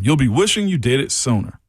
Speaker 3: You'll be wishing you did it sooner.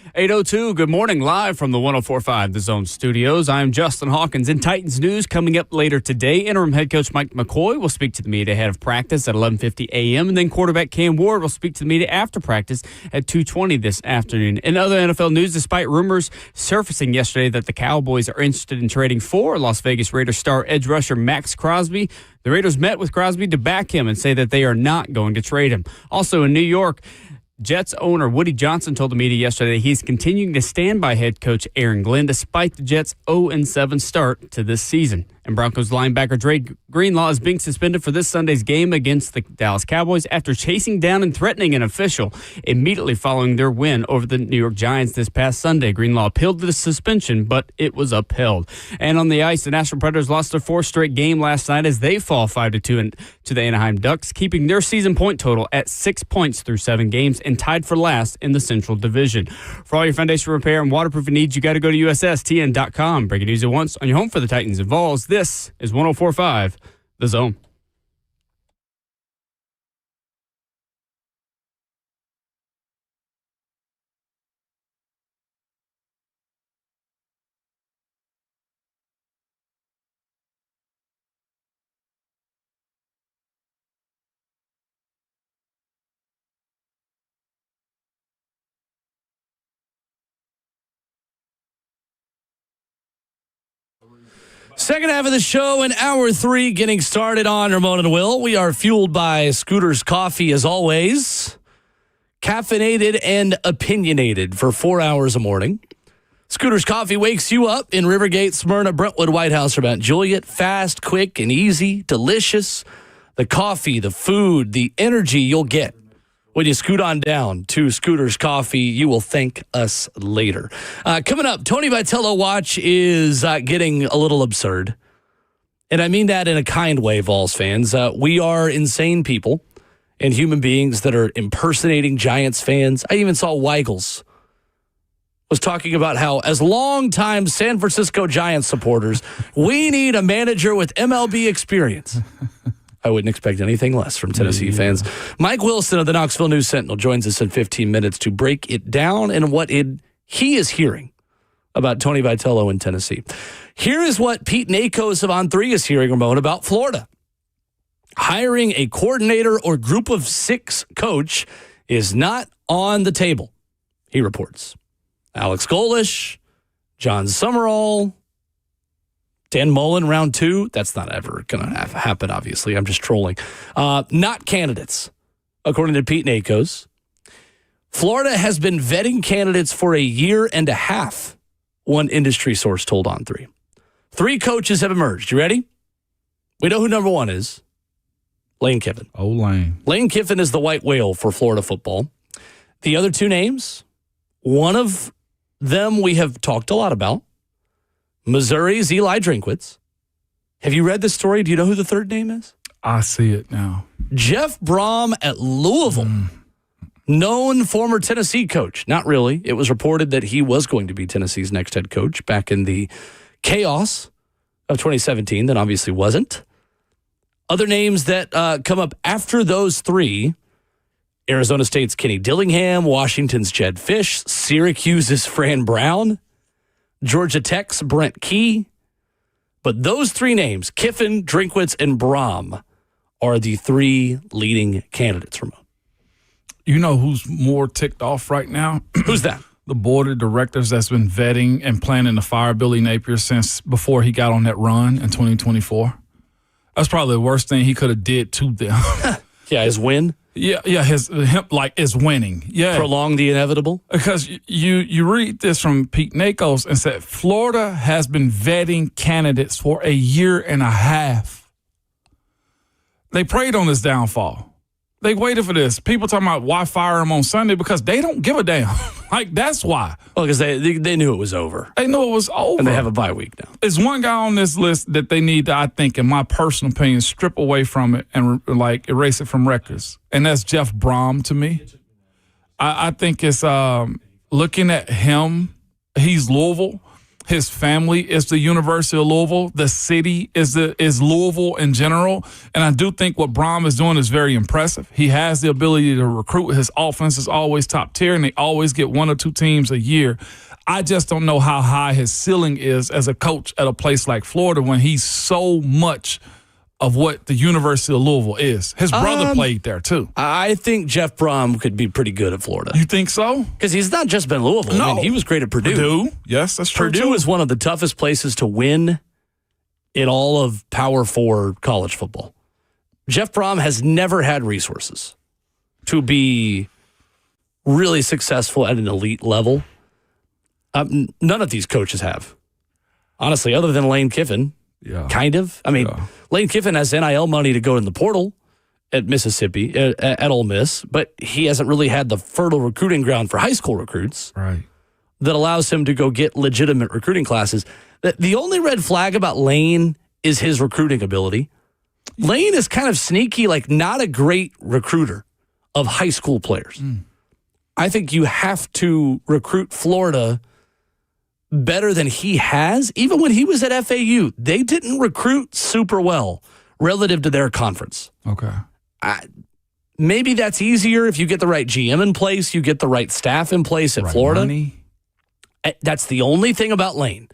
Speaker 1: 8:02, good morning, live from the 104.5 The Zone studios. I'm Justin Hawkins. In Titans news coming up later today, interim head coach Mike McCoy will speak to the media ahead of practice at 11:50 a.m., and then quarterback Cam Ward will speak to the media after practice at 2:20 this afternoon. In other NFL news, despite rumors surfacing yesterday that the Cowboys are interested in trading for Las Vegas Raiders star edge rusher Max Crosby, the Raiders met with Crosby to back him and say that they are not going to trade him. Also in New York, Jets owner Woody Johnson told the media yesterday that he's continuing to stand by head coach Aaron Glenn despite the Jets' 0-7 start to this season. And Broncos linebacker Dre Greenlaw is being suspended for this Sunday's game against the Dallas Cowboys after chasing down and threatening an official immediately following their win over the New York Giants this past Sunday. Greenlaw appealed the suspension, but it was upheld. And on the ice, the Nashville Predators lost their fourth straight game last night as they fall 5-2 to the Anaheim Ducks, keeping their season point total at 6 points through 7 games and tied for last in the Central Division. For all your foundation repair and waterproofing needs, you got to go to USSTN.com. Breaking news at once on your home for the Titans and Vols. This is 104.5 The Zone.
Speaker 2: Second half of the show in hour 3 getting started on Ramona and Will. We are fueled by Scooter's Coffee as always. Caffeinated and opinionated for 4 hours a morning. Scooter's Coffee wakes you up in Rivergate, Smyrna, Brentwood, White House, or Mount Juliet. Fast, quick, and easy. Delicious. The coffee, the food, the energy you'll get when you scoot on down to Scooter's Coffee. You will thank us later. Coming up, Tony Vitello Watch is getting a little absurd. And I mean that in a kind way, Vols fans. We are insane people and human beings that are impersonating Giants fans. I even saw Weigels was talking about how, as longtime San Francisco Giants supporters, we need a manager with MLB experience. I wouldn't expect anything less from Tennessee fans. Mike Wilson of the Knoxville News Sentinel joins us in 15 minutes to break it down and what he is hearing about Tony Vitello in Tennessee. Here is what Pete Nakos of On3 is hearing, Ramon, about Florida. Hiring a coordinator or group of 6 coach is not on the table, he reports. Alex Golish, John Summerall, Dan Mullen, round 2. That's not ever going to happen, obviously. I'm just trolling. Not candidates, according to Pete Nakos. Florida has been vetting candidates for a year and a half, one industry source told On3. 3 coaches have emerged. You ready? We know who number 1 is. Lane Kiffin.
Speaker 3: Oh, Lane.
Speaker 2: Lane Kiffin is the white whale for Florida football. The other 2 names, one of them we have talked a lot about. Missouri's Eli Drinkwitz. Have you read this story? Do you know who the third name is?
Speaker 3: I see it now.
Speaker 2: Jeff Brom at Louisville. Known former Tennessee coach. Not really. It was reported that he was going to be Tennessee's next head coach back in the chaos of 2017. That obviously wasn't. Other names that come up after those 3, Arizona State's Kenny Dillingham, Washington's Jed Fish, Syracuse's Fran Brown, Georgia Tech's Brent Key. But those 3 names, Kiffin, Drinkwitz, and Brom, are the 3 leading candidates, Ramon.
Speaker 3: You know who's more ticked off right now?
Speaker 2: Who's that?
Speaker 3: The board of directors that's been vetting and planning to fire Billy Napier since before he got on that run in 2024. That's probably the worst thing he could have did to them.
Speaker 2: Yeah, his win.
Speaker 3: Yeah, him is winning. Yeah,
Speaker 2: Prolong the inevitable.
Speaker 3: Because you read this from Pete Nakos and said Florida has been vetting candidates for a year and a half. They preyed on this downfall. They waited for this. People talking about why fire him on Sunday because they don't give a damn. Like, that's why.
Speaker 2: Well, because they knew it was over.
Speaker 3: They knew it was over.
Speaker 2: And they have a bye week now.
Speaker 3: There's one guy on this list that they need to, I think, in my personal opinion, strip away from it and, like, erase it from records. And that's Jeff Brom to me. I think it's looking at him. He's Louisville. His family is the University of Louisville. The city is Louisville in general. And I do think what Brom is doing is very impressive. He has the ability to recruit. His offense is always top tier, and they always get 1 or 2 teams a year. I just don't know how high his ceiling is as a coach at a place like Florida when he's so much of what the University of Louisville is. His brother played there, too.
Speaker 2: I think Jeff Brom could be pretty good at Florida.
Speaker 3: You think so?
Speaker 2: Because he's not just been Louisville.
Speaker 3: No.
Speaker 2: I mean, he was great at Purdue.
Speaker 3: Yes, that's true.
Speaker 2: Purdue is one of the toughest places to win in all of Power 4 college football. Jeff Brom has never had resources to be really successful at an elite level. None of these coaches have. Honestly, other than Lane Kiffin.
Speaker 3: Yeah.
Speaker 2: Kind of. I mean, Lane Kiffin has NIL money to go in the portal at Mississippi, at Ole Miss, but he hasn't really had the fertile recruiting ground for high school recruits that allows him to go get legitimate recruiting classes. The only red flag about Lane is his recruiting ability. Lane is kind of sneaky, like not a great recruiter of high school players. I think you have to recruit Florida better than he has. Even when he was at FAU, they didn't recruit super well relative to their conference.
Speaker 3: Okay.
Speaker 2: Maybe that's easier if you get the right GM in place, you get the right staff in place at Florida.
Speaker 3: Money.
Speaker 2: That's the only thing about Lane.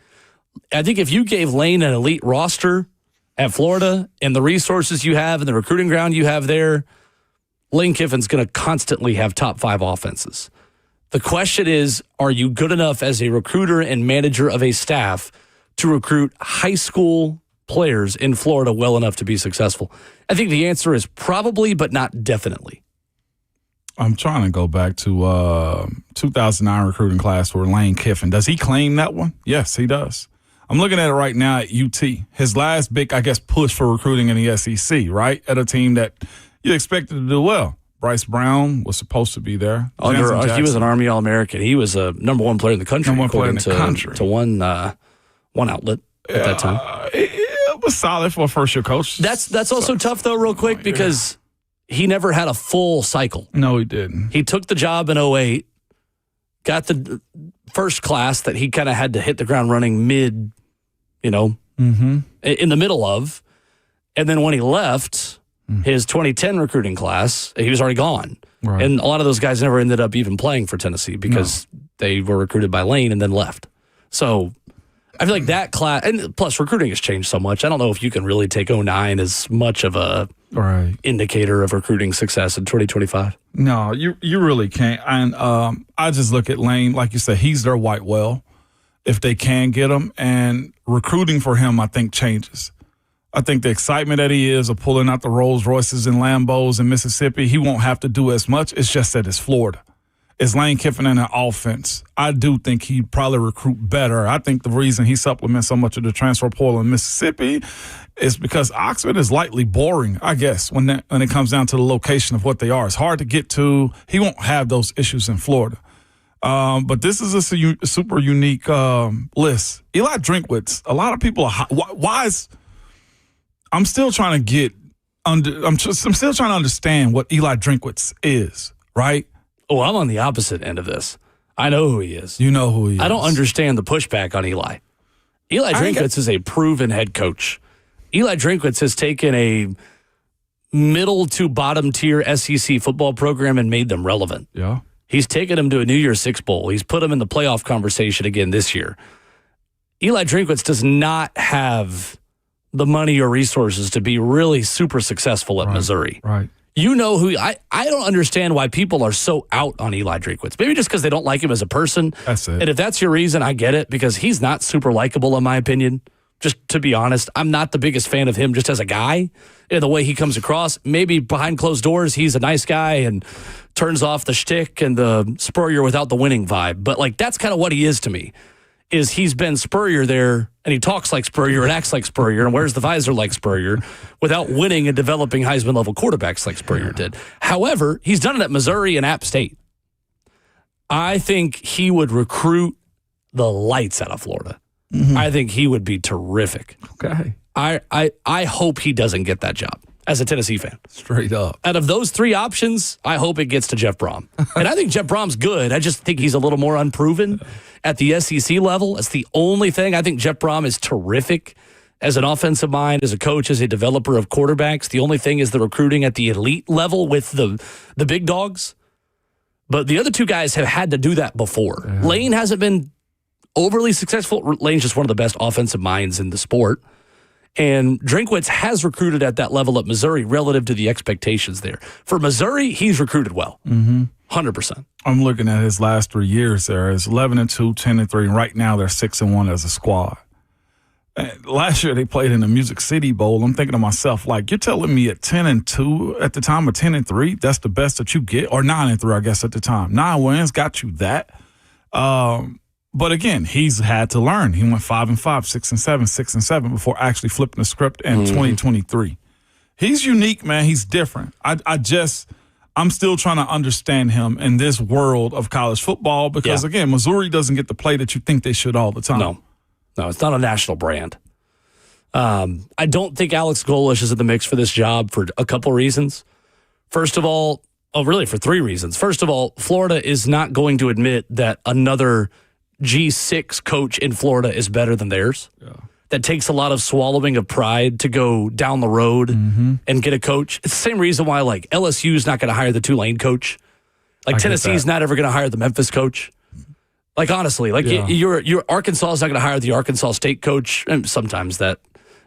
Speaker 2: I think if you gave Lane an elite roster at Florida and the resources you have and the recruiting ground you have there, Lane Kiffin's going to constantly have top 5 offenses. The question is, are you good enough as a recruiter and manager of a staff to recruit high school players in Florida well enough to be successful? I think the answer is probably, but not definitely.
Speaker 3: I'm trying to go back to 2009 recruiting class for Lane Kiffin. Does he claim that one? Yes, he does. I'm looking at it right now at UT. His last big, I guess, push for recruiting in the SEC, right? At a team that you expected to do well. Bryce Brown was supposed to be there.
Speaker 2: He was an Army All-American. He was a number 1 player in the country.
Speaker 3: Number 1 player in the country.
Speaker 2: To one outlet at that time.
Speaker 3: It was solid for a first-year coach.
Speaker 2: That's also tough, though, real quick, because he never had a full cycle.
Speaker 3: No, he didn't.
Speaker 2: He took the job in 2008, got the first class that he kind of had to hit the ground running in the middle of. And then when he left his 2010 recruiting class, he was already gone. Right. And a lot of those guys never ended up even playing for Tennessee because they were recruited by Lane and then left. So I feel like that class, and plus recruiting has changed so much. I don't know if you can really take 2009 as much of a indicator of recruiting success in 2025.
Speaker 3: No, you really can't. And I just look at Lane, like you said, he's their white whale if they can get him. And recruiting for him, I think, changes. I think the excitement that he is of pulling out the Rolls Royces and Lambos in Mississippi, he won't have to do as much. It's just that it's Florida. It's Lane Kiffin in an offense. I do think he'd probably recruit better. I think the reason he supplements so much of the transfer portal in Mississippi is because Oxford is lightly boring, I guess, when it comes down to the location of what they are. It's hard to get to. He won't have those issues in Florida. But this is a super unique list. Eli Drinkwitz, a lot of people are why is – I'm still trying to I'm still trying to understand what Eli Drinkwitz is, right?
Speaker 2: Oh, I'm on the opposite end of this. I know who he is.
Speaker 3: You know who he is.
Speaker 2: I don't understand the pushback on Eli. Eli Drinkwitz is a proven head coach. Eli Drinkwitz has taken a middle to bottom tier SEC football program and made them relevant.
Speaker 3: Yeah.
Speaker 2: He's taken them to a New Year's Six Bowl. He's put them in the playoff conversation again this year. Eli Drinkwitz does not have the money or resources to be really super successful at Missouri.
Speaker 3: Right.
Speaker 2: You know who I don't understand why people are so out on Eli Drinkwitz. Maybe just because they don't like him as a person.
Speaker 3: That's it.
Speaker 2: And if that's your reason, I get it, because he's not super likable in my opinion. Just to be honest, I'm not the biggest fan of him just as a guy and the way he comes across. Maybe behind closed doors, he's a nice guy and turns off the shtick and the Spurrier without the winning vibe. But like that's kind of what he is to me. Is he's been Spurrier there, and he talks like Spurrier and acts like Spurrier and wears the visor like Spurrier without winning and developing Heisman-level quarterbacks like Spurrier did. However, he's done it at Missouri and App State. I think he would recruit the lights out of Florida. Mm-hmm. I think he would be terrific.
Speaker 3: Okay.
Speaker 2: I hope he doesn't get that job. as a Tennessee fan.
Speaker 3: Straight up.
Speaker 2: Out of those three options, I hope it gets to Jeff Brom. And I think Jeff Brom's good. I just think he's a little more unproven at the SEC level. That's the only thing. I think Jeff Brom is terrific as an offensive mind, as a coach, as a developer of quarterbacks. The only thing is the recruiting at the elite level with the big dogs. But the other two guys have had to do that before. Yeah. Lane hasn't been overly successful. Lane's just one of the best offensive minds in the sport. And Drinkwitz has recruited at that level at Missouri relative to the expectations there. For Missouri, he's recruited well. 100%.
Speaker 3: I'm looking at his last 3 years there. It's 11-2, 10-3, and right now they're 6-1 as a squad. Last year they played in the Music City Bowl. I'm thinking to myself, like, you're telling me at 10-2 at the time, or 10-3, that's the best that you get, or 9-3, I guess at the time. 9 wins got you that. But again, he's had to learn. He went 5-5, 6-7, 6-7 before actually flipping the script in 2023. He's unique, man. He's different. I'm still trying to understand him in this world of college football because, again, Missouri doesn't get the play that you think they should all the time.
Speaker 2: No, it's not a national brand. I don't think Alex Golish is in the mix for this job for a couple reasons. First of all, really for three reasons. First of all, Florida is not going to admit that another G6 coach in Florida is better than theirs. Yeah. That takes a lot of swallowing of pride to go down the road and get a coach. It's the same reason why, like, LSU is not going to hire the Tulane coach. Like, Tennessee's not ever going to hire the Memphis coach. Like, honestly, like, your Arkansas is not going to hire the Arkansas State coach. And sometimes that,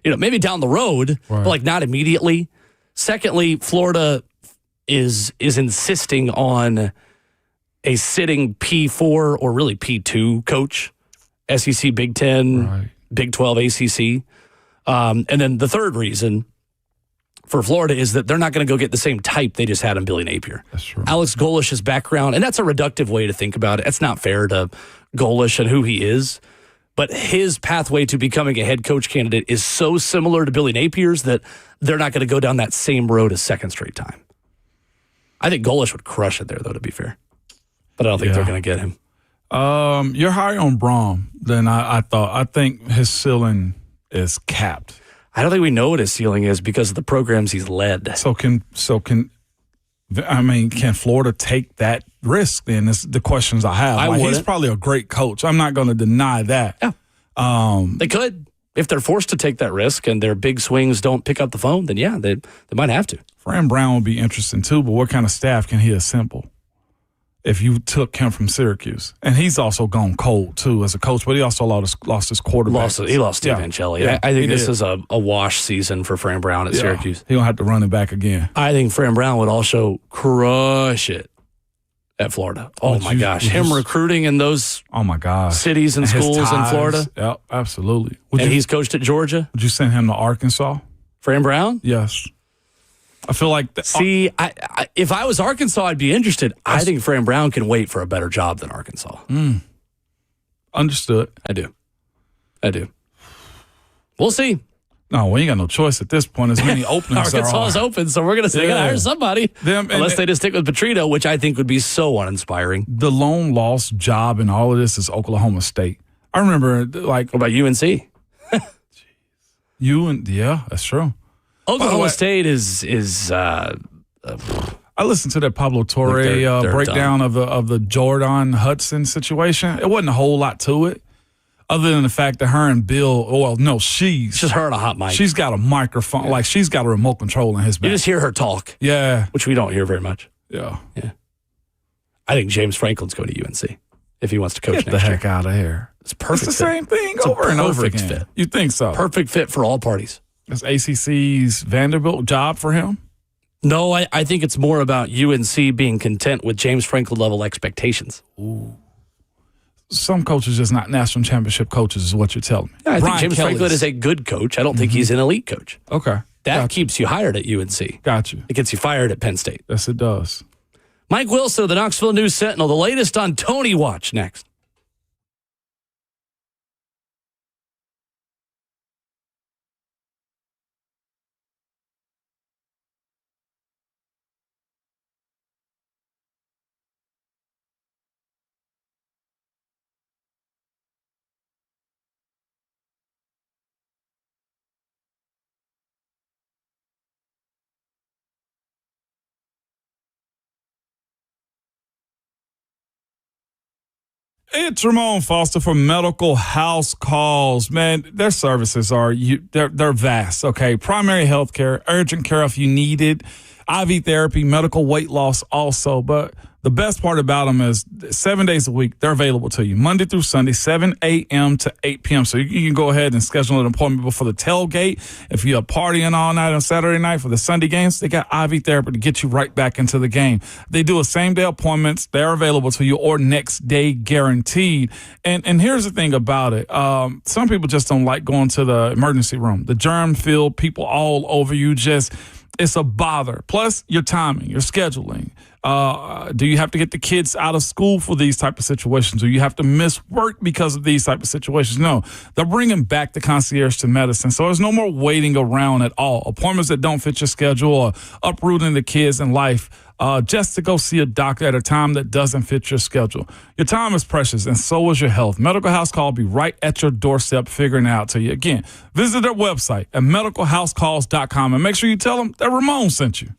Speaker 2: maybe down the road, but, like, not immediately. Secondly, Florida is insisting on a sitting P4 or really P2 coach, SEC, Big Ten, Big 12, ACC. And then the third reason for Florida is that they're not going to go get the same type they just had in Billy Napier.
Speaker 3: That's true.
Speaker 2: Alex Golish's background, and that's a reductive way to think about it. It's not fair to Golish and who he is, but his pathway to becoming a head coach candidate is so similar to Billy Napier's that they're not going to go down that same road a second straight time. I think Golish would crush it there, though, to be fair. But I don't think they're going to get him.
Speaker 3: You're higher on Brom than I thought. I think his ceiling is capped.
Speaker 2: I don't think we know what his ceiling is because of the programs he's led.
Speaker 3: Can Florida take that risk then? Is the questions I have. He's probably a great coach. I'm not going to deny that.
Speaker 2: Yeah. They could. If they're forced to take that risk and their big swings don't pick up the phone, then they might have to.
Speaker 3: Fran Brown would be interesting too, but what kind of staff can he assemble? If you took him from Syracuse. And he's also gone cold, too, as a coach, but he also lost his quarterback.
Speaker 2: He lost Steve Ancelli. Yeah, I think this is a wash season for Fran Brown at Syracuse.
Speaker 3: He don't have to run it back again.
Speaker 2: I think Fran Brown would also crush it at Florida. Oh, my gosh. Him recruiting in those cities and schools in Florida.
Speaker 3: Yep, absolutely.
Speaker 2: He's coached at Georgia.
Speaker 3: Would you send him to Arkansas?
Speaker 2: Fran Brown?
Speaker 3: Yes. I feel like...
Speaker 2: if I was Arkansas, I'd be interested. I think Fran Brown can wait for a better job than Arkansas.
Speaker 3: Understood.
Speaker 2: I do. We'll see.
Speaker 3: No, we ain't got no choice at this point. As many openings
Speaker 2: Arkansas is open, so we're going to say, hire somebody. Unless they just stick with Petrino, which I think would be so uninspiring.
Speaker 3: The lone lost job in all of this is Oklahoma State. I remember, like...
Speaker 2: What about UNC?
Speaker 3: That's true.
Speaker 2: Oklahoma State is
Speaker 3: I listened to that Pablo Torre breakdown of the Jordan Hudson situation. It wasn't a whole lot to it, other than the fact that her and Bill. She's
Speaker 2: just her and a hot mic.
Speaker 3: She's got a microphone, like she's got a remote control in his back.
Speaker 2: You just hear her talk, which we don't hear very much.
Speaker 3: Yeah.
Speaker 2: I think James Franklin's going to UNC if he wants to coach next year.
Speaker 3: Get the heck out of here!
Speaker 2: It's perfect.
Speaker 3: It's the same thing over and over again. Fit. You think so?
Speaker 2: Perfect fit for all parties.
Speaker 3: Is ACC's Vanderbilt job for him?
Speaker 2: No, I think it's more about UNC being content with James Franklin level expectations.
Speaker 3: Ooh. Some coaches just not national championship coaches is what you're telling me.
Speaker 2: Yeah, I think James Franklin is a good coach. I don't think he's an elite coach.
Speaker 3: Okay.
Speaker 2: That keeps you hired at UNC.
Speaker 3: Got you.
Speaker 2: It gets you fired at Penn State.
Speaker 3: Yes, it does.
Speaker 2: Mike Wilson of the Knoxville News Sentinel, the latest on Tony Watch next.
Speaker 3: It's Ramon Foster from Medical House Calls. Man, their services they're vast. Okay, primary health care, urgent care if you need it, IV therapy, medical weight loss also. But the best part about them is 7 days a week, they're available to you, Monday through Sunday, 7 a.m. to 8 p.m. So you can go ahead and schedule an appointment before the tailgate. If you're partying all night on Saturday night for the Sunday games, they got IV therapy to get you right back into the game. They do a same-day appointments. They're available to you or next day guaranteed. And here's the thing about it. Some people just don't like going to the emergency room. The germ-filled people all over you it's a bother. Plus, your timing, your scheduling. Do you have to get the kids out of school for these type of situations? Do you have to miss work because of these type of situations? No, they're bringing back the concierge to medicine. So there's no more waiting around at all. Appointments that don't fit your schedule or uprooting the kids in life just to go see a doctor at a time that doesn't fit your schedule. Your time is precious, and so is your health. Medical House Call will be right at your doorstep figuring it out to you. Again, visit their website at medicalhousecalls.com and make sure you tell them that Ramon sent you.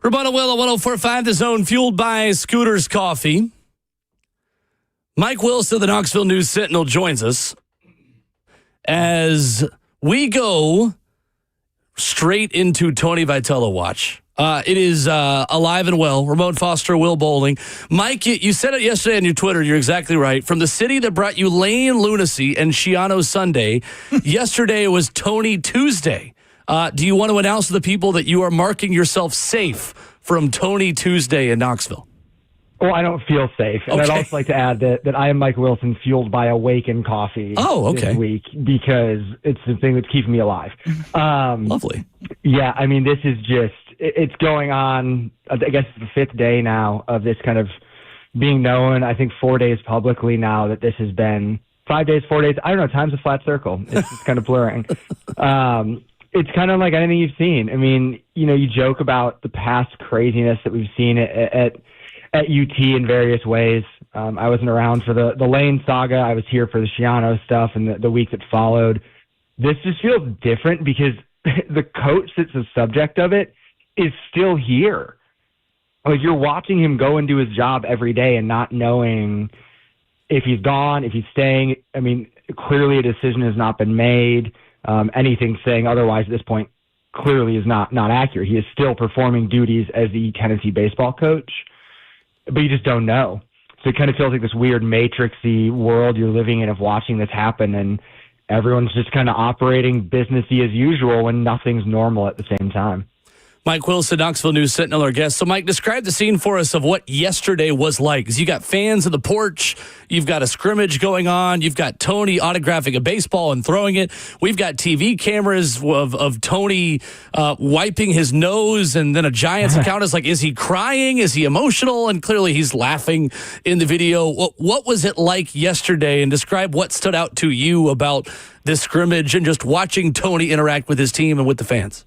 Speaker 2: Ramona Will at 104.5 The Zone, fueled by Scooters Coffee. Mike Wilson, the Knoxville News Sentinel, joins us as we go straight into Tony Vitello Watch. It is alive and well. Ramon Foster, Will Bowling. Mike, you said it yesterday on your Twitter. You're exactly right. From the city that brought you Lane Lunacy and Shiano Sunday, yesterday was Tony Tuesday. Do you want to announce to the people that you are marking yourself safe from Tony Tuesday in Knoxville?
Speaker 7: Well, I don't feel safe. And I'd also like to add that I am Mike Wilson, fueled by Awaken Coffee this week, because it's the thing that's keeping me alive.
Speaker 2: Lovely.
Speaker 7: Yeah, I mean, this is just, it's going on, I guess it's the fifth day now of this kind of being known. I think 4 days publicly now that this has been 5 days, 4 days. I don't know, time's a flat circle. It's just kind of blurring. It's kind of like anything you've seen. I mean, you joke about the past craziness that we've seen at UT in various ways. I wasn't around for the Lane saga. I was here for the Shiano stuff and the week that followed. This just feels different because the coach that's the subject of it is still here. Like, you're watching him go and do his job every day and not knowing if he's gone, if he's staying. I mean, clearly a decision has not been made. Anything saying otherwise at this point clearly is not accurate. He is still performing duties as the Tennessee baseball coach, but you just don't know. So it kind of feels like this weird matrixy world you're living in of watching this happen, and everyone's just kind of operating businessy as usual when nothing's normal at the same time.
Speaker 2: Mike Wilson, Knoxville News Sentinel, our guest. So, Mike, describe the scene for us of what yesterday was like. Because you got fans on the porch, you've got a scrimmage going on, you've got Tony autographing a baseball and throwing it. We've got TV cameras of Tony wiping his nose, and then a Giants account is like, is he crying? Is he emotional? And clearly he's laughing in the video. What was it like yesterday? And describe what stood out to you about this scrimmage and just watching Tony interact with his team and with the fans.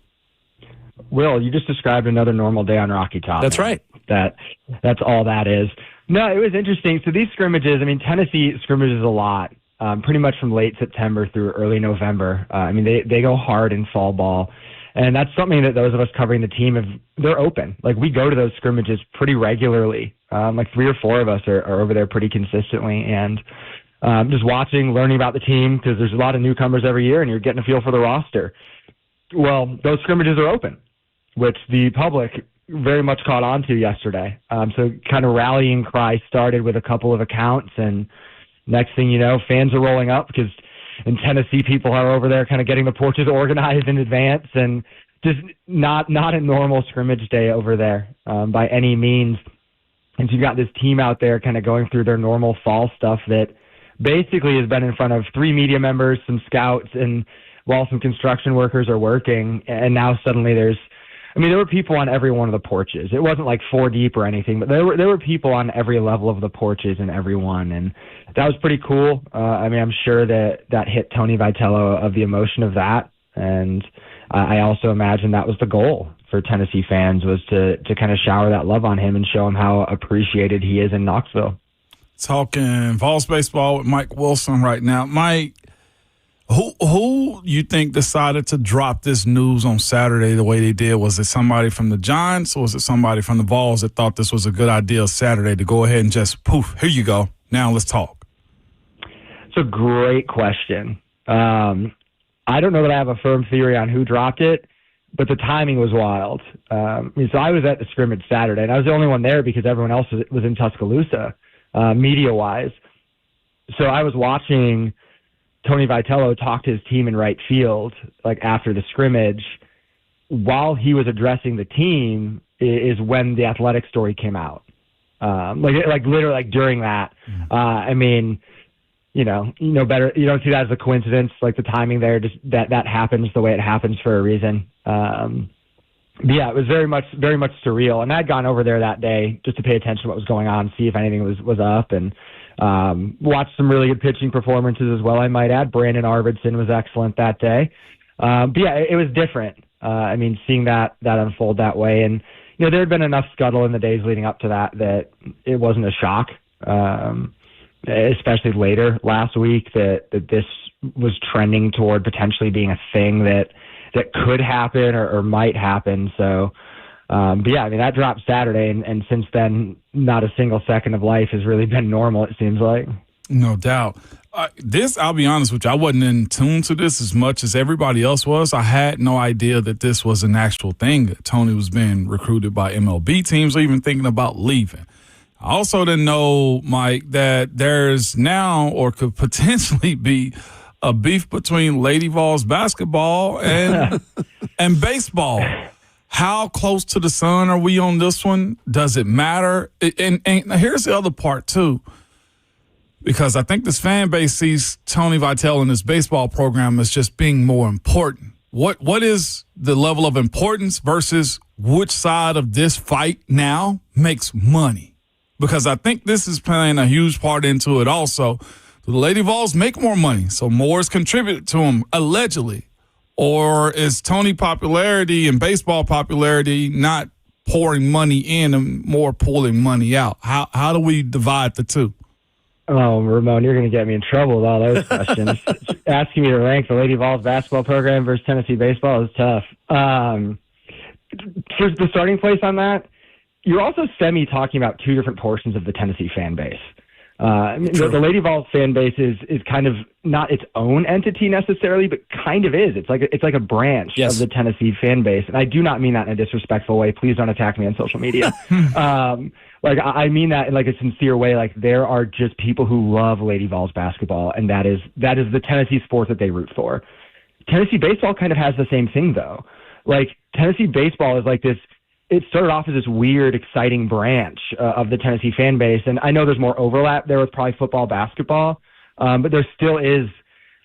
Speaker 7: Will, you just described another normal day on Rocky Top.
Speaker 2: That's right.
Speaker 7: That's all that is. No, it was interesting. So these scrimmages, I mean, Tennessee scrimmages a lot, pretty much from late September through early November. I mean, they go hard in fall ball. And that's something that those of us covering the team they're open. Like, we go to those scrimmages pretty regularly. Like 3 or 4 of us are over there pretty consistently. And just watching, learning about the team, because there's a lot of newcomers every year and you're getting a feel for the roster. Well, those scrimmages are open, which the public very much caught on to yesterday. So kind of rallying cry started with a couple of accounts, and next thing you know, fans are rolling up because in Tennessee, people are over there kind of getting the porches organized in advance, and just not a normal scrimmage day over there by any means. And so you've got this team out there kind of going through their normal fall stuff that basically has been in front of 3 media members, some scouts, and while some construction workers are working, and now suddenly there were people on every one of the porches. It wasn't like 4 deep or anything, but there were people on every level of the porches and every one, and that was pretty cool. I mean, I'm sure that hit Tony Vitello of the emotion of that, and I also imagine that was the goal for Tennessee fans, was to kind of shower that love on him and show him how appreciated he is in Knoxville.
Speaker 3: Talking Vols baseball with Mike Wilson right now. Mike, Who you think decided to drop this news on Saturday the way they did? Was it somebody from the Giants, or was it somebody from the Vols that thought this was a good idea Saturday to go ahead and just poof, here you go, now let's talk?
Speaker 7: It's a great question. I don't know that I have a firm theory on who dropped it, but the timing was wild. So I was at the scrimmage Saturday, and I was the only one there because everyone else was in Tuscaloosa, media-wise. So I was watching Tony Vitello talked to his team in right field, like after the scrimmage. While he was addressing the team is when the Athletic story came out. Like literally like during that. I mean, you know better. You don't see that as a coincidence. Like the timing there, just that happens the way it happens for a reason. But yeah, it was very much surreal. And I'd gone over there that day just to pay attention to what was going on, see if anything was up, and watched some really good pitching performances as well, I might add. Brandon Arvidsson was excellent that day. But yeah, it was different. I mean, seeing that unfold that way. And, there had been enough scuttle in the days leading up to that it wasn't a shock, especially later last week, that this was trending toward potentially being a thing that could happen or might happen. So But yeah, I mean, that dropped Saturday, and since then, not a single second of life has really been normal, it seems like.
Speaker 3: No doubt. I'll be honest with you, I wasn't in tune to this as much as everybody else was. I had no idea that this was an actual thing, that Tony was being recruited by MLB teams or even thinking about leaving. I also didn't know, Mike, that there's now or could potentially be a beef between Lady Vols basketball and and baseball. How close to the sun are we on this one? Does it matter? And here's the other part, too. Because I think this fan base sees Tony Vitello and his baseball program as just being more important. What is the level of importance versus which side of this fight now makes money? Because I think this is playing a huge part into it also. Do the Lady Vols make more money, so more is contributed to them, allegedly? Or is Tony popularity and baseball popularity not pouring money in and more pulling money out? How do we divide the two?
Speaker 7: Oh, Ramon, you're going to get me in trouble with all those questions. Asking me to rank the Lady Vols basketball program versus Tennessee baseball is tough. For the starting place on that, you're also talking about two different portions of the Tennessee fan base. The Lady Vols fan base is kind of not its own entity necessarily, but kind of is. It's like a branch of the Tennessee fan base, and I do not mean that in a disrespectful way. Please don't attack me on social media. I mean that in like a sincere way. Like, there are just people who love Lady Vols basketball, and that is the Tennessee sport that they root for. Tennessee baseball kind of has the same thing, though. Like, Tennessee baseball is like this. It started off as this weird, exciting branch of the Tennessee fan base. And I know there's more overlap there with probably football, basketball. But there still is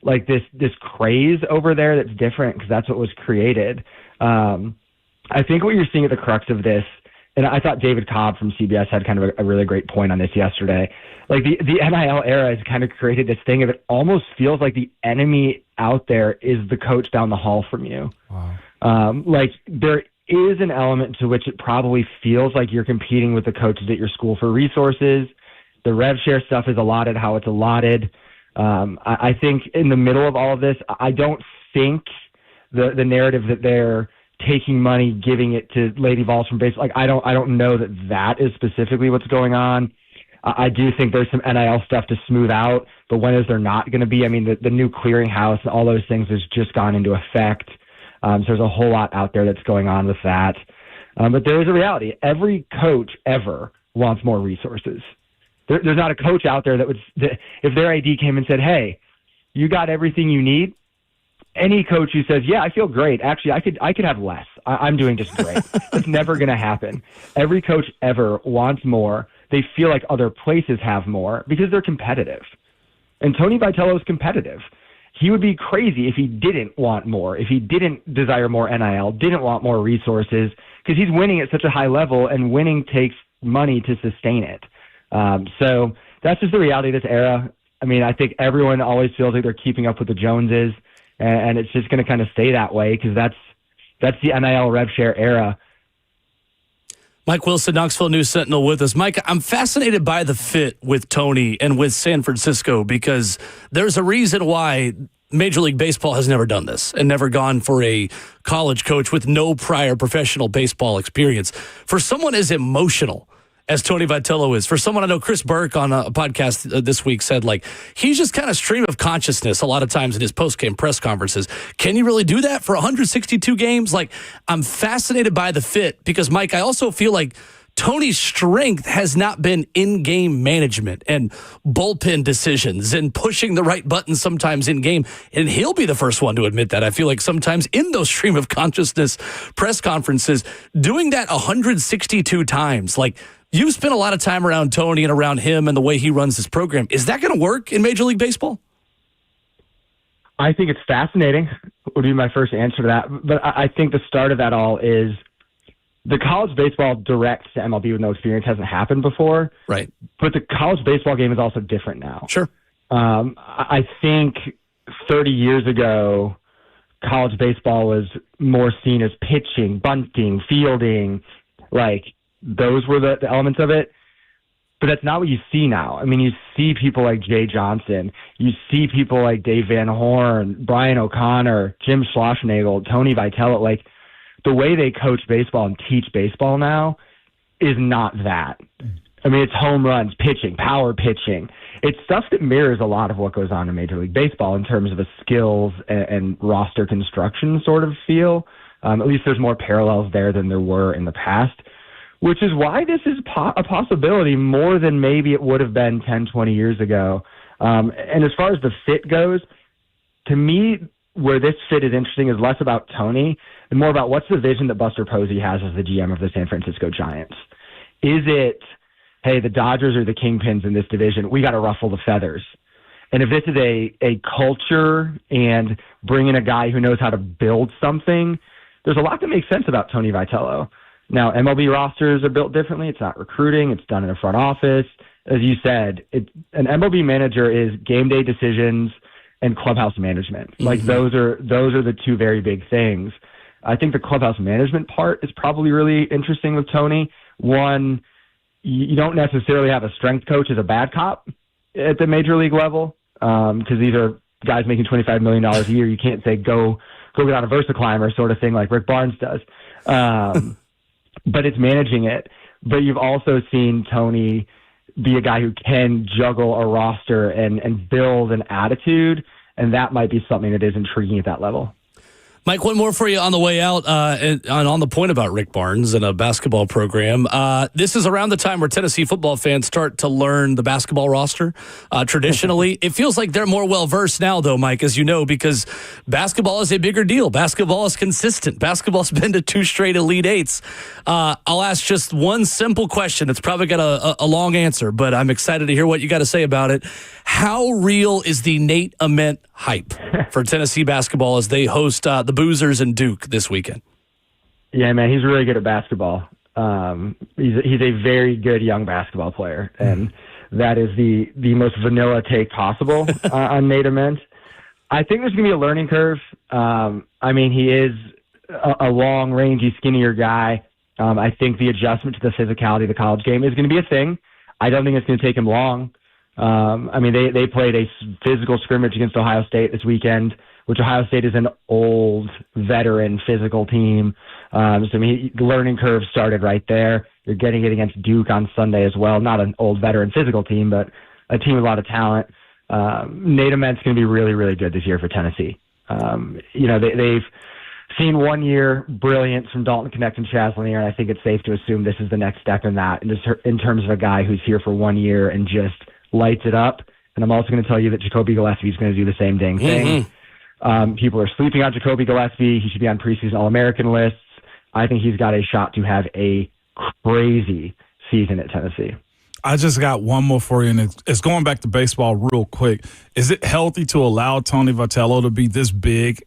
Speaker 7: like this craze over there that's different because that's what was created. I think what you're seeing at the crux of this, and I thought David Cobb from CBS had kind of a really great point on this yesterday. Like, the NIL era has kind of created this thing of it almost feels like the enemy out there is the coach down the hall from you. Wow. Like, there is an element to which it probably feels like you're competing with the coaches at your school for resources. The rev share stuff is allotted how it's allotted. I think in the middle of all of this, I don't think the narrative that they're taking money, giving it to Lady Vols from base, like, I don't know that is specifically what's going on. I do think there's some NIL stuff to smooth out, but when is there not going to be? I mean, the new clearinghouse and all those things has just gone into effect. So there's a whole lot out there that's going on with that. But there is a reality. Every coach ever wants more resources. There's not a coach out there that if their AD came and said, hey, you got everything you need, any coach who says, yeah, I feel great. Actually, I could have less. I'm doing just great. It's never going to happen. Every coach ever wants more. They feel like other places have more because they're competitive. And Tony Vitello is competitive. He would be crazy if he didn't want more, if he didn't desire more NIL, didn't want more resources, because he's winning at such a high level, and winning takes money to sustain it. So that's just the reality of this era. I mean, I think everyone always feels like they're keeping up with the Joneses, and it's just going to kind of stay that way because that's the NIL rev share era.
Speaker 2: Mike Wilson, Knoxville News Sentinel with us. Mike, I'm fascinated by the fit with Tony and with San Francisco because there's a reason why Major League Baseball has never done this and never gone for a college coach with no prior professional baseball experience. For someone as emotional as Tony Vitello is, for someone, I know Chris Burke on a podcast this week said, like, he's just kind of stream of consciousness a lot of times in his post-game press conferences. Can you really do that for 162 games? Like, I'm fascinated by the fit because, Mike, I also feel like Tony's strength has not been in-game management and bullpen decisions and pushing the right button sometimes in-game. And he'll be the first one to admit that. I feel like sometimes in those stream of consciousness press conferences, doing that 162 times, like, you've spent a lot of time around Tony and around him and the way he runs his program. Is that going to work in Major League Baseball?
Speaker 7: I think it's fascinating would be my first answer to that. But I think the start of that all is the college baseball direct to MLB with no experience hasn't happened before.
Speaker 2: Right.
Speaker 7: But the college baseball game is also different now.
Speaker 2: Sure.
Speaker 7: I think 30 years ago, college baseball was more seen as pitching, bunting, fielding, like those were the elements of it. But that's not what you see now. I mean, you see people like Jay Johnson. You see people like Dave Van Horn, Brian O'Connor, Jim Schlossnagel, Tony Vitello. Like, the way they coach baseball and teach baseball now is not that. I mean, it's home runs, pitching, power pitching. It's stuff that mirrors a lot of what goes on in Major League Baseball in terms of a skills and roster construction sort of feel. At least there's more parallels there than there were in the past, which is why this is a possibility more than maybe it would have been 10, 20 years ago. And as far as the fit goes, to me, where this fit is interesting is less about Tony and more about what's the vision that Buster Posey has as the GM of the San Francisco Giants. Is it, hey, the Dodgers are the kingpins in this division, we got to ruffle the feathers? And if this is a culture and bring in a guy who knows how to build something, there's a lot that makes sense about Tony Vitello. Now, MLB rosters are built differently. It's not recruiting. It's done in a front office. As you said, an MLB manager is game day decisions and clubhouse management. Mm-hmm. Like those are the two very big things. I think the clubhouse management part is probably really interesting with Tony. One, you don't necessarily have a strength coach as a bad cop at the major league level because these are guys making $25 million a year. You can't say go get on a VersaClimber sort of thing like Rick Barnes does. But it's managing it. But you've also seen Tony be a guy who can juggle a roster and build an attitude, and that might be something that is intriguing at that level.
Speaker 2: Mike, one more for you on the way out, and on the point about Rick Barnes and a basketball program. This is around the time where Tennessee football fans start to learn the basketball roster. Traditionally, it feels like they're more well-versed now, though, Mike, as you know, because basketball is a bigger deal. Basketball is consistent. Basketball's been to 2 straight Elite Eights. I'll ask just one simple question. It's probably got a long answer, but I'm excited to hear what you got to say about it. How real is the Nate Ament hype for Tennessee basketball as they host the Boozers and Duke this weekend?
Speaker 7: Yeah, man, he's really good at basketball. He's a very good young basketball player, and that is the most vanilla take possible on Nate Ament. I think there's going to be a learning curve. I mean, he is a long, rangy, skinnier guy. I think the adjustment to the physicality of the college game is going to be a thing. I don't think it's going to take him long. I mean, they played a physical scrimmage against Ohio State this weekend, which Ohio State is an old, veteran, physical team. So, I mean, the learning curve started right there. You're getting it against Duke on Sunday as well. Not an old, veteran, physical team, but a team with a lot of talent. Nate Ament's going to be really, really good this year for Tennessee. They've seen 1 year brilliance from Dalton Knecht and Chaz Lanier, and I think it's safe to assume this is the next step in that, in terms of a guy who's here for 1 year and just lights it up. And I'm also going to tell you that Jacoby Gillespie is going to do the same dang thing. Mm-hmm. People are sleeping on Jacoby Gillespie. He should be on preseason All-American lists. I think he's got a shot to have a crazy season at Tennessee.
Speaker 3: I just got one more for you, and it's going back to baseball real quick. Is it healthy to allow Tony Vitello to be this big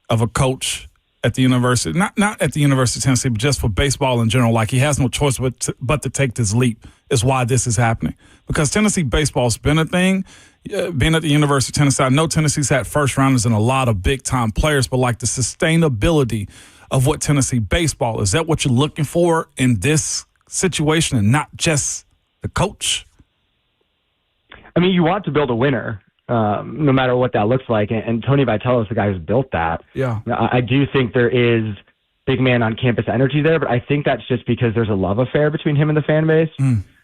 Speaker 3: of a coach at the university? Not at the University of Tennessee, but just for baseball in general. Like, he has no choice but to take this leap is why this is happening. Because Tennessee baseball's been a thing. Being at the University of Tennessee, I know Tennessee's had first rounders and a lot of big-time players, but like the sustainability of what Tennessee baseball is that what you're looking for in this situation and not just the coach?
Speaker 7: I mean, you want to build a winner, no matter what that looks like. And Tony Vitello is the guy who's built that.
Speaker 3: Yeah.
Speaker 7: I do think there is big man on campus energy there, but I think that's just because there's a love affair between him and the fan base.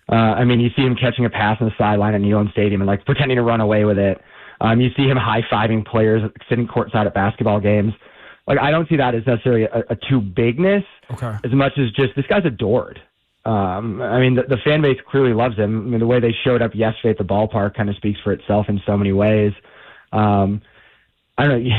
Speaker 7: I mean, you see him catching a pass on the sideline at Neyland Stadium and like pretending to run away with it. You see him high-fiving players sitting courtside at basketball games. Like, I don't see that as necessarily a too bigness as much as just this guy's adored. I mean, the fan base clearly loves him. I mean, the way they showed up yesterday at the ballpark kind of speaks for itself in so many ways. I don't know.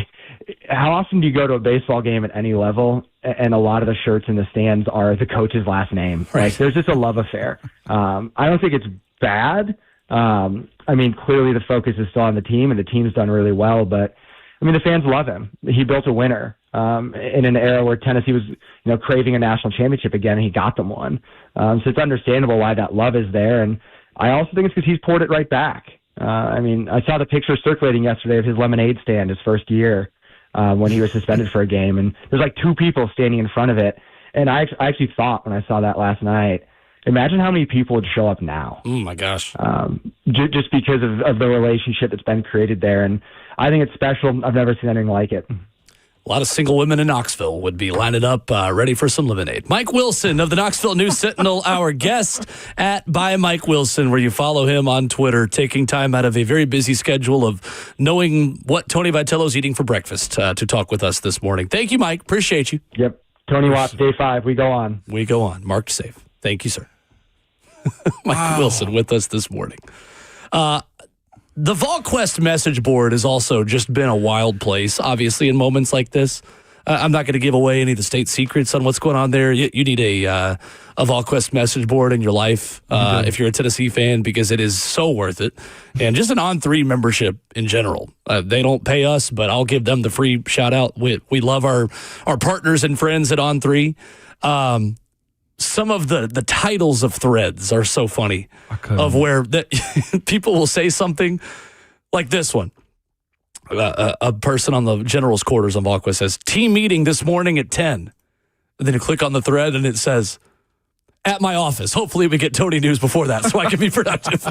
Speaker 7: How often do you go to a baseball game at any level and a lot of the shirts in the stands are the coach's last name? Right. Like, there's just a love affair. I don't think it's bad. I mean, clearly the focus is still on the team, and the team's done really well. But, I mean, the fans love him. He built a winner in an era where Tennessee was, craving a national championship again, and he got them one. So it's understandable why that love is there. And I also think it's because he's poured it right back. I mean, I saw the picture circulating yesterday of his lemonade stand his first year when he was suspended for a game. And there's like 2 people standing in front of it. And I actually thought when I saw that last night, imagine how many people would show up now.
Speaker 2: Oh, my gosh.
Speaker 7: Just because of the relationship that's been created there. And I think it's special. I've never seen anything like it.
Speaker 2: A lot of single women in Knoxville would be lining up ready for some lemonade. Mike Wilson of the Knoxville News Sentinel, our guest at By Mike Wilson, where you follow him on Twitter, taking time out of a very busy schedule of knowing what Tony Vitello's eating for breakfast to talk with us this morning. Thank you, Mike. Appreciate you.
Speaker 7: Yep. Tony Watts, day 5. We go on.
Speaker 2: We go on. Marked safe. Thank you, sir. Mike Wilson with us this morning. The VolQuest message board has also just been a wild place, obviously, in moments like this. I'm not going to give away any of the state secrets on what's going on there. You need a VolQuest message board in your life if you're a Tennessee fan, because it is so worth it. And just an On3 membership in general. They don't pay us, but I'll give them the free shout out. We love our partners and friends at On3. Some of the titles of threads are so funny, of where people will say something like this one. A person on the general's quarters on VolQuest says, team meeting this morning at 10. And then you click on the thread and it says, at my office. Hopefully we get Tony news before that so I can be productive.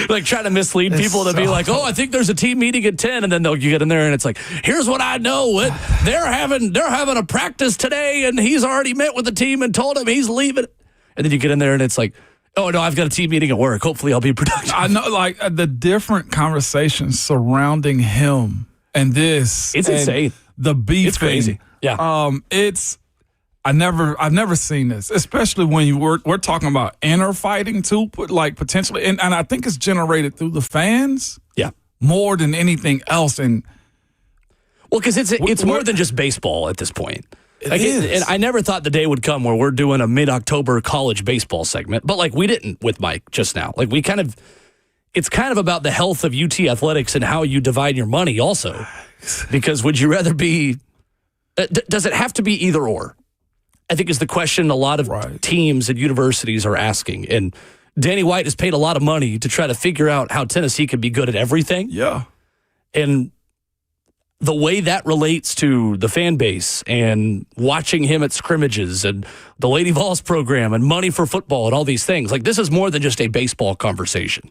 Speaker 2: Like trying to mislead people to be like, oh, I think there's a team meeting at 10. And then you get in there and it's like, here's what I know. They're having a practice today and he's already met with the team and told him he's leaving. And then you get in there and it's like, oh, no, I've got a team meeting at work. Hopefully I'll be productive.
Speaker 3: I know, like the different conversations surrounding him and this.
Speaker 2: It's insane.
Speaker 3: The beef.
Speaker 2: It's crazy. Yeah.
Speaker 3: I've never seen this, especially when we're talking about inner fighting too, like potentially, and I think it's generated through the fans.
Speaker 2: Yeah.
Speaker 3: More than anything else. And
Speaker 2: well, because it's more than just baseball at this point.
Speaker 3: It is.
Speaker 2: And I never thought the day would come where we're doing a mid-October college baseball segment, but like we didn't with Mike just now. Like it's kind of about the health of UT athletics and how you divide your money also. Because would you rather be, does it have to be either or? I think is the question a lot of teams and universities are asking. And Danny White has paid a lot of money to try to figure out how Tennessee can be good at everything.
Speaker 3: Yeah.
Speaker 2: And the way that relates to the fan base and watching him at scrimmages and the Lady Vols program and money for football and all these things. Like this is more than just a baseball conversation.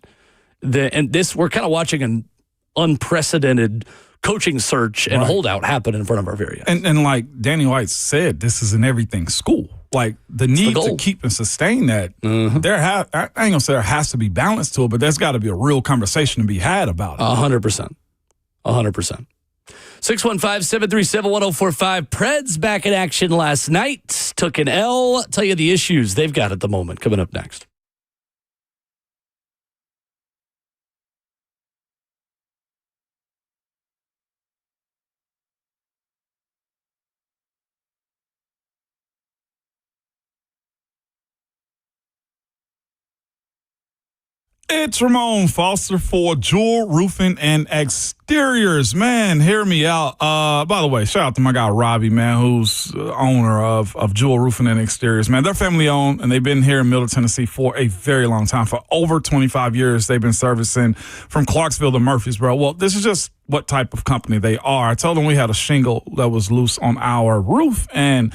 Speaker 2: We're kind of watching an unprecedented coaching search and holdout happen in front of our very eyes.
Speaker 3: And like Danny White said, this is an everything school. Like the need to keep and sustain that. I ain't gonna say there has to be balance to it, but there's got to be a real conversation to be had about it.
Speaker 2: 100%. 100%. 615-737-1045. Preds back in action last night. Took an L. Tell you the issues they've got at the moment. Coming up next.
Speaker 3: It's Ramon Foster for Jewel Roofing and Exteriors. Man, hear me out. By the way, shout out to my guy Robbie, man, who's owner of Jewel Roofing and Exteriors. Man, they're family owned, and they've been here in Middle Tennessee for a very long time. For over 25 years, they've been servicing from Clarksville to Murfreesboro. Well, this is just what type of company they are. I told them we had a shingle that was loose on our roof, and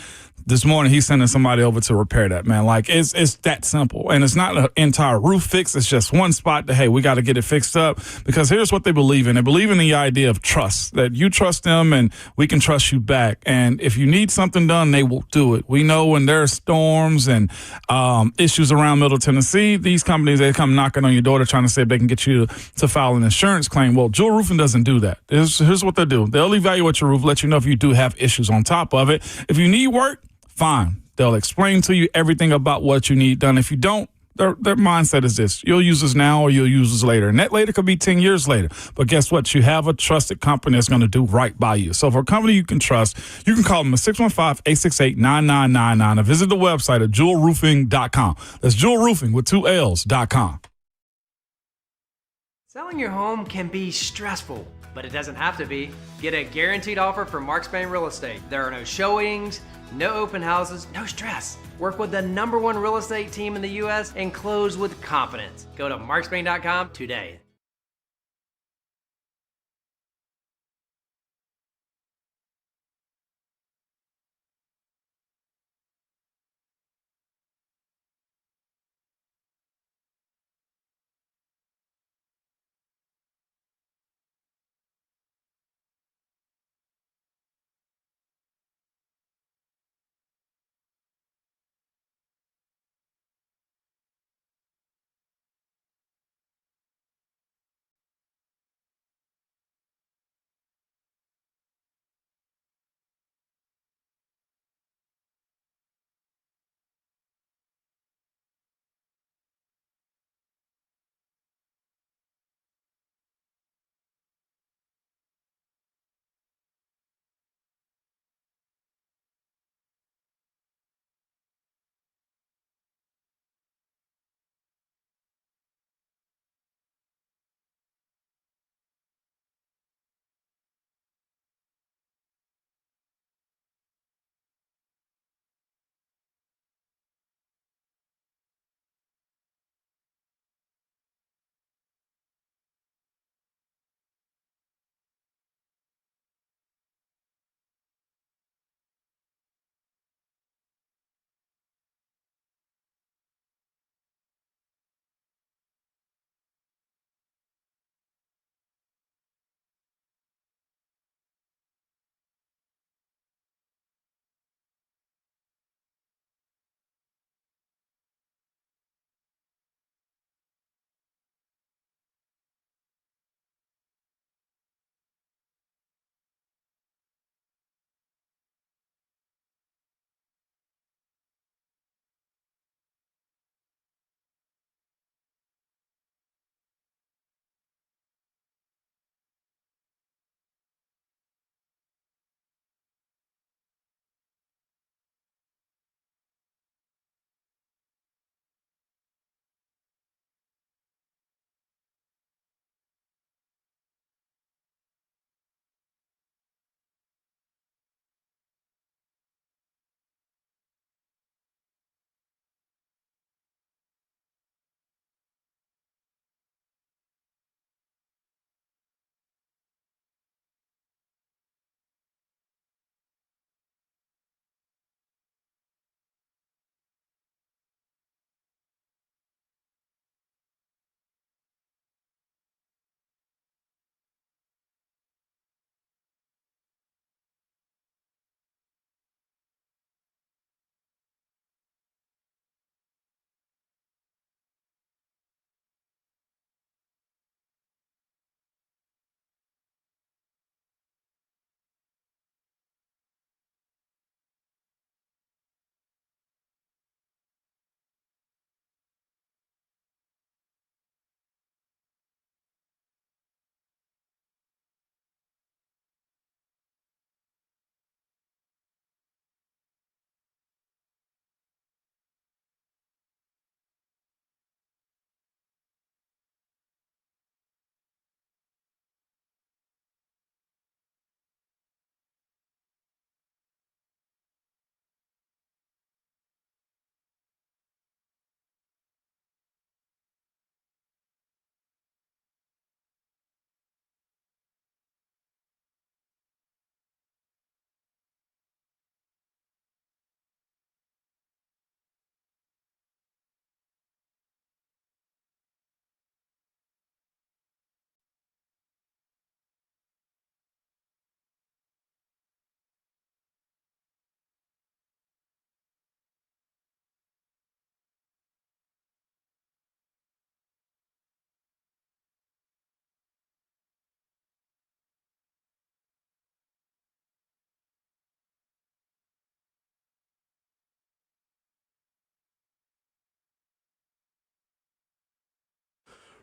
Speaker 3: this morning, he's sending somebody over to repair that, man. Like, it's that simple. And it's not an entire roof fix. It's just one spot that, hey, we got to get it fixed up. Because here's what they believe in. They believe in the idea of trust, that you trust them and we can trust you back. And if you need something done, they will do it. We know when there are storms and issues around Middle Tennessee, these companies, they come knocking on your door trying to see if they can get you to file an insurance claim. Well, Jewel Roofing doesn't do that. Here's what they do. They'll evaluate your roof, let you know if you do have issues on top of it. If you need work, fine. They'll explain to you everything about what you need done. If you don't, their mindset is this. You'll use this now or you'll use this later. And that later could be 10 years later. But guess what? You have a trusted company that's going to do right by you. So for a company you can trust, you can call them at 615-868-9999 or visit the website at jewelroofing.com. That's Jewel Roofing with 2 L's.com.
Speaker 8: Selling your home can be stressful, but it doesn't have to be. Get a guaranteed offer from Mark Spain Real Estate. There are no showings, no open houses, no stress. Work with the #1 real estate team in the U.S. and close with confidence. Go to markspain.com today.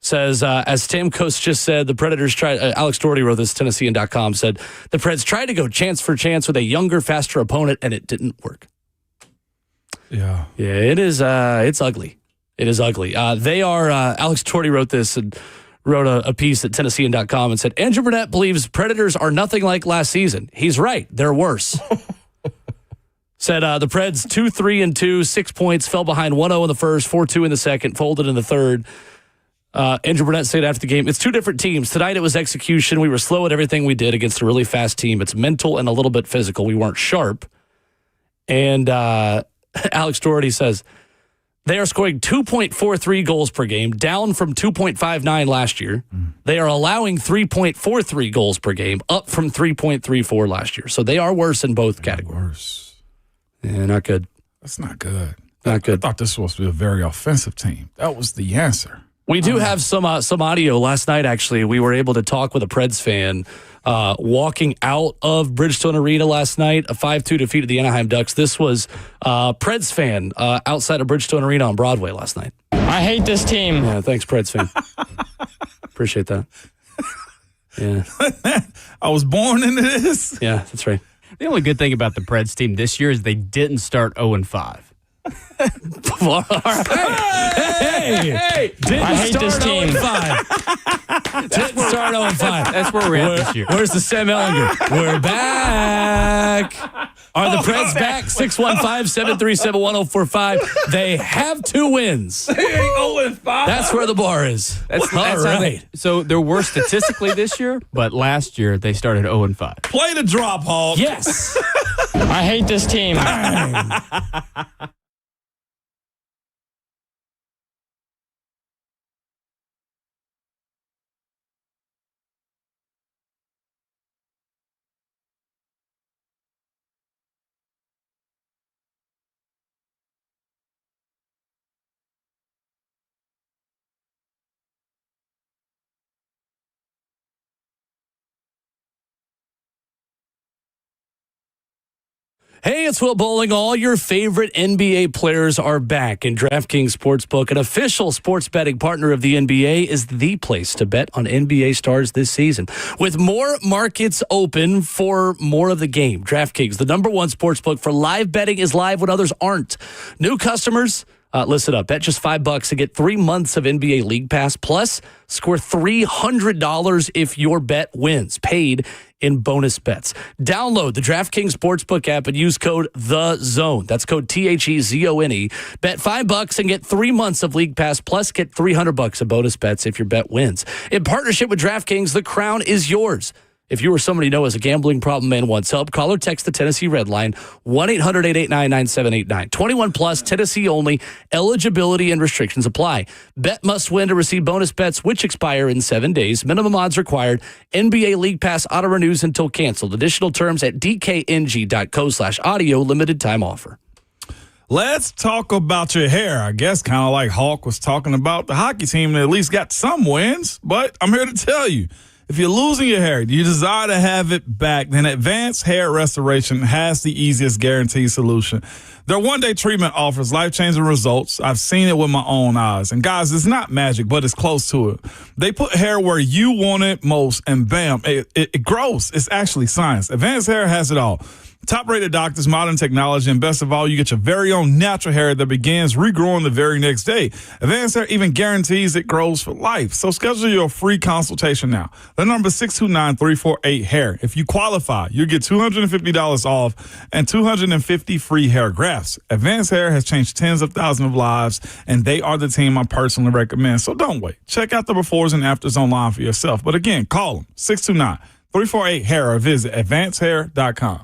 Speaker 2: says, as Stamkos just said, the Predators tried, Alex Doherty wrote this, Tennessean.com, said, the Preds tried to go chance for chance with a younger, faster opponent, and it didn't work.
Speaker 3: Yeah.
Speaker 2: Yeah, it is, it's ugly. It is ugly. They are, Alex Doherty wrote this and wrote a piece at Tennessean.com and said, Andrew Burnett believes Predators are nothing like last season. He's right. They're worse. Said the Preds 2-3-2, 6 points, fell behind 1-0 in the first, 4-2 in the second, folded in the third. Andrew Burnett said after the game, it's two different teams. Tonight it was execution. We were slow at everything we did against a really fast team. It's mental and a little bit physical. We weren't sharp. And Alex Doherty says they are scoring 2.43 goals per game, down from 2.59 last year. They are allowing 3.43 goals per game, up from 3.34 last year. So they are worse in both categories.
Speaker 3: Worse.
Speaker 2: Yeah, not good.
Speaker 3: That's not good.
Speaker 2: Not good.
Speaker 3: I thought this was supposed to be a very offensive team. That was the answer.
Speaker 2: We do have some audio. Last night, actually, we were able to talk with a Preds fan walking out of Bridgestone Arena last night, a 5-2 defeat of the Anaheim Ducks. This was Preds fan outside of Bridgestone Arena on Broadway last night.
Speaker 5: I hate this team.
Speaker 2: Yeah, thanks, Preds fan. Appreciate that. Yeah.
Speaker 3: I was born into this.
Speaker 2: Yeah, that's right.
Speaker 1: The only good thing about the Preds team this year is they didn't start 0-5.
Speaker 2: All right. Hey, didn't
Speaker 5: I hate this team.
Speaker 2: 0-5. Didn't start 0-5.
Speaker 1: That's where we're at this year.
Speaker 2: Where's the Sam Ellinger? We're back. Are the Preds back? 615-737-1045. They have 2 wins.
Speaker 3: They ain't 0-5.
Speaker 2: That's where the bar is.
Speaker 1: That's
Speaker 2: all
Speaker 1: how
Speaker 2: right.
Speaker 1: so they're worse statistically this year, but last year they started 0-5.
Speaker 3: Play the drop, Hawk.
Speaker 2: Yes.
Speaker 5: I hate this team.
Speaker 2: Hey, it's Will Bowling. All your favorite NBA players are back, and DraftKings Sportsbook, an official sports betting partner of the NBA, is the place to bet on NBA stars this season. With more markets open for more of the game, DraftKings, the #1 sportsbook for live betting, is live when others aren't. New customers, listen up. Bet just $5 to get 3 months of NBA League Pass, plus score $300 if your bet wins, paid in bonus bets. Download the DraftKings Sportsbook app and use code THEZONE. That's code THEZONE. Bet $5 and get 3 months of League Pass, plus get $300 of bonus bets if your bet wins. In partnership with DraftKings, the crown is yours. If you or somebody you know has a gambling problem and wants help, call or text the Tennessee Red Line, 1-800-889-9789. 21 plus, Tennessee only. Eligibility and restrictions apply. Bet must win to receive bonus bets, which expire in 7 days. Minimum odds required. NBA League Pass auto renews until canceled. Additional terms at dkng.co/audio. Limited time offer.
Speaker 3: Let's talk about your hair. I guess kind of like Hawk was talking about the hockey team that at least got some wins. But I'm here to tell you, if you're losing your hair, you desire to have it back, then Advanced Hair Restoration has the easiest guaranteed solution. Their one-day treatment offers life-changing results. I've seen it with my own eyes. And guys, it's not magic, but it's close to it. They put hair where you want it most, and bam, it grows. It's actually science. Advanced Hair has it all. Top-rated doctors, modern technology, and best of all, you get your very own natural hair that begins regrowing the very next day. Advanced Hair even guarantees it grows for life. So schedule your free consultation now. The number is 629-348-HAIR. If you qualify, you get $250 off and 250 free hair grafts. Advanced Hair has changed tens of thousands of lives, and they are the team I personally recommend. So don't wait. Check out the befores and afters online for yourself. But again, call them, 629-348-HAIR, or visit advancedhair.com.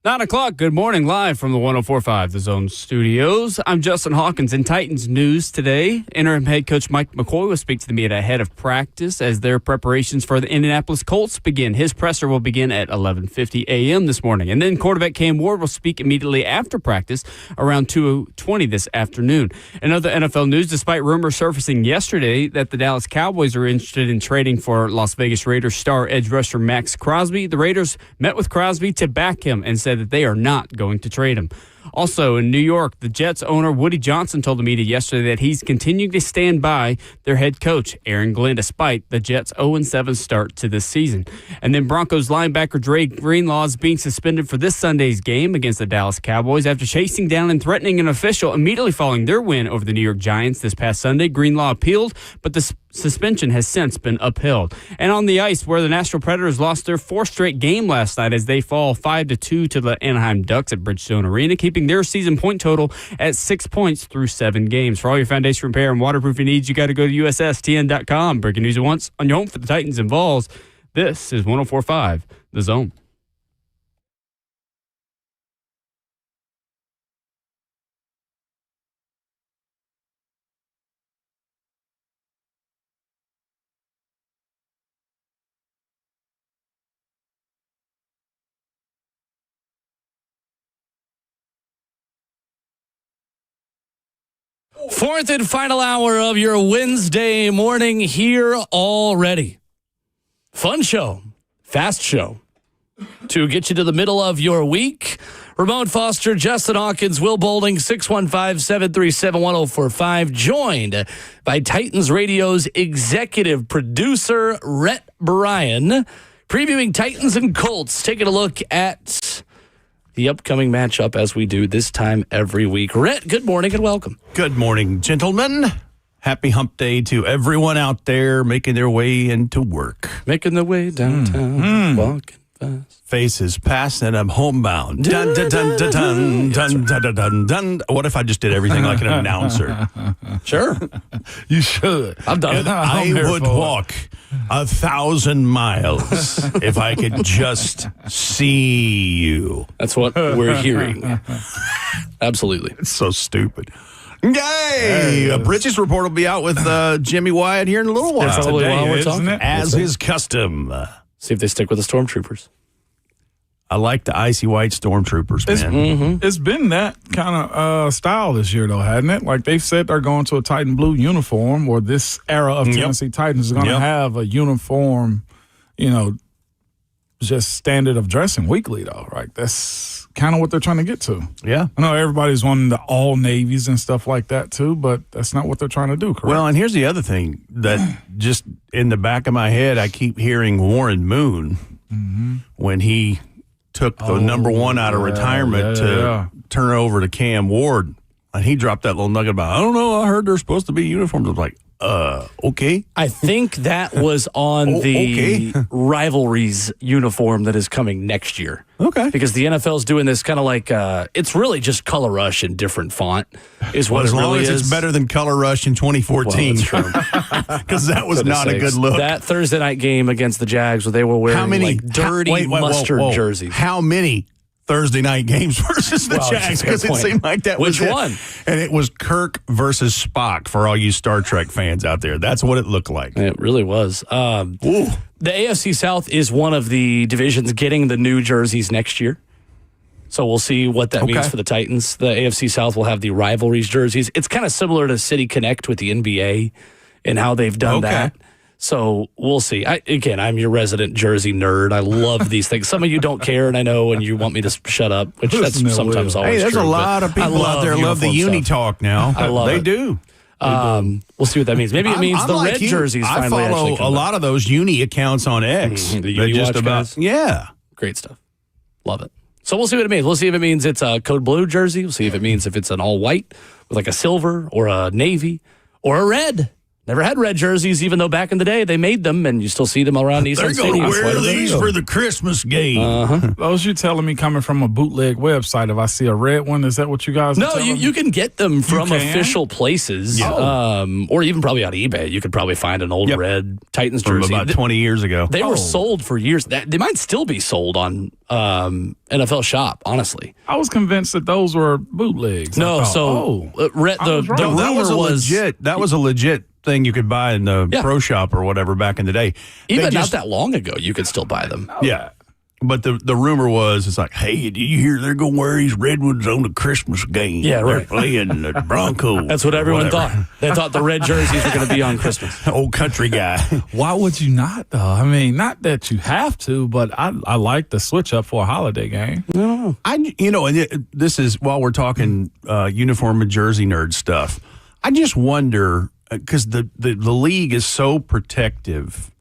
Speaker 1: 9 o'clock, good morning, live from the 104.5 The Zone Studios. I'm Justin Hawkins. In Titans news today, interim head coach Mike McCoy will speak to the media ahead of practice as their preparations for the Indianapolis Colts begin. His presser will begin at 11:50 a.m. this morning. And then quarterback Cam Ward will speak immediately after practice around 2:20 this afternoon. In other NFL news, despite rumors surfacing yesterday that the Dallas Cowboys are interested in trading for Las Vegas Raiders star edge rusher Max Crosby, the Raiders met with Crosby to back him and said that they are not going to trade him. Also in New York, the Jets owner Woody Johnson told the media yesterday that he's continuing to stand by their head coach, Aaron Glenn, despite the Jets' 0-7 start to this season. And then Broncos linebacker Dre Greenlaw is being suspended for this Sunday's game against the Dallas Cowboys after chasing down and threatening an official immediately following their win over the New York Giants this past Sunday. Greenlaw appealed, but the suspension has since been upheld. And on the ice, where the Nashville Predators lost their fourth straight game last night as they fall 5-2 to the Anaheim Ducks at Bridgestone Arena, keeping their season point total at 6 points through 7 games. For all your foundation repair and waterproofing needs, you got to go to USSTN.com. Breaking news at once on your home for the Titans and Vols. This is 104.5 The Zone.
Speaker 2: Fourth and final hour of your Wednesday morning here already. Fun show, fast show to get you to the middle of your week. Ramon Foster, Justin Hawkins, Will Boulding, 615-737-1045, joined by Titans Radio's executive producer, Rhett Bryan, previewing Titans and Colts, taking a look at the upcoming matchup as we do this time every week. Rhett, good morning and welcome.
Speaker 9: Good morning, gentlemen. Happy hump day to everyone out there making their way into work.
Speaker 2: Making their way downtown, walking fast.
Speaker 9: Faces passing and I'm homebound. Dun, dun, dun, dun, dun, dun, dun, dun, dun, dun. What if I just did everything like an announcer?
Speaker 2: Sure.
Speaker 3: You should.
Speaker 2: I've done it.
Speaker 9: I would walk 1,000 miles if I could just see you.
Speaker 2: That's what we're hearing. Absolutely.
Speaker 9: It's so stupid. Yay! A Bridges report will be out with Jimmy Wyatt here in a little while.
Speaker 2: That's probably
Speaker 3: Today,
Speaker 2: why we're
Speaker 3: isn't
Speaker 2: talking.
Speaker 3: it?
Speaker 9: As his custom.
Speaker 2: See if they stick with the Stormtroopers.
Speaker 9: I like the icy white stormtroopers, man.
Speaker 3: It's been that kind of style this year, though, hasn't it? Like they've said they're going to a Titan blue uniform, or this era of Tennessee Titans is going to have a uniform, just standard of dressing weekly, though, right? That's kind of what they're trying to get to.
Speaker 9: Yeah.
Speaker 3: I know everybody's wanting the all navies and stuff like that, too, but that's not what they're trying to do, correct?
Speaker 9: Well, and here's the other thing that just in the back of my head, I keep hearing Warren Moon when he took the number one out of retirement to turn it over to Cam Ward. And he dropped that little nugget about, I don't know, I heard they're supposed to be uniforms. I was like, okay.
Speaker 2: I think that was on the rivalries uniform that is coming next year.
Speaker 9: Okay.
Speaker 2: Because the NFL's doing this kind of like, it's really just Color Rush in different font is what
Speaker 9: As
Speaker 2: it
Speaker 9: long
Speaker 2: really
Speaker 9: as
Speaker 2: is.
Speaker 9: it's better than Color Rush in 2014. Because that was not a good look.
Speaker 2: That Thursday night game against the Jags where they were wearing like dirty mustard jerseys.
Speaker 9: How many Thursday night games versus the Jags? Because it seemed like that was
Speaker 2: Which one?
Speaker 9: And it was Kirk versus Spock for all you Star Trek fans out there. That's what it looked like.
Speaker 2: It really was. The AFC South is one of the divisions getting the new jerseys next year. So we'll see what that means for the Titans. The AFC South will have the rivalries jerseys. It's kind of similar to City Connect with the NBA and how they've done that. So we'll see. I'm your resident jersey nerd. I love these things. Some of you don't care, and I know, and you want me to shut up, which that's sometimes always true.
Speaker 9: Hey, there's a lot of people out there love the uni talk now.
Speaker 2: I love it.
Speaker 9: They do.
Speaker 2: We'll see what that means. Maybe it means the red jerseys finally
Speaker 9: I follow a lot of those uni accounts on X.
Speaker 2: The uni watch guys.
Speaker 9: Yeah.
Speaker 2: Great stuff. Love it. So we'll see what it means. We'll see if it means it's a code blue jersey. We'll see if it means if it's an all white with like a silver or a navy or a red. Never had red jerseys, even though back in the day they made them, and you still see them around Nissan
Speaker 9: They're
Speaker 2: Stadium.
Speaker 9: going to wear these for the Christmas game.
Speaker 3: Those you telling me coming from a bootleg website, if I see a red one, is that what you guys are
Speaker 2: No,
Speaker 3: telling me?
Speaker 2: you can get them from
Speaker 3: can?
Speaker 2: official places, or even probably on eBay. You could probably find an old red Titans
Speaker 9: From
Speaker 2: jersey.
Speaker 9: about 20 years ago.
Speaker 2: They were sold for years. They might still be sold on NFL Shop, honestly.
Speaker 3: I was convinced that those were bootlegs.
Speaker 2: No,
Speaker 3: I thought,
Speaker 2: so
Speaker 3: I was wrong.
Speaker 2: the
Speaker 9: No, that
Speaker 2: rumor
Speaker 9: was a legit thing you could buy in the pro shop or whatever back in the day.
Speaker 2: even not that long ago, you could still buy them.
Speaker 9: Yeah. But the rumor was, it's like, hey, did you hear they're going to wear these redwoods on the Christmas game?
Speaker 2: Yeah, right.
Speaker 9: They're playing the Broncos.
Speaker 2: That's what everyone
Speaker 9: whatever.
Speaker 2: thought. They thought the red jerseys were going to be on Christmas.
Speaker 9: Old country guy.
Speaker 3: Why would you not, though? I mean, not that you have to, but I like the switch up for a holiday game.
Speaker 9: This is while we're talking uniform and jersey nerd stuff. I just wonder, because the league is so protective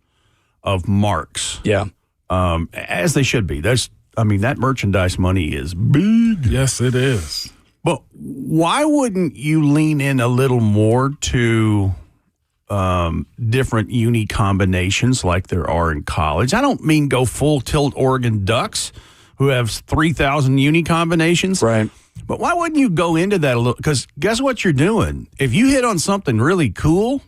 Speaker 9: of marks.
Speaker 2: Yeah.
Speaker 9: As they should be. That merchandise money is big.
Speaker 3: Yes, it is.
Speaker 9: But why wouldn't you lean in a little more to different uni combinations like there are in college? I don't mean go full tilt Oregon Ducks, who have 3,000 uni combinations.
Speaker 2: Right.
Speaker 9: But why wouldn't you go into that a little? Because guess what you're doing? If you hit on something really cool,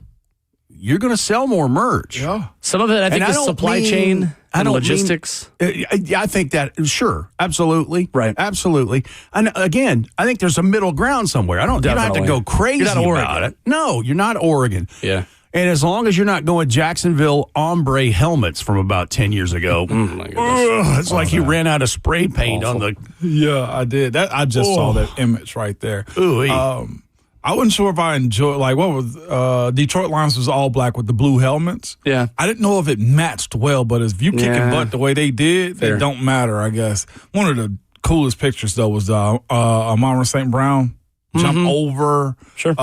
Speaker 9: you're going to sell more merch.
Speaker 3: Yeah.
Speaker 2: Some of it, I think, is supply chain and logistics.
Speaker 9: I think that, sure, absolutely.
Speaker 2: Right.
Speaker 9: Absolutely. And again, I think there's a middle ground somewhere. You don't have to go crazy
Speaker 2: You're not Oregon.
Speaker 9: about it. No, you're not Oregon.
Speaker 2: Yeah.
Speaker 9: And as long as you're not going Jacksonville ombre helmets from about 10 years ago, it's like you ran out of spray paint on the.
Speaker 3: Yeah, I did. I just saw that image right there.
Speaker 9: Ooh-wee.
Speaker 3: I wasn't sure if I enjoyed, like, what was Detroit Lions was all black with the blue helmets.
Speaker 2: Yeah.
Speaker 3: I didn't know if it matched well, but if you kicking butt the way they did,
Speaker 2: Fair.
Speaker 3: it don't matter, I guess. One of the coolest pictures, though, was the Amon St. Brown jump over.
Speaker 2: Sure.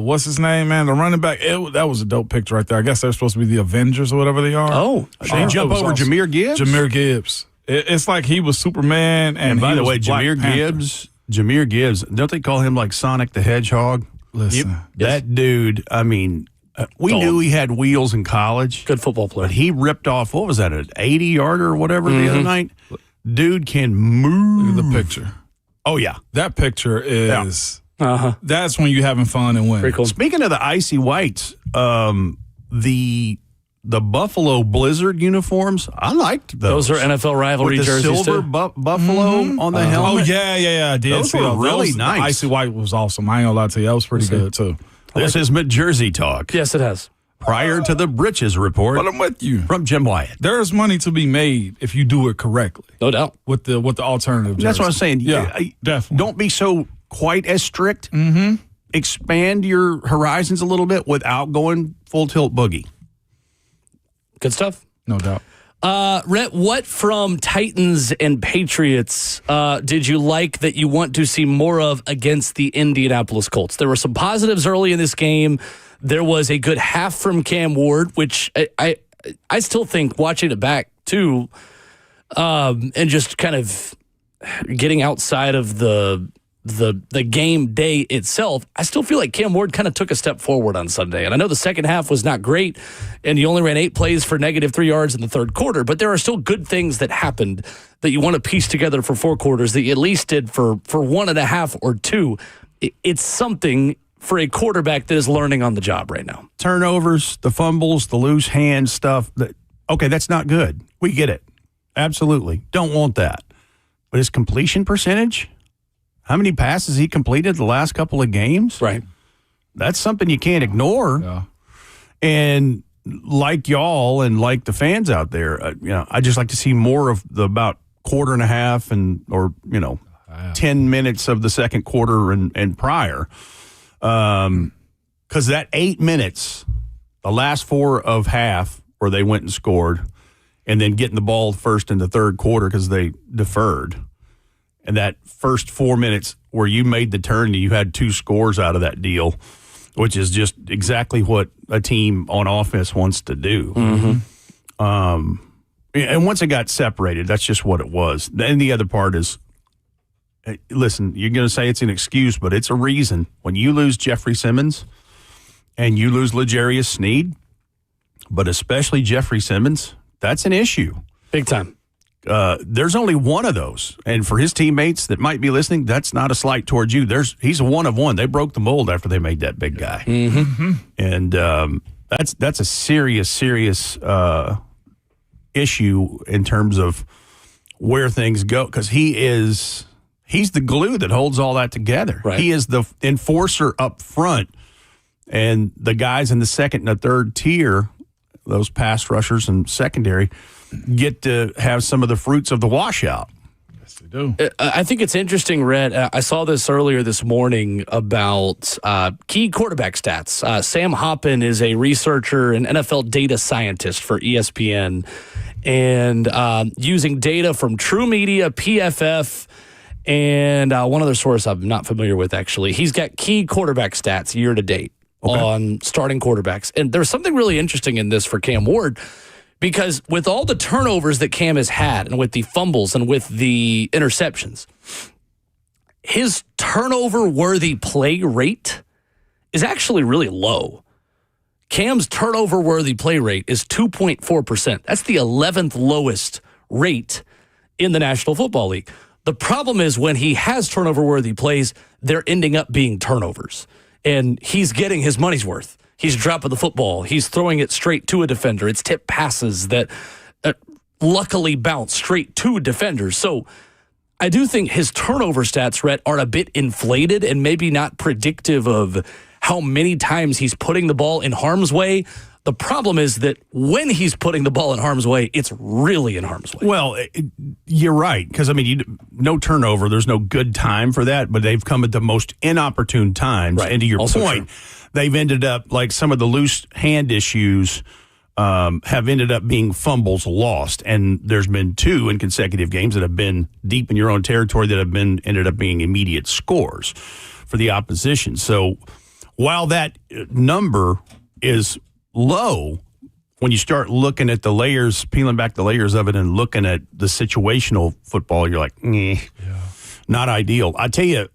Speaker 3: What's his name, man? The running back. That was a dope picture right there. I guess they're supposed to be the Avengers or whatever they are.
Speaker 2: Oh.
Speaker 9: They jump over Jahmyr Gibbs?
Speaker 3: Jahmyr Gibbs. It's like he was Superman, and
Speaker 9: by
Speaker 3: he
Speaker 9: the
Speaker 3: was
Speaker 9: way,
Speaker 3: Black
Speaker 9: Jahmyr Gibbs, don't they call him like Sonic the Hedgehog?
Speaker 3: Listen.
Speaker 9: That dude, I mean, we knew he had wheels in college.
Speaker 2: Good football player.
Speaker 9: But he ripped off, what was that, an 80-yarder or whatever the other night? Dude can move.
Speaker 3: Look at the picture.
Speaker 9: Oh, yeah.
Speaker 3: That picture is that's when you're having fun and winning.
Speaker 2: Pretty cool.
Speaker 9: Speaking of the icy whites, the Buffalo Blizzard uniforms, I liked those.
Speaker 2: Those are NFL rivalry
Speaker 9: With the
Speaker 2: jerseys,
Speaker 9: silver
Speaker 2: too.
Speaker 9: Buffalo on the helmet.
Speaker 3: Oh, yeah. I did
Speaker 9: Those
Speaker 3: see
Speaker 9: were
Speaker 3: those.
Speaker 9: really
Speaker 3: The
Speaker 9: nice.
Speaker 3: icy white was awesome. I ain't gonna lie to you. That was pretty good, too.
Speaker 9: This is Mid-Jersey Talk.
Speaker 2: Yes, it has.
Speaker 9: Prior to the Britches report
Speaker 3: But I'm with you.
Speaker 9: from Jim Wyatt.
Speaker 3: There's money to be made if you do it correctly
Speaker 2: No doubt.
Speaker 3: with the alternative.
Speaker 9: That's what I'm
Speaker 3: jersey.
Speaker 9: saying.
Speaker 3: Yeah, definitely.
Speaker 9: Don't be so quite as strict. Mm-hmm. Expand your horizons a little bit without going full tilt boogie.
Speaker 2: Good stuff.
Speaker 3: No doubt.
Speaker 2: Rhett, what from Titans and Patriots did you like that you want to see more of against the Indianapolis Colts? There were some positives early in this game. There was a good half from Cam Ward, which I still think, watching it back too, and just kind of getting outside of the game day itself, I still feel like Cam Ward kind of took a step forward on Sunday. And I know the second half was not great, and he only ran 8 plays for -3 yards in the third quarter, but there are still good things that happened that you want to piece together for 4 quarters that you at least did for 1.5 or 2. It's something for a quarterback that is learning on the job right now.
Speaker 9: Turnovers, the fumbles, the loose hand stuff. Okay, that's not good. We get it. Absolutely. Don't want that. But his completion percentage, how many passes he completed the last couple of games?
Speaker 2: Right.
Speaker 9: That's something you can't ignore.
Speaker 3: Yeah.
Speaker 9: And like y'all and like the fans out there, I just like to see more of the about quarter and a half or 10 minutes of the second quarter and prior. Because that 8 minutes, the last 4 of half where they went and scored, and then getting the ball first in the third quarter because they deferred. And that first 4 minutes where you made the turn and you had 2 scores out of that deal, which is just exactly what a team on offense wants to do. Mm-hmm. And once it got separated, that's just what it was. And the other part is, listen, you're going to say it's an excuse, but it's a reason. When you lose Jeffrey Simmons and you lose L'Jarius Sneed, but especially Jeffrey Simmons, that's an issue.
Speaker 2: Big time.
Speaker 9: There's only one of those. And for his teammates that might be listening, that's not a slight towards you. He's a one of one. They broke the mold after they made that big guy.
Speaker 2: Mm-hmm.
Speaker 9: And that's a serious issue in terms of where things go, because he's the glue that holds all that together.
Speaker 2: Right.
Speaker 9: He is the enforcer up front, and the guys in the second and the third tier, those pass rushers and secondary, get to have some of the fruits of the washout.
Speaker 3: Yes, they do.
Speaker 2: I think it's interesting, Rhett. I saw this earlier this morning about key quarterback stats. Sam Hoppen is a researcher and NFL data scientist for ESPN, and using data from True Media, PFF, and one other source I'm not familiar with, actually. He's got key quarterback stats year to date on starting quarterbacks. And there's something really interesting in this for Cam Ward, because with all the turnovers that Cam has had and with the fumbles and with the interceptions, his turnover-worthy play rate is actually really low. Cam's turnover-worthy play rate is 2.4%. That's the 11th lowest rate in the National Football League. The problem is when he has turnover-worthy plays, they're ending up being turnovers. And he's getting his money's worth. He's dropping the football. He's throwing it straight to a defender. It's tip passes that luckily bounce straight to defenders. So I do think his turnover stats, Rhett, are a bit inflated and maybe not predictive of how many times he's putting the ball in harm's way. The problem is that when he's putting the ball in harm's way, it's really in harm's way.
Speaker 9: Well, you're right, because, I mean, no turnover, there's no good time for that, but they've come at the most inopportune times.
Speaker 2: Right.
Speaker 9: And to your
Speaker 2: Also
Speaker 9: point, they've ended up, like some of the loose hand issues have ended up being fumbles lost. And there's been 2 in consecutive games that have been deep in your own territory that have ended up being immediate scores for the opposition. So while that number is low, when you start looking at the layers, peeling back the layers of it and looking at the situational football, you're like, not ideal. I tell you,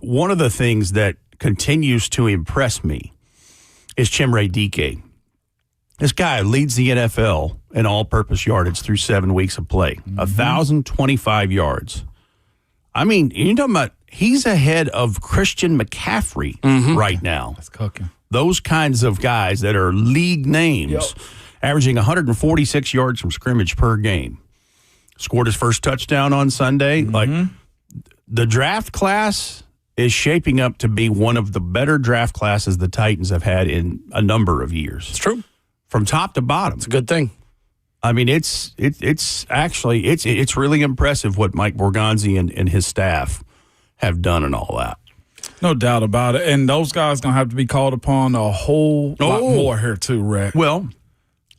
Speaker 9: one of the things that continues to impress me is Chimere Dike. This guy leads the NFL in all-purpose yardage through 7 weeks of play, 1,025 yards. I mean, you're talking about he's ahead of Christian McCaffrey right now.
Speaker 3: That's cooking.
Speaker 9: Those kinds of guys that are league names, averaging 146 yards from scrimmage per game. Scored his first touchdown on Sunday. Like, the draft class is shaping up to be one of the better draft classes the Titans have had in a number of years.
Speaker 2: It's true.
Speaker 9: From top to bottom.
Speaker 2: It's a good thing.
Speaker 9: I mean, it's really impressive what Mike Borgonzi and his staff have done and all that.
Speaker 3: No doubt about it. And those guys going to have to be called upon a whole lot more here too, Rick.
Speaker 9: Well,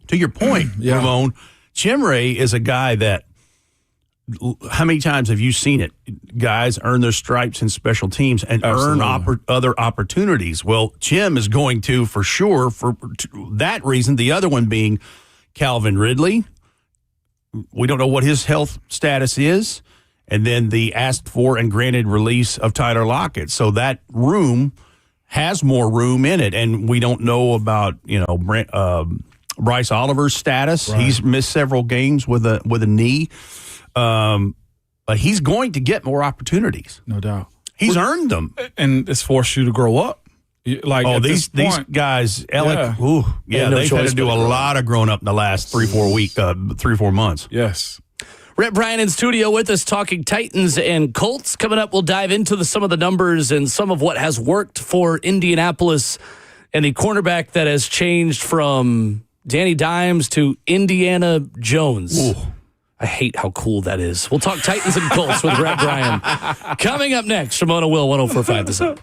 Speaker 9: to your point, Ramon, Chimere is a guy that, how many times have you seen it? Guys earn their stripes in special teams and earn other opportunities. Well, Chim is going to, for sure, for that reason. The other one being Calvin Ridley. We don't know what his health status is. And then the asked for and granted release of Tyler Lockett. So that room has more room in it. And we don't know about, Bryce Oliver's status. Right. He's missed several games with a knee. But he's going to get more opportunities.
Speaker 3: No doubt.
Speaker 9: He's earned them.
Speaker 3: And it's forced you to grow up. Like
Speaker 9: these guys, they've had to do a lot of growing up in the last 3-4 months.
Speaker 3: Yes.
Speaker 2: Rhett Bryan in studio with us talking Titans and Colts. Coming up, we'll dive into some of the numbers and some of what has worked for Indianapolis and the cornerback that has changed from Danny Dimes to Indiana Jones. Ooh. I hate how cool that is. We'll talk Titans and Colts with Rhett Bryan. Coming up next, Ramona Will, 104.5 The Zone.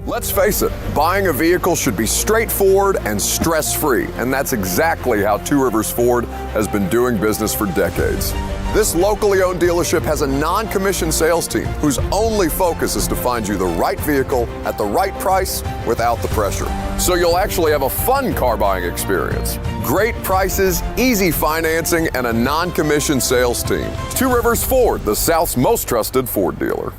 Speaker 10: Let's face it, buying a vehicle should be straightforward and stress-free, and that's exactly how Two Rivers Ford has been doing business for decades. This locally owned dealership has a non-commissioned sales team whose only focus is to find you the right vehicle at the right price without the pressure. So you'll actually have a fun car buying experience. Great prices, easy financing, and a non-commissioned sales team. Two Rivers Ford, the South's most trusted Ford dealer.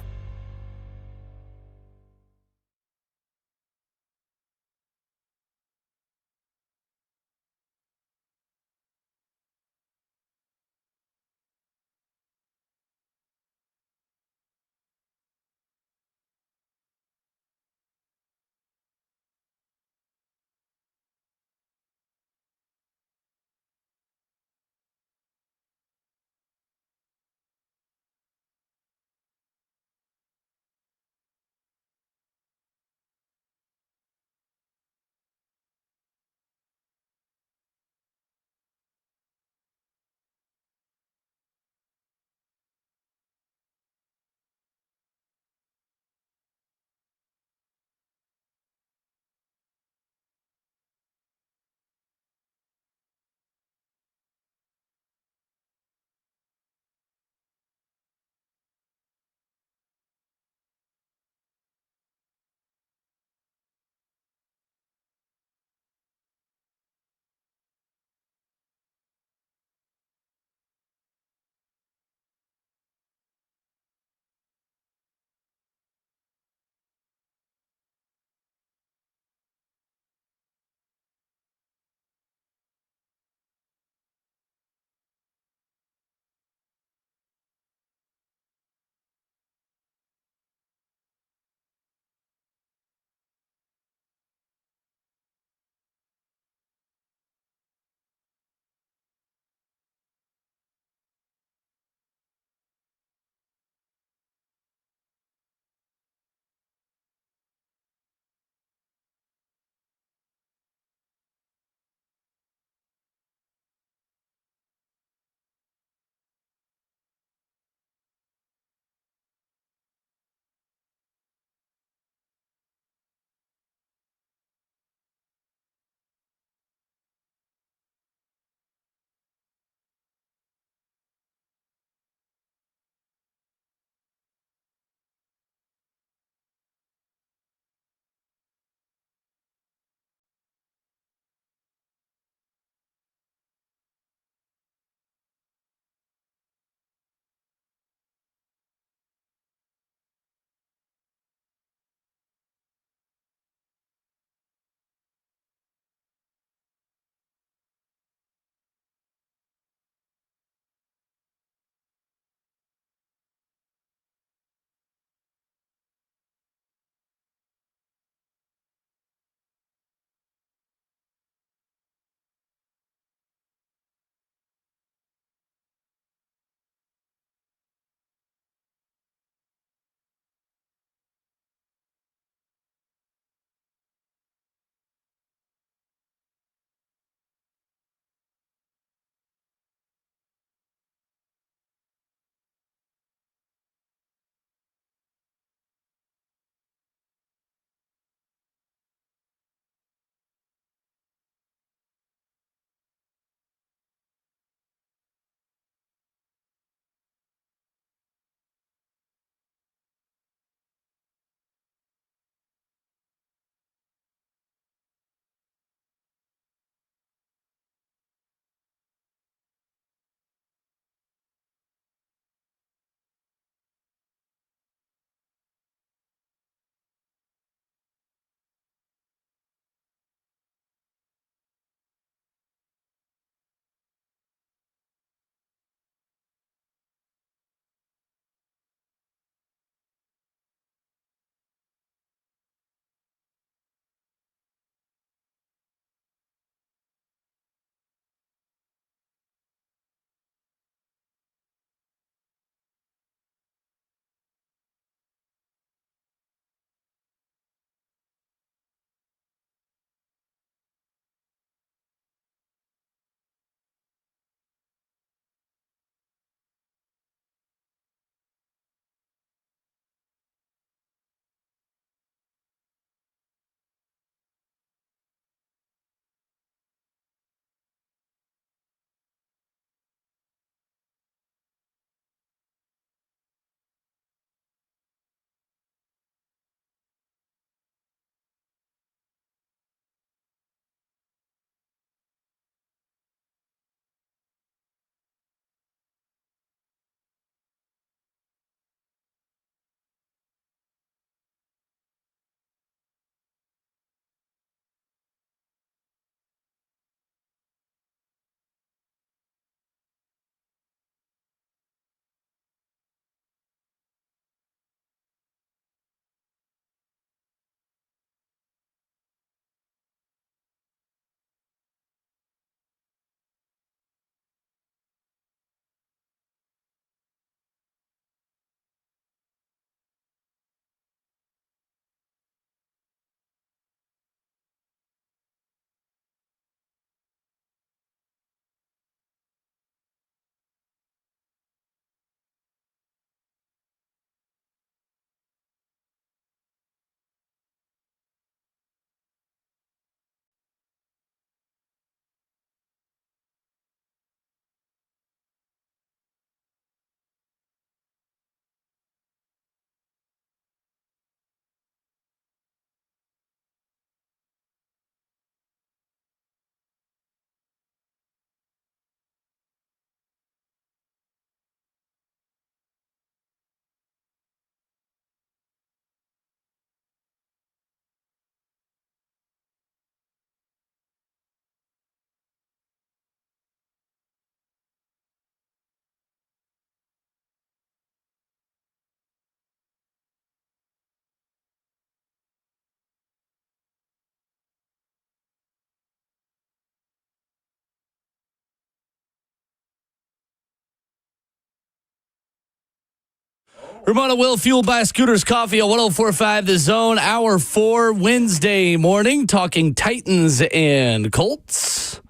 Speaker 2: Ramona Will, fueled by Scooters Coffee on 104.5 The Zone. Hour 4, Wednesday morning, talking Titans and Colts.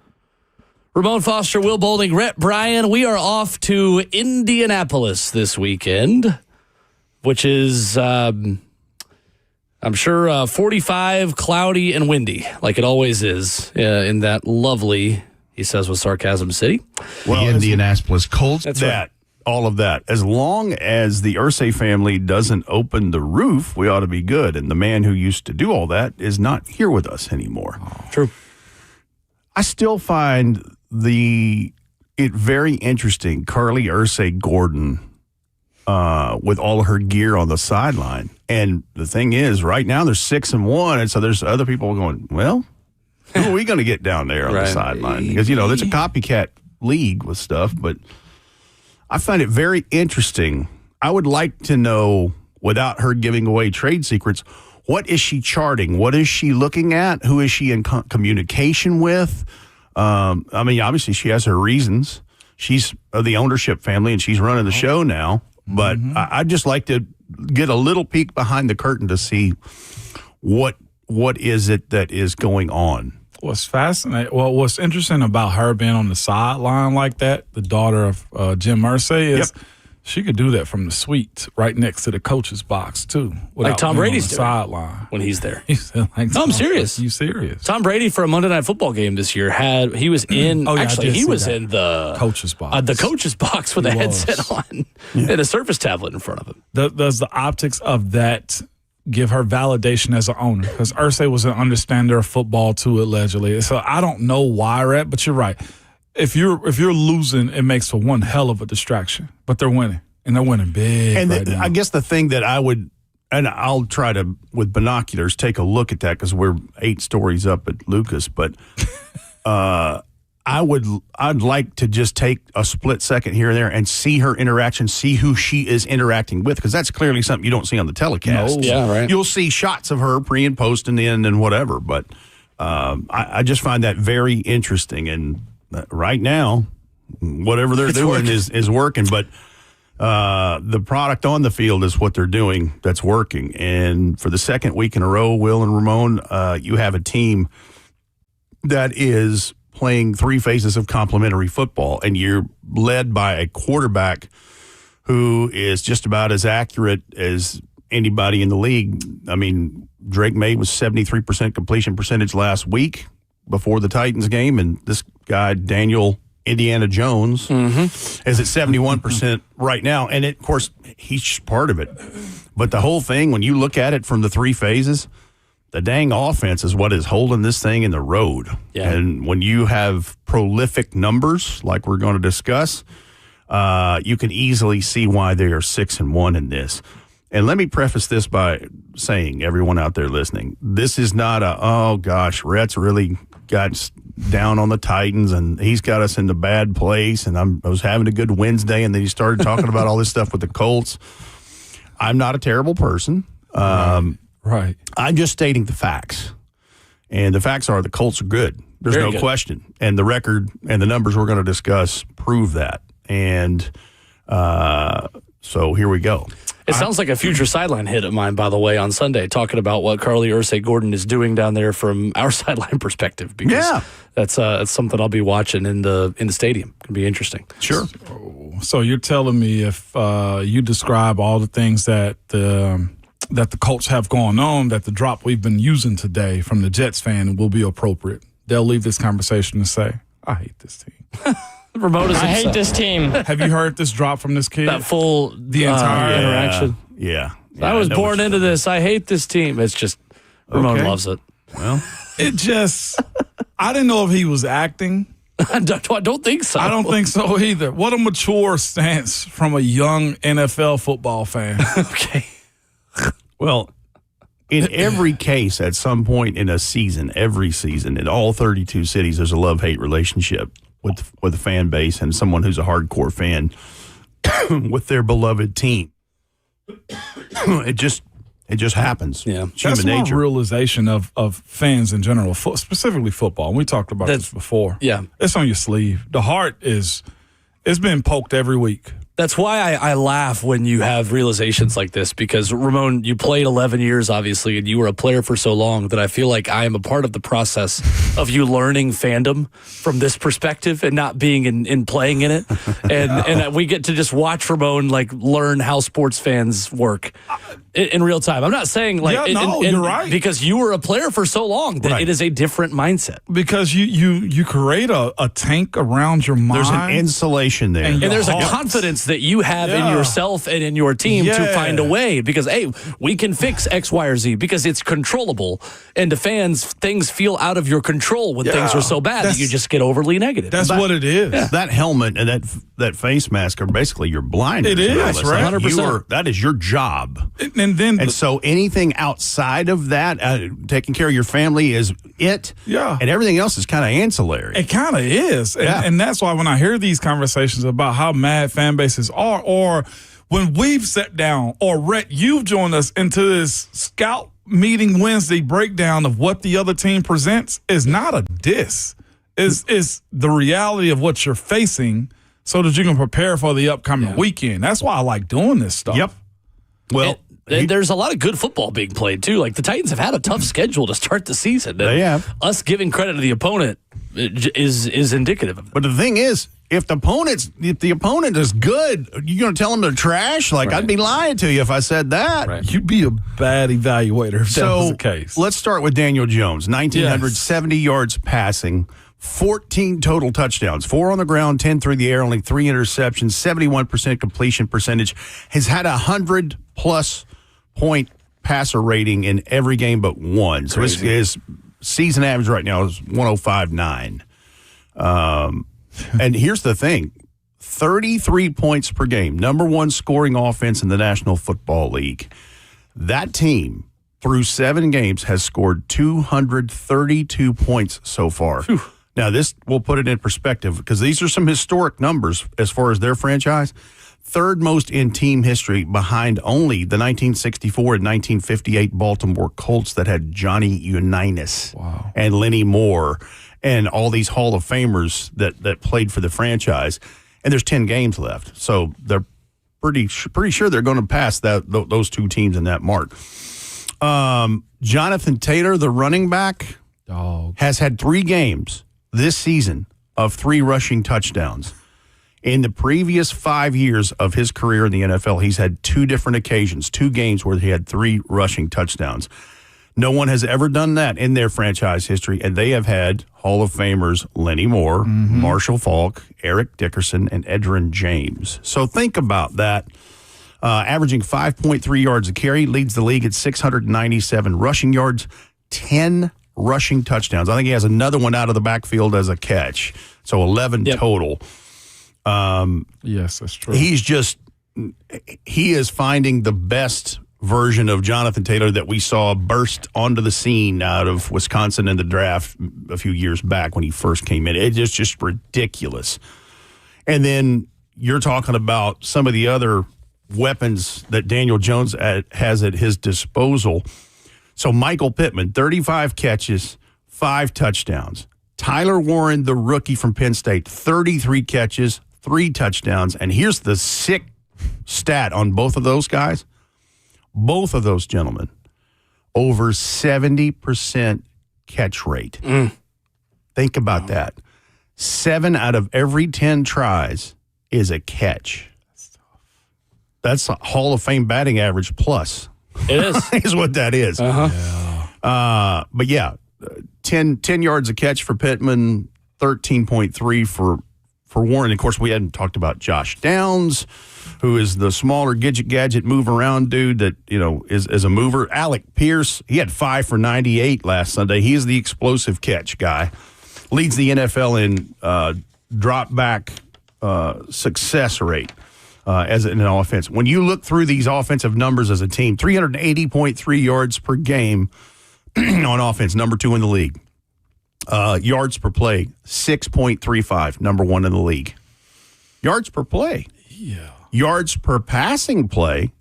Speaker 2: Ramon Foster, Will Boulding, Rhett Bryan. We are off to Indianapolis this weekend, which is, I'm sure, 45, cloudy, and windy, like it always is in that lovely, he says with sarcasm, city.
Speaker 9: Well, the Indianapolis Colts,
Speaker 2: That's right.
Speaker 9: all of that. As long as the Irsay family doesn't open the roof, we ought to be good. And the man who used to do all that is not here with us anymore.
Speaker 2: True.
Speaker 9: I still find it very interesting, Carly Irsay Gordon, with all of her gear on the sideline. And the thing is, right now they're 6-1, and so there's other people going, well, who are we going to get down there on the sideline? Because, there's a copycat league with stuff, but I find it very interesting. I would like to know, without her giving away trade secrets, what is she charting? What is she looking at? Who is she in communication with? Obviously she has her reasons. She's the ownership family and she's running the show now. But I'd just like to get a little peek behind the curtain to see what is it that is going on.
Speaker 3: What's fascinating, what's interesting about her being on the sideline like that, the daughter of Jim Irsay, is she could do that from the suite right next to the coach's box, too.
Speaker 2: Like Tom Brady's doing
Speaker 3: sideline
Speaker 2: when he's there.
Speaker 3: No,
Speaker 2: I'm serious.
Speaker 3: You serious?
Speaker 2: Tom Brady for a Monday Night Football game this year he was in the
Speaker 3: coach's box.
Speaker 2: The coach's box with a headset on and a Surface tablet in front of him.
Speaker 3: Does the optics of that give her validation as an owner? Because Irsay was an understander of football too, allegedly. So I don't know why, Rhett, but you're right. If you're losing, it makes for one hell of a distraction. But they're winning, and they're winning big. And right now.
Speaker 9: I guess the thing that I'll try to, with binoculars, take a look at that because we're 8 stories up at Lucas. But I'd like to just take a split second here and there and see her interaction, see who she is interacting with, because that's clearly something you don't see on the telecast.
Speaker 2: No. Yeah, right.
Speaker 9: You'll see shots of her pre and post and in and whatever, but I just find that very interesting. And right now, whatever they're doing is working, but the product on the field is what they're doing that's working. And for the second week in a row, Will and Ramon, you have a team that is playing 3 phases of complementary football, and you're led by a quarterback who is just about as accurate as anybody in the league. I mean, Drake May was 73% completion percentage last week before the Titans game, and this guy, Daniel Indiana Jones, is at 71% right now. And of course, he's part of it. But the whole thing, when you look at it from the 3 phases, the dang offense is what is holding this thing in the road. Yeah. And when you have prolific numbers, like we're going to discuss, you can easily see why they are 6-1 in this. And let me preface this by saying, everyone out there listening, this is not oh gosh, Rhett's really got down on the Titans and he's got us in the bad place. And I was having a good Wednesday, and then he started talking about all this stuff with the Colts. I'm not a terrible person.
Speaker 3: Right.
Speaker 9: I'm just stating the facts. And the facts are the Colts are good. There's no question. And the record and the numbers we're going to discuss prove that. And so here we go.
Speaker 2: It sounds like a future sideline hit of mine, by the way, on Sunday, talking about what Carly Irsay Gordon is doing down there from our sideline perspective. Because that's something I'll be watching in the stadium. It can be interesting.
Speaker 9: Sure.
Speaker 3: So you're telling me if you describe all the things that the Colts have going on, that the drop we've been using today from the Jets fan will be appropriate. They'll leave this conversation and say, I hate this team.
Speaker 5: I hate this team.
Speaker 3: Have you heard this drop from this kid?
Speaker 2: That full
Speaker 3: the entire
Speaker 2: interaction.
Speaker 9: Yeah.
Speaker 2: I was born into this. I hate this team. It's just, Ramon loves it.
Speaker 9: Well,
Speaker 3: it just, I didn't know if he was acting.
Speaker 2: I don't think so.
Speaker 3: I don't think so either. What a mature stance from a young NFL football fan.
Speaker 2: Okay.
Speaker 9: Well, in every case, at some point in a season, every season, in all 32 cities, there's a love-hate relationship with a fan base and someone who's a hardcore fan with their beloved team. It just happens.
Speaker 2: Yeah,
Speaker 3: it's human nature. My realization of fans in general, specifically football. And we talked about this before.
Speaker 2: Yeah,
Speaker 3: it's on your sleeve. The heart it's been poked every week.
Speaker 2: That's why I laugh when you have realizations like this, because, Ramon, you played 11 years, obviously, and you were a player for so long that I feel like I am a part of the process of you learning fandom from this perspective and not being in playing in it. And we get to just watch Ramon, like, learn how sports fans work in real time. I'm not saying, like,
Speaker 3: you're right.
Speaker 2: Because you were a player for so long that it is a different mindset.
Speaker 3: Because you create a tank around your mind.
Speaker 9: There's an insulation there.
Speaker 2: And there's a confidence that you have in yourself and in your team to find a way, because, hey, we can fix X, Y, or Z because it's controllable. And to fans, things feel out of your control when things are so bad that you just get overly negative.
Speaker 3: That's what it is.
Speaker 9: Yeah. That helmet and that face mask are basically your blinders.
Speaker 3: It is, right?
Speaker 2: 100%.
Speaker 9: That is your job.
Speaker 3: And
Speaker 9: so anything outside of that, taking care of your family is it.
Speaker 3: Yeah.
Speaker 9: And everything else is kind of ancillary.
Speaker 3: It kind of is. And that's why when I hear these conversations about how mad fan bases are, or when we've sat down, or Rhett, you've joined us into this scout meeting Wednesday breakdown of what the other team presents, is not a diss. It's the reality of what you're facing so that you can prepare for the upcoming weekend. That's why I like doing this stuff.
Speaker 9: Yep. Well,
Speaker 2: there's a lot of good football being played, too. Like, the Titans have had a tough schedule to start the season.
Speaker 9: They have.
Speaker 2: Us giving credit to the opponent is indicative of it.
Speaker 9: But the thing is, if the opponent is good, you're going to tell them they're trash? Like, I'd be lying to you if I said that.
Speaker 3: Right. You'd be a bad evaluator if that was the case.
Speaker 9: Let's start with Daniel Jones. 1,970 yards passing, 14 total touchdowns, 4 on the ground, 10 through the air, only 3 interceptions, 71% completion percentage. Has had 100-plus point passer rating in every game but one. So his season average right now is 105.9. And here's the thing, 33 points per game, number one scoring offense in the National Football League. That team, through 7 games, has scored 232 points so far. Whew. Now, this will put it in perspective, because these are some historic numbers as far as their franchise. Third most in team history, behind only the 1964 and 1958 Baltimore Colts that had Johnny Unitas and Lenny Moore and all these Hall of Famers that played for the franchise. And there's 10 games left. So they're pretty sure they're going to pass those two teams in that mark. Jonathan Taylor, the running back, has had 3 games this season of 3 rushing touchdowns. In the previous 5 years of his career in the NFL, he's had 2 different occasions, 2 games where he had 3 rushing touchdowns. No one has ever done that in their franchise history, and they have had Hall of Famers Lenny Moore, Marshall Faulk, Eric Dickerson, and Edgerrin James. So think about that. Averaging 5.3 yards a carry, leads the league at 697 rushing yards, 10 rushing touchdowns. I think he has another one out of the backfield as a catch. So 11 total.
Speaker 3: Yes, that's true.
Speaker 9: He is finding the best version of Jonathan Taylor that we saw burst onto the scene out of Wisconsin in the draft a few years back when he first came in. It's just ridiculous. And then you're talking about some of the other weapons that Daniel Jones has at his disposal. So Michael Pittman, 35 catches, 5 touchdowns. Tyler Warren, the rookie from Penn State, 33 catches, 3 touchdowns. And here's the sick stat on both of those guys. Both of those gentlemen, over 70% catch rate. Think about that. 7 out of every 10 tries is a catch. That's a Hall of Fame batting average plus.
Speaker 2: It is.
Speaker 9: Is what that is. But yeah, 10 yards a catch for Pittman, 13.3 for Warren. Of course, we hadn't talked about Josh Downs, who is the smaller gadget move around dude that, is a mover. Alec Pierce, he had 5 for 98 last Sunday. He is the explosive catch guy. Leads the NFL in drop back success rate as an offense. When you look through these offensive numbers as a team, 380.3 yards per game on offense, number 2 in the league. Yards per play, 6.35, number 1 in the league. Yards per play.
Speaker 3: Yeah.
Speaker 9: Yards per passing play,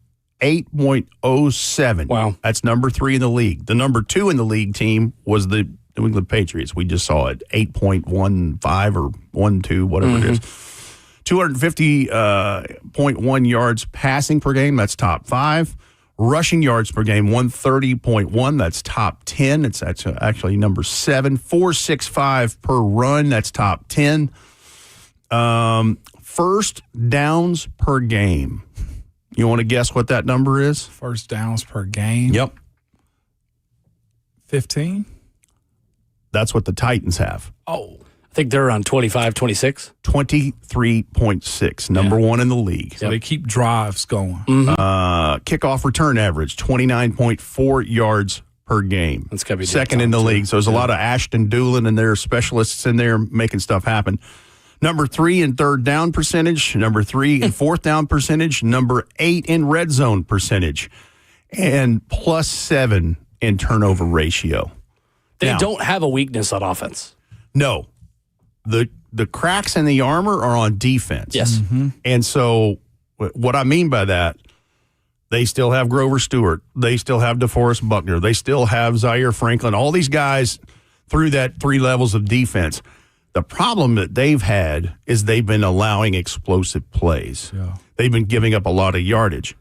Speaker 9: 8.07.
Speaker 2: Wow.
Speaker 9: That's number 3 in the league. The number 2 in the league team was the New England Patriots. We just saw it, 8.15 or 12, whatever it is. 250.1 yards passing per game. That's top 5. Rushing yards per game, 130.1. That's top 10. It's actually number 7. 465 per run. That's top 10. First downs per game. You want to guess what that number is?
Speaker 3: First downs per game.
Speaker 9: Yep.
Speaker 3: 15.
Speaker 9: That's what the Titans have.
Speaker 3: Oh.
Speaker 2: I think they're around 25, 26.
Speaker 9: 23.6, number 1 in the league.
Speaker 3: So they keep drives going.
Speaker 9: Kickoff return average, 29.4 yards per game.
Speaker 2: That's gotta be
Speaker 9: second in the league. So there's a lot of Ashton Doolin and their specialists in there making stuff happen. Number 3 in third down percentage, number 3 in fourth down percentage, number 8 in red zone percentage, and +7 in turnover ratio.
Speaker 2: They don't have a weakness on offense.
Speaker 9: No. The cracks in the armor are on defense.
Speaker 2: Yes.
Speaker 9: And so what I mean by that, they still have Grover Stewart. They still have DeForest Buckner. They still have Zaire Franklin. All these guys through that 3 levels of defense. The problem that they've had is they've been allowing explosive plays.
Speaker 3: Yeah.
Speaker 9: They've been giving up a lot of yardage,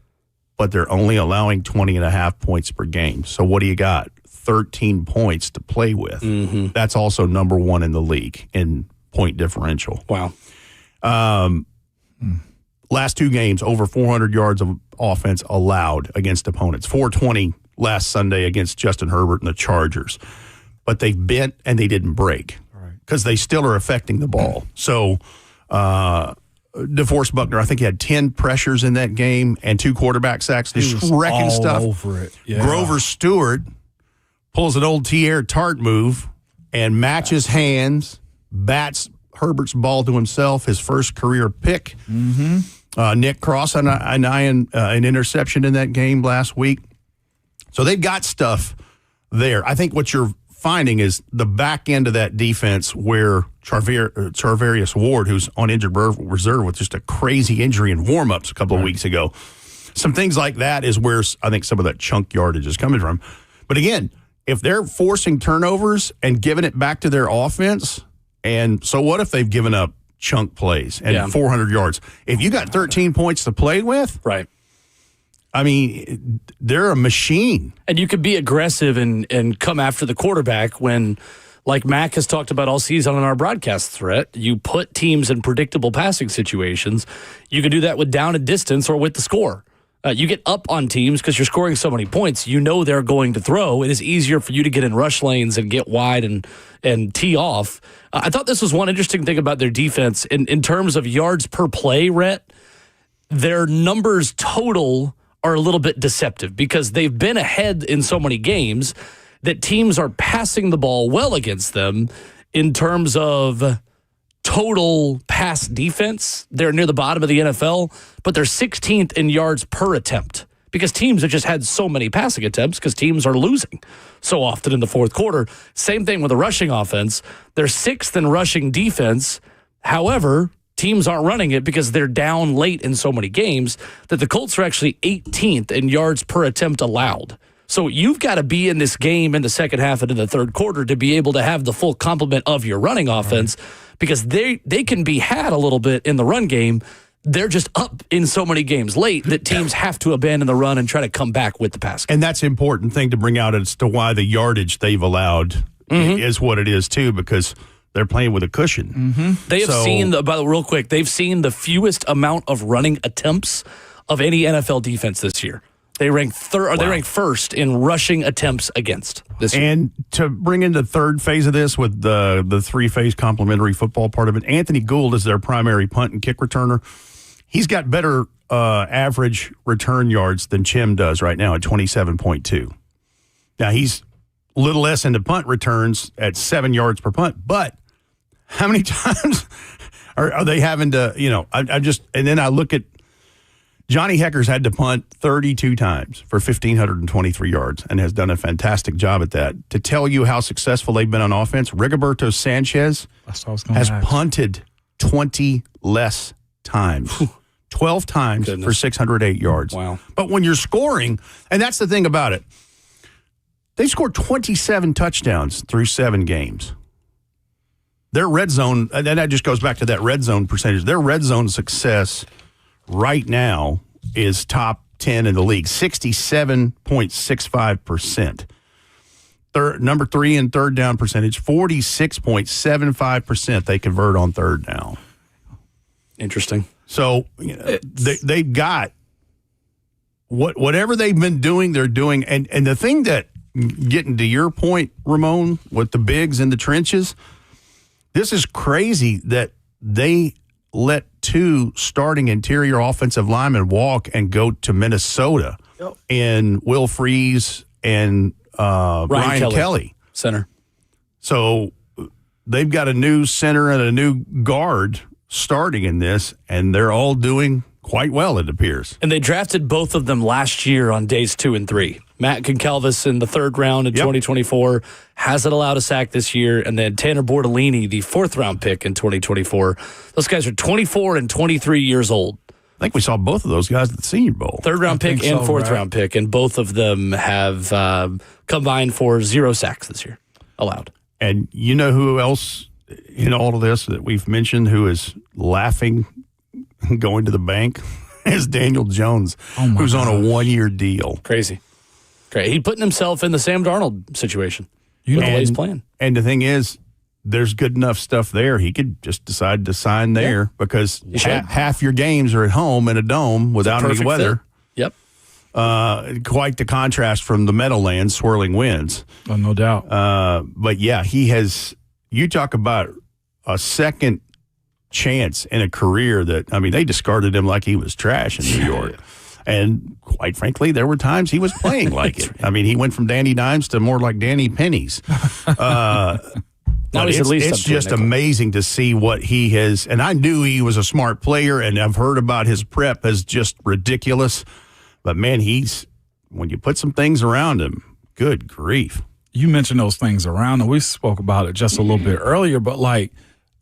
Speaker 9: but they're only allowing 20.5 points per game. So what do you got? 13 points to play with. That's also number 1 in the league in point differential.
Speaker 2: Wow.
Speaker 9: Last 2 games, over 400 yards of offense allowed against opponents. 420 last Sunday against Justin Herbert and the Chargers. But they bent and they didn't break because they still are affecting the ball. So DeForest Buckner, I think he had 10 pressures in that game and 2 quarterback sacks. Just wrecking
Speaker 3: all
Speaker 9: stuff.
Speaker 3: Over it. Yeah.
Speaker 9: Grover Stewart pulls an old Tierre Tart move and matches hands, bats Herbert's ball to himself, his first career pick. Nick Cross an interception in that game last week. So they've got stuff there. I think what you're finding is the back end of that defense where Charvarius Ward, who's on injured reserve with just a crazy injury in warm-ups a couple of weeks ago, some things like that is where I think some of that chunk yardage is coming from. But again, if they're forcing turnovers and giving it back to their offense, and so what if they've given up chunk plays and 400 yards? If you got 13 points to play with,
Speaker 2: right?
Speaker 9: I mean, they're a machine.
Speaker 2: And you could be aggressive and come after the quarterback when, like Mac has talked about all season on our broadcast threat, you put teams in predictable passing situations. You can do that with down and distance or with the score. You get up on teams because you're scoring so many points. You know they're going to throw. It is easier for you to get in rush lanes and get wide and tee off. I thought this was one interesting thing about their defense. In terms of yards per play, Rhett, their numbers total are a little bit deceptive because they've been ahead in so many games that teams are passing the ball well against them in terms of total pass defense. They're near the bottom of the NFL, but they're 16th in yards per attempt because teams have just had so many passing attempts because teams are losing so often in the fourth quarter. Same thing with the rushing offense. They're 6th in rushing defense. However, teams aren't running it because they're down late in so many games that the Colts are actually 18th in yards per attempt allowed. So you've got to be in this game in the second half and in the third quarter to be able to have the full complement of your running offense because they can be had a little bit in the run game. They're just up in so many games late that teams have to abandon the run and try to come back with the pass game.
Speaker 9: And that's an important thing to bring out as to why the yardage they've allowed is what it is, too, because they're playing with a cushion.
Speaker 2: They have seen, real quick, they've seen the fewest amount of running attempts of any NFL defense this year. They rank they rank first in rushing attempts against this year.
Speaker 9: And to bring in the third phase of this with the 3-phase complementary football part of it, Anthony Gould is their primary punt and kick returner. He's got better average return yards than Chim does right now at 27.2. Now, he's a little less into punt returns at 7 yards per punt, but how many times are they having to, and then I look at Johnny Hecker's had to punt 32 times for 1,523 yards and has done a fantastic job at that. To tell you how successful they've been on offense, Rigoberto Sanchez has punted 20 less times. 12 times for 608 yards.
Speaker 2: Wow.
Speaker 9: But when you're scoring, and that's the thing about it, they've scored 27 touchdowns through 7 games. their red zone, and that just goes back to that red zone percentage. Their red zone success right now is top 10 in the league, 67.65%. Number 3 in third down percentage, 46.75% they convert on third down.
Speaker 2: Interesting.
Speaker 9: So they've got whatever they've been doing, they're doing. And the thing that, getting to your point, Ramon, with the bigs in the trenches, this is crazy that they let 2 starting interior offensive linemen walk and go to Minnesota in Will Freeze and Ryan Kelly.
Speaker 2: Center.
Speaker 9: So they've got a new center and a new guard starting in this, and they're all doing quite well, it appears.
Speaker 2: And they drafted both of them last year on days 2 and 3. Matt Goncalves in the 3rd round in 2024 hasn't allowed a sack this year, and then Tanner Bortolini, the 4th round pick in 2024. Those guys are 24 and 23 years old.
Speaker 9: I think we saw both of those guys at the Senior Bowl.
Speaker 2: 3rd round pick and 4th round pick, and both of them have combined for 0 sacks this year allowed.
Speaker 9: And you know who else in all of this that we've mentioned who is laughing going to the bank is Daniel Jones, who's on a 1-year deal.
Speaker 2: Crazy. Great. He's putting himself in the Sam Darnold situation. The way he's playing.
Speaker 9: And the thing is, there's good enough stuff there. He could just decide to sign there because half your games are at home in a dome without any weather.
Speaker 2: Fit. Yep.
Speaker 9: Quite the contrast from the Meadowlands, swirling winds.
Speaker 3: Oh, no doubt.
Speaker 9: But yeah, he has. You talk about a second chance in a career that, I mean, they discarded him like he was trash in New York. And quite frankly, there were times he was playing like it. I mean, he went from Danny Dimes to more like Danny Pennies. But it's just amazing to see what he has. And I knew he was a smart player, and I've heard about his prep as just ridiculous. But, man, when you put some things around him, good grief.
Speaker 3: You mentioned those things around him. We spoke about it just a little bit earlier. But, like,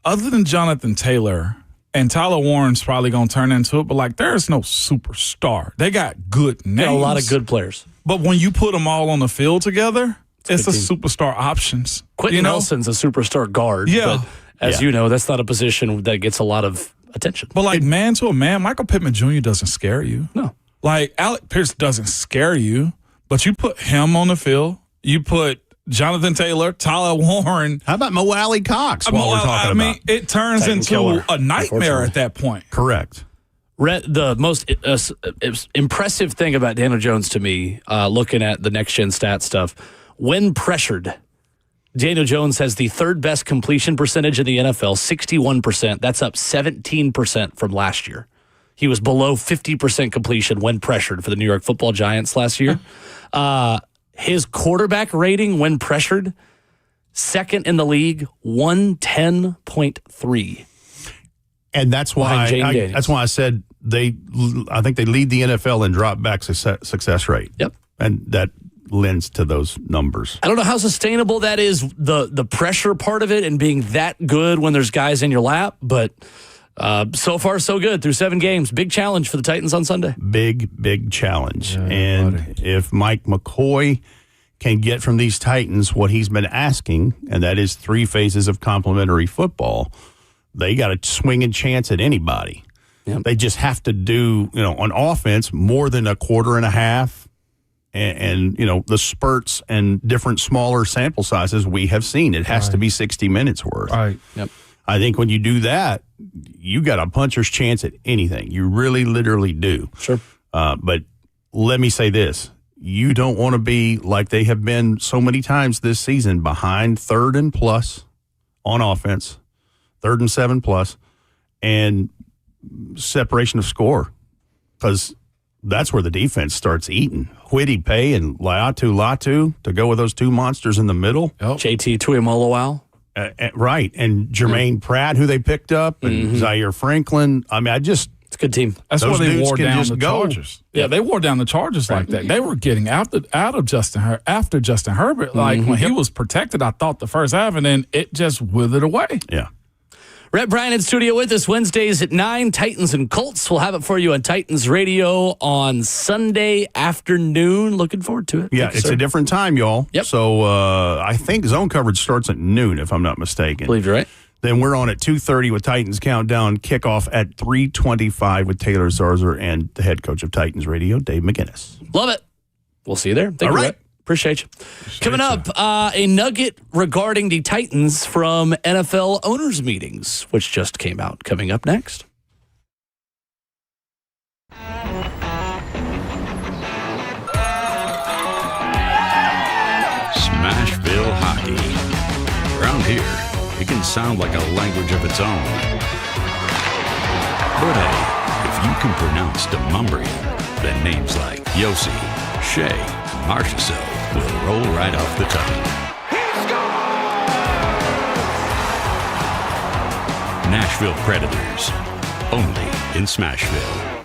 Speaker 3: other than Jonathan Taylor, and Tyler Warren's probably going to turn into it, but, like, there's no superstar. They got good names.
Speaker 2: Got a lot of good players.
Speaker 3: But when you put them all on the field together, it's a superstar options.
Speaker 2: Quentin Nelson's a superstar guard.
Speaker 3: Yeah.
Speaker 2: But as you know, that's not a position that gets a lot of attention.
Speaker 3: But, like, man to a man, Michael Pittman Jr. doesn't scare you.
Speaker 2: No.
Speaker 3: Like, Alec Pierce doesn't scare you, but you put him on the field, you put Jonathan Taylor, Tyler Warren.
Speaker 9: How about Mo Alley Cox while we're talking about?
Speaker 3: It turns into a nightmare at that point.
Speaker 9: Correct.
Speaker 2: The most impressive thing about Daniel Jones to me, looking at the next-gen stat stuff, when pressured, Daniel Jones has the 3rd best completion percentage in the NFL, 61%. That's up 17% from last year. He was below 50% completion when pressured for the New York Football Giants last year. His quarterback rating when pressured, 2nd in the league, 110.3.
Speaker 9: And that's why I said I think they lead the NFL in drop back success rate.
Speaker 2: Yep.
Speaker 9: And that lends to those numbers.
Speaker 2: I don't know how sustainable that is, the pressure part of it and being that good when there's guys in your lap, but so far so good through 7 games. Big challenge for the Titans on Sunday.
Speaker 9: Big challenge. If Mike McCoy can get from these Titans what he's been asking, and that is 3 phases of complementary football, they got a swinging chance at anybody. Yep. They just have to do, on offense, more than a quarter and a half and the spurts and different smaller sample sizes we have seen. It has to be 60 minutes worth.
Speaker 3: Right.
Speaker 2: Yep.
Speaker 9: I think when you do that, you got a puncher's chance at anything. You really, literally do.
Speaker 2: Sure.
Speaker 9: But let me say this. You don't want to be like they have been so many times this season, behind 3rd and plus on offense, 3rd and 7 plus, and separation of score, because that's where the defense starts eating. Kwity Paye and Latu to go with those 2 monsters in the middle.
Speaker 2: Yep. JT Tuimoloau.
Speaker 9: Right. And Jermaine Pratt, who they picked up, and Zaire Franklin. I mean, it's a
Speaker 2: good team.
Speaker 3: That's why they wore down the Chargers.
Speaker 2: Yeah,
Speaker 3: they wore down the Chargers like that. They were getting out of Justin Herbert. Like when he was protected, I thought the first half, and then it just withered away.
Speaker 9: Yeah.
Speaker 2: Rhett Bryan in studio with us Wednesdays at 9, Titans and Colts. We'll have it for you on Titans Radio on Sunday afternoon. Looking forward to it.
Speaker 9: Yeah, it's a different time, y'all.
Speaker 2: Yep.
Speaker 9: So I think zone coverage starts at noon, if I'm not mistaken.
Speaker 2: Believe you're right.
Speaker 9: Then we're on at 2:30 with Titans Countdown. Kickoff at 3:25 with Taylor Zarzer and the head coach of Titans Radio, Dave McGinnis.
Speaker 2: Love it. We'll see you there. Thank you,
Speaker 9: right.
Speaker 2: Rhett. Appreciate you. Coming up, a nugget regarding the Titans from NFL owners' meetings, which just came out. Coming up next.
Speaker 11: Smashville hockey. Around here, it can sound like a language of its own. But hey, if you can pronounce Demumbrian, then names like Yossi, Shea, and Marchessault will roll right off the tongue. Nashville Predators, only in Smashville.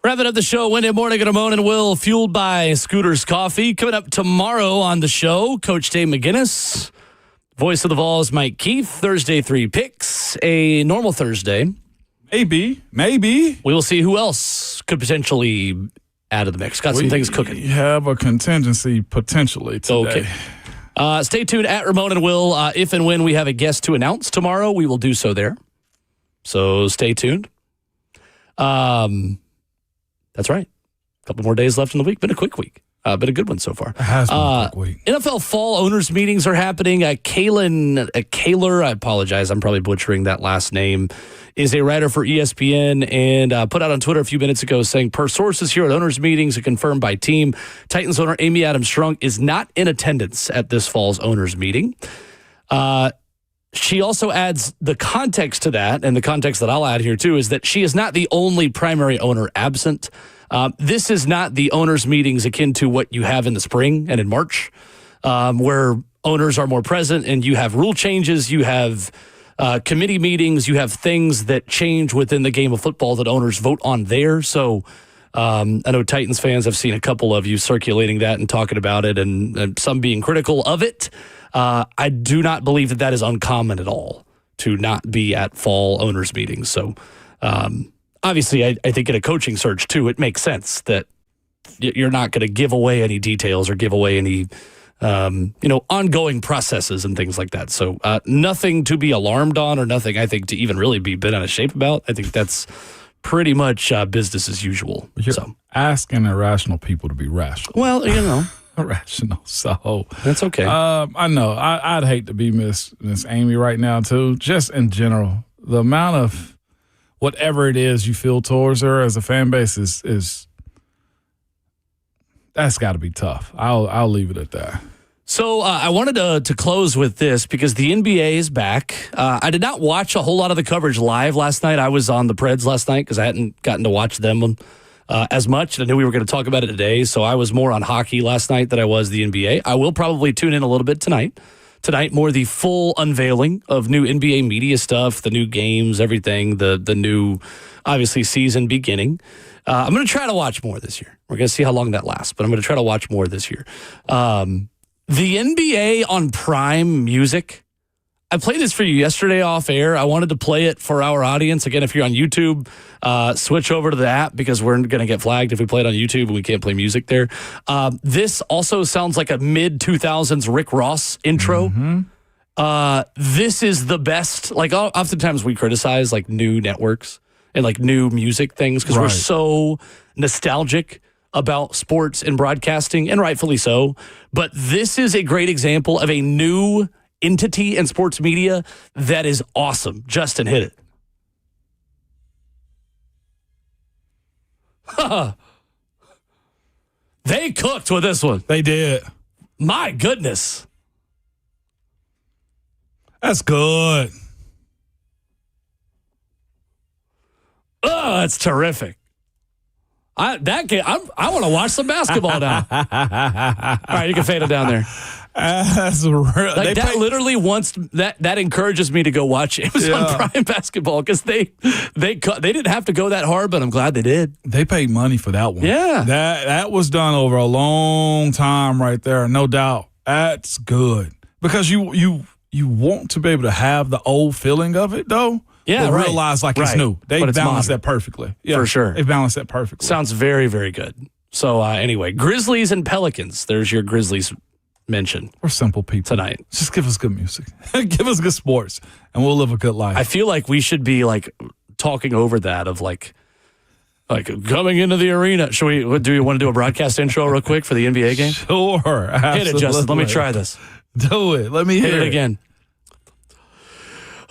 Speaker 2: Wrapping up the show Wednesday morning at Ramon and Will, fueled by Scooters Coffee. Coming up tomorrow on the show, Coach Dave McGinnis, voice of the Vols, Mike Keith. Thursday, 3 picks. A normal Thursday.
Speaker 3: Maybe.
Speaker 2: We will see who else could potentially add to the mix. Got some things cooking.
Speaker 3: We have a contingency potentially today.
Speaker 2: Okay. Stay tuned at Ramon and Will. If and when we have a guest to announce tomorrow, we will do so there. So stay tuned. That's right. A couple more days left in the week. Been a quick week. Been a good one so far.
Speaker 3: It has been a quick week.
Speaker 2: NFL fall owners meetings are happening. Kaler, I apologize, I'm probably butchering that last name, is a writer for ESPN and put out on Twitter a few minutes ago saying, per sources here at owners meetings and confirmed by team, Titans owner Amy Adams Strunk is not in attendance at this fall's owners meeting. She also adds the context to that, and the context that I'll add here too, is that she is not the only primary owner absent. This is not the owners' meetings akin to what you have in the spring and in March, where owners are more present and you have rule changes, you have committee meetings, you have things that change within the game of football that owners vote on there. So I know Titans fans have seen a couple of you circulating that and talking about it, and some being critical of it. I do not believe that that is uncommon at all to not be at fall owners meetings. So obviously, I think in a coaching search too, it makes sense that you're not going to give away any details or give away any ongoing processes and things like that. So nothing to be alarmed on, or nothing I think to even really be bent out of shape about. I think that's pretty much business as usual.
Speaker 3: You're asking irrational people to be rational.
Speaker 2: Well,
Speaker 3: irrational. So
Speaker 2: that's okay.
Speaker 3: I know. I'd hate to be Miss Amy right now too. Just in general, the amount of whatever it is you feel towards her as a fan base is that's got to be tough. I'll leave it at that.
Speaker 2: So I wanted to close with this because the NBA is back. I did not watch a whole lot of the coverage live last night. I was on the Preds last night because I hadn't gotten to watch them as much. I knew we were going to talk about it today, so I was more on hockey last night than I was the NBA. I will probably tune in a little bit tonight. Tonight, more the full unveiling of new NBA media stuff, the new games, everything, the new, obviously, season beginning. I'm going to try to watch more this year. We're going to see how long that lasts, but I'm going to try to watch more this year. The NBA on Prime Music. I played this for you yesterday off air. I wanted to play it for our audience. Again, if you're on YouTube, switch over to the app because we're going to get flagged if we play it on YouTube and we can't play music there. This also sounds like a mid-2000s Rick Ross intro. Mm-hmm. This is the best. Like, oftentimes we criticize like new networks and like new music things because we're so nostalgic about sports and broadcasting, and rightfully so. But this is a great example of a new entity in sports media that is awesome. Justin, hit it. They cooked with this one.
Speaker 3: They did.
Speaker 2: My goodness.
Speaker 3: That's good.
Speaker 2: Oh, that's terrific. I want to watch some basketball now. All right, you can fade it down there.
Speaker 3: That's real.
Speaker 2: Like that literally that encourages me to go watch Amazon Prime basketball because they didn't have to go that hard, but I'm glad they did.
Speaker 3: They paid money for that one.
Speaker 2: Yeah,
Speaker 3: that was done over a long time right there, no doubt. That's good because you want to be able to have the old feeling of it though.
Speaker 2: Yeah,
Speaker 3: but realize like it's new. They balanced that perfectly. Yeah,
Speaker 2: for sure.
Speaker 3: They balanced that perfectly.
Speaker 2: Sounds very, very good. So anyway, Grizzlies and Pelicans. There's your Grizzlies mention.
Speaker 3: We're simple people
Speaker 2: tonight.
Speaker 3: Just give us good music. Give us good sports, and we'll live a good life.
Speaker 2: I feel like we should be like talking over that of like coming into the arena. Do you want to do a broadcast intro real quick for the NBA game?
Speaker 3: Sure. Absolutely.
Speaker 2: Hit it, Justin. Let me try this.
Speaker 3: Do it. Let me hear
Speaker 2: it again.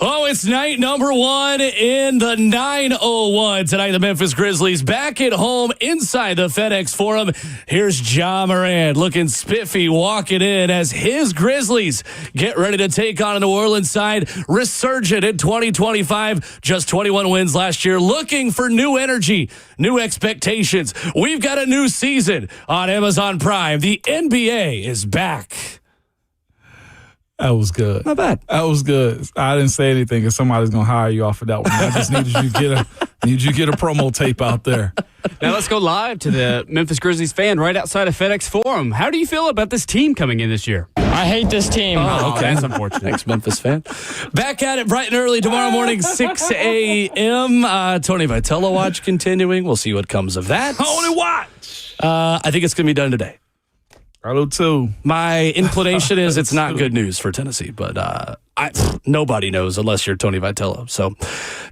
Speaker 2: Oh, it's night number one in the 901. Tonight, the Memphis Grizzlies back at home inside the FedEx Forum. Here's Ja Morant looking spiffy, walking in as his Grizzlies get ready to take on a New Orleans side resurgent in 2025. Just 21 wins last year, looking for new energy, new expectations. We've got a new season on Amazon Prime. The NBA is back.
Speaker 3: That was good.
Speaker 2: Not bad.
Speaker 3: That was good. I didn't say anything because somebody's going to hire you off of that one. I just needed you to Need you to get a promo tape out there.
Speaker 1: Now let's go live to the Memphis Grizzlies fan right outside of FedEx Forum. How do you feel about this team coming in this year?
Speaker 5: I hate this team.
Speaker 1: Oh, okay. That's unfortunate.
Speaker 2: Thanks, Memphis fan. Back at it bright and early tomorrow morning, 6 a.m. Tony Vitello watch continuing. We'll see what comes of that.
Speaker 3: Only watch.
Speaker 2: I think it's going to be done today.
Speaker 3: I do too.
Speaker 2: My inclination is it's not good news for Tennessee, but nobody knows unless you're Tony Vitello. So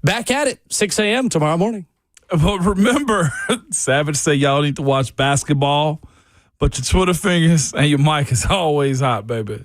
Speaker 2: back at it, 6 a.m. tomorrow morning.
Speaker 3: But remember, Savage said y'all need to watch basketball, but your Twitter fingers and your mic is always hot, baby.